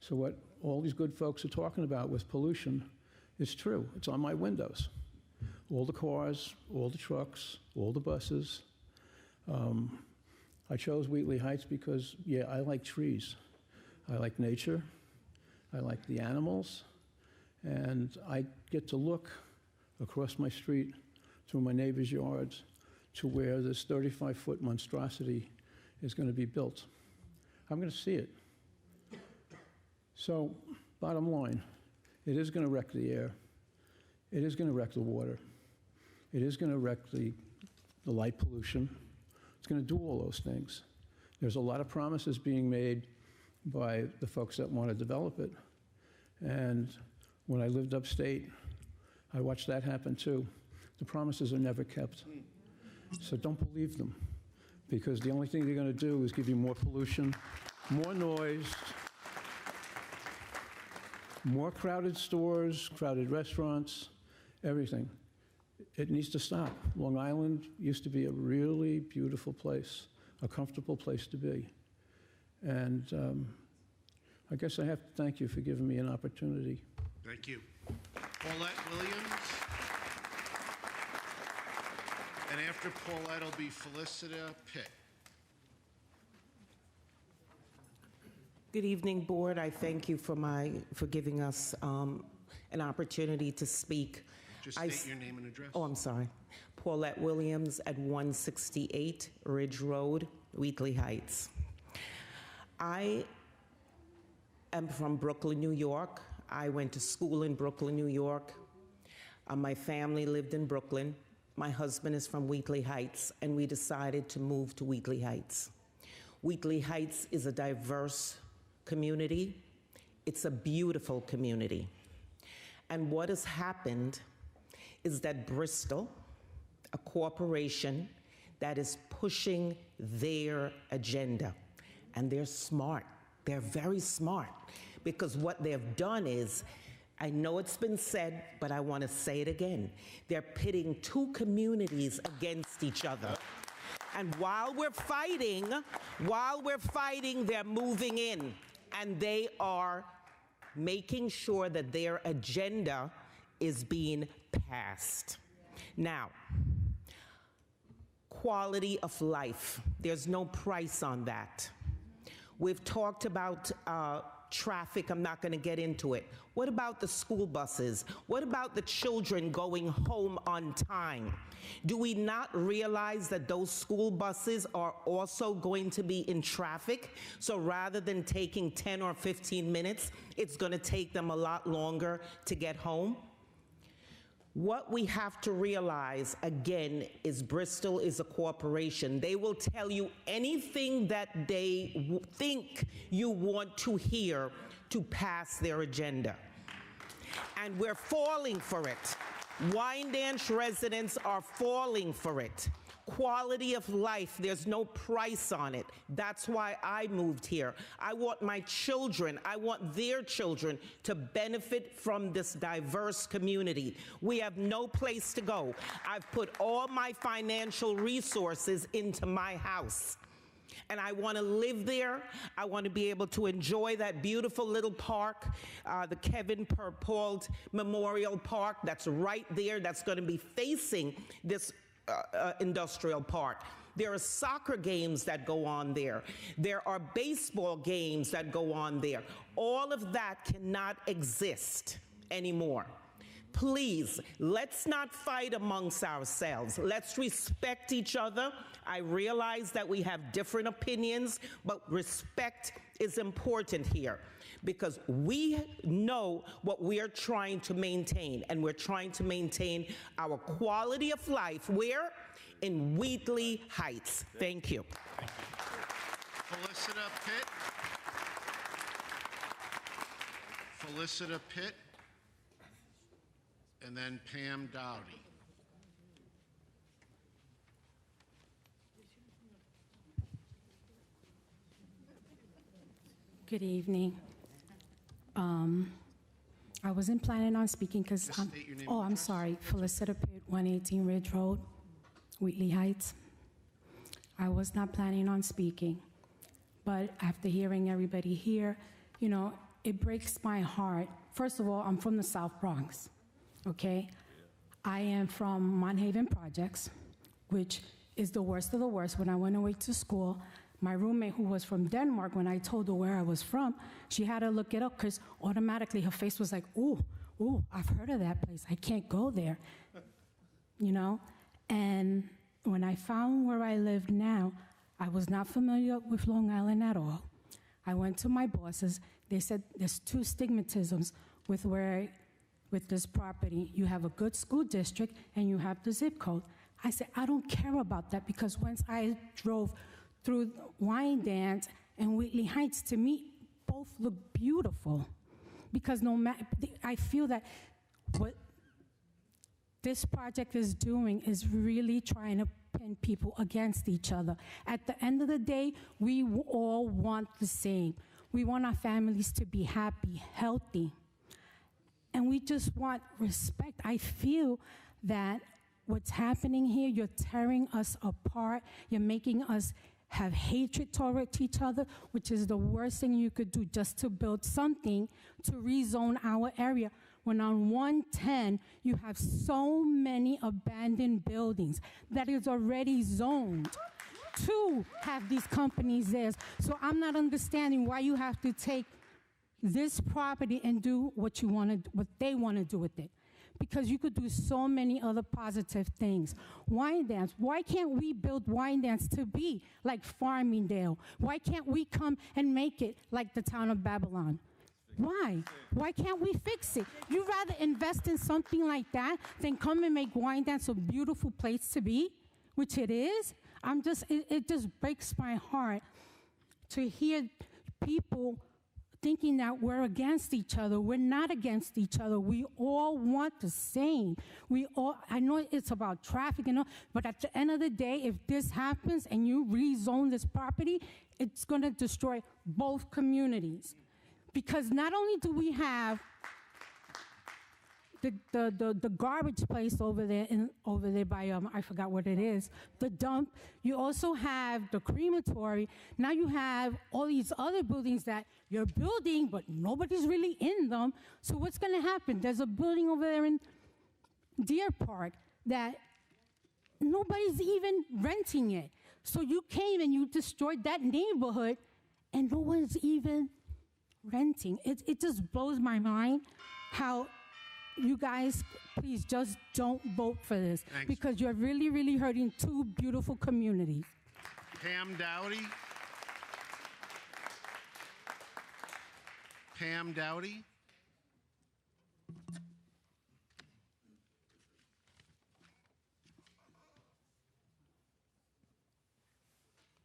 So what all these good folks are talking about with pollution is true. It's on my windows. All the cars, all the trucks, all the buses. I chose Wheatley Heights because, yeah, I like trees. I like nature. I like the animals. And I get to look across my street through my neighbor's yards to where this 35-foot monstrosity is going to be built. I'm going to see it. So, bottom line, it is going to wreck the air. It is going to wreck the water. It is going to wreck the light pollution. It's going to do all those things. There's a lot of promises being made by the folks that want to develop it. And when I lived upstate, I watched that happen too. The promises are never kept. So don't believe them, because the only thing they're going to do is give you more pollution, more noise, more crowded stores, crowded restaurants, everything. It needs to stop. Long Island used to be a really beautiful place, a comfortable place to be. And I guess I have to thank you for giving me an opportunity. Thank you. Paulette Williams. And after Paulette will be Felicita Pitt. Good evening, Board. I thank you for giving us an opportunity to speak. Just state your name and address. Oh, I'm sorry. Paulette Williams at 168 Ridge Road, Wheatley Heights. I am from Brooklyn, New York. I went to school in Brooklyn, New York. My family lived in Brooklyn. My husband is from Wheatley Heights, and we decided to move to Wheatley Heights. Wheatley Heights is a diverse community. It's a beautiful community. And what has happened is that Bristol, a corporation that is pushing their agenda, and they're smart. They're very smart, because what they've done is, I know it's been said, but I want to say it again. They're pitting two communities against each other. And while we're fighting, they're moving in, and they are making sure that their agenda is being passed. Now, quality of life, there's no price on that. We've talked about traffic. I'm not going to get into it. What about the school buses? What about the children going home on time? Do we not realize that those school buses are also going to be in traffic? So rather than taking 10 or 15 minutes, it's going to take them a lot longer to get home? What we have to realize, again, is Bristol is a corporation. They will tell you anything that they think you want to hear to pass their agenda. And we're falling for it. Wyandanch residents are falling for it. Quality of life, there's no price on it. That's why I moved here. I want my children, I want their children to benefit from this diverse community. We have no place to go. I've put all my financial resources into my house. And I want to live there. I want to be able to enjoy that beautiful little park, the Kevin Perpault Memorial Park that's right there, that's going to be facing this industrial park. There are soccer games that go on there. There are baseball games that go on there. All of that cannot exist anymore. Please, let's not fight amongst ourselves. Let's respect each other. I realize that we have different opinions, but respect is important here, because we know what we are trying to maintain, and we're trying to maintain our quality of life. Where? In Wheatley Heights. Thank you. Felicita Pitt. Felicita Pitt. And then Pam Dowdy. Good evening. I wasn't planning on speaking because Just state your name oh, and I'm address. sorry. Felicita Pitt, 118 Ridge Road, Wheatley Heights. I was not planning on speaking, but after hearing everybody here, you know, it breaks my heart. First of all, I'm from the South Bronx, okay? I am from Monhaven Projects, which is the worst of the worst. When I went away to school, my roommate, who was from Denmark, when I told her where I was from, she had to look it up because automatically her face was like, ooh, I've heard of that place. I can't go there, you know? And when I found where I lived now, I was not familiar with Long Island at all. I went to my bosses. They said there's two stigmatisms with this property. You have a good school district and you have the zip code. I said, I don't care about that because once I drove through Wyandanch and Wheatley Heights, to me, both look beautiful. Because no matter, I feel that what this project is doing is really trying to pin people against each other. At the end of the day, we all want the same. We want our families to be happy, healthy, and we just want respect. I feel that what's happening here, you're tearing us apart. You're making us have hatred toward each other, which is the worst thing you could do just to build something to rezone our area. When on 110, you have so many abandoned buildings that is already zoned to have these companies there. So I'm not understanding why you have to take this property and do what they want to do with it. Because you could do so many other positive things. Wyandanch, why can't we build Wyandanch to be like Farmingdale? Why can't we come and make it like the town of Babylon? Why? Why can't we fix it? You'd rather invest in something like that than come and make Wyandanch a beautiful place to be, which it is? It just breaks my heart to hear people thinking that we're against each other. We're not against each other. We all want the same. I know it's about traffic and all, but at the end of the day, if this happens and you rezone this property, it's gonna destroy both communities. Because not only do we have the garbage place over there by I forgot what it is, the dump. You also have the crematory. Now you have all these other buildings that you're building, but nobody's really in them. So what's going to happen? There's a building over there in Deer Park that nobody's even renting it. So you came and you destroyed that neighborhood, and no one's even renting. It just blows my mind how you guys, please just don't vote for this. Thanks. Because you're really, really hurting two beautiful communities. Pam Dowdy. Pam Dowdy.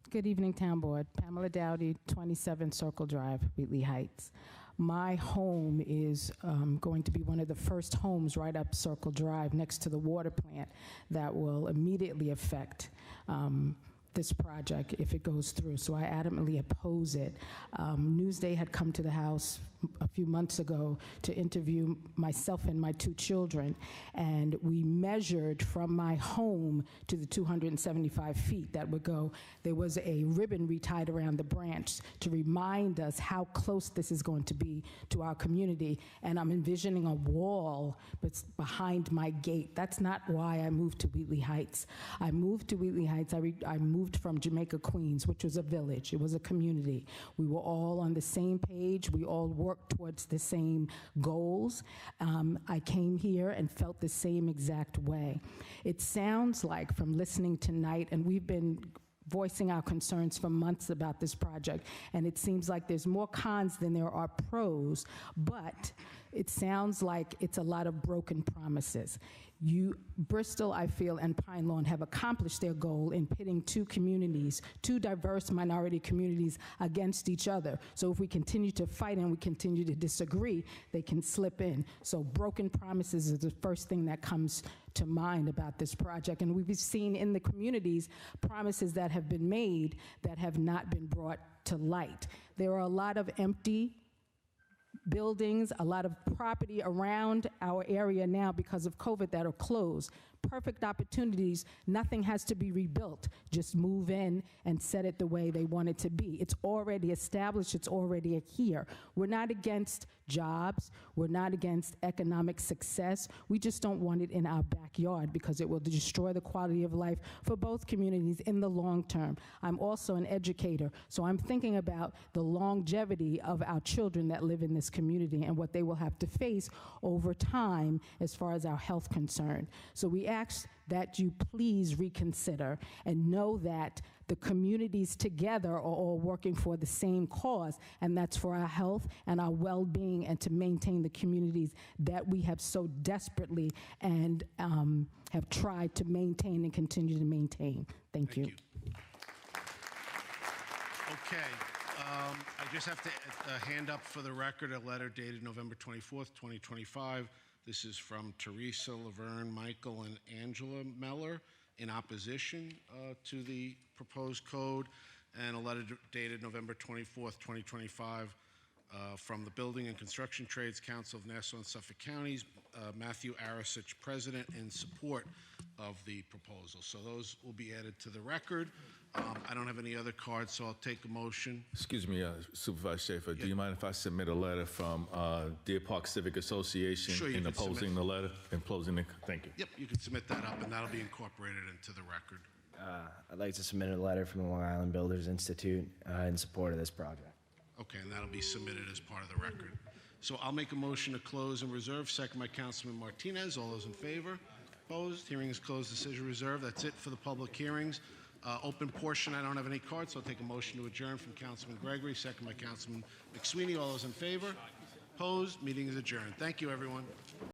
Good evening, Town Board. Pamela Dowdy, 27 Circle Drive, Wheatley Heights. My home is going to be one of the first homes right up Circle Drive next to the water plant that will immediately affect this project if it goes through. So I adamantly oppose it. Newsday had come to the house a few months ago to interview myself and my two children, and we measured from my home to the 275 feet that would go. There was a ribbon retied around the branch to remind us how close this is going to be to our community, and I'm envisioning a wall behind my gate. That's not why I moved to Wheatley Heights. I moved to Wheatley Heights. I moved from Jamaica, Queens, which was a village. It was a community. We were all on the same page. We all worked towards the same goals. I came here and felt the same exact way. It sounds like, from listening tonight, and we've been voicing our concerns for months about this project, and it seems like there's more cons than there are pros, but it sounds like it's a lot of broken promises. Bristol, I feel, and Pine Lawn have accomplished their goal in pitting two communities, two diverse minority communities, against each other. So if we continue to fight and we continue to disagree, they can slip in. So broken promises is the first thing that comes to mind about this project. And we've seen in the communities promises that have been made that have not been brought to light. There are a lot of empty buildings, a lot of property around our area now because of COVID that are closed. Perfect opportunities. Nothing has to be rebuilt. Just move in and set it the way they want it to be. It's already established. It's already here. We're not against jobs. We're not against economic success. We just don't want it in our backyard because it will destroy the quality of life for both communities in the long term. I'm also an educator, so I'm thinking about the longevity of our children that live in this community and what they will have to face over time as far as our health concern. So we ask that you please reconsider and know that the communities together are all working for the same cause, and that's for our health and our well-being and to maintain the communities that we have so desperately and have tried to maintain and continue to maintain. Thank you. Okay. I just have to hand up for the record a letter dated November 24th, 2025. This is from Teresa, Laverne, Michael, and Angela Meller in opposition to the proposed code, and a letter dated November 24th, 2025 from the Building and Construction Trades Council of Nassau and Suffolk Counties, Matthew Arasich, President, in support of the proposal. So those will be added to the record. I don't have any other cards, so I'll take a motion. Excuse me, Supervisor Schaefer, do you mind if I submit a letter from Deer Park Civic Association Sure, you in can opposing submit. the letter and closing the, thank you. Yep, you can submit that up, and that'll be incorporated into the record. I'd like to submit a letter from the Long Island Builders Institute in support of this project. Okay, and that'll be submitted as part of the record. So I'll make a motion to close and reserve, second by Councilman Martinez. All those in favor? Opposed? Hearing is closed, decision reserved. That's it for the public hearings. Open portion, I don't have any cards, so I'll take a motion to adjourn from Councilman Gregory, second by Councilman McSweeney. All those in favor? Opposed? Meeting is adjourned. Thank you, everyone.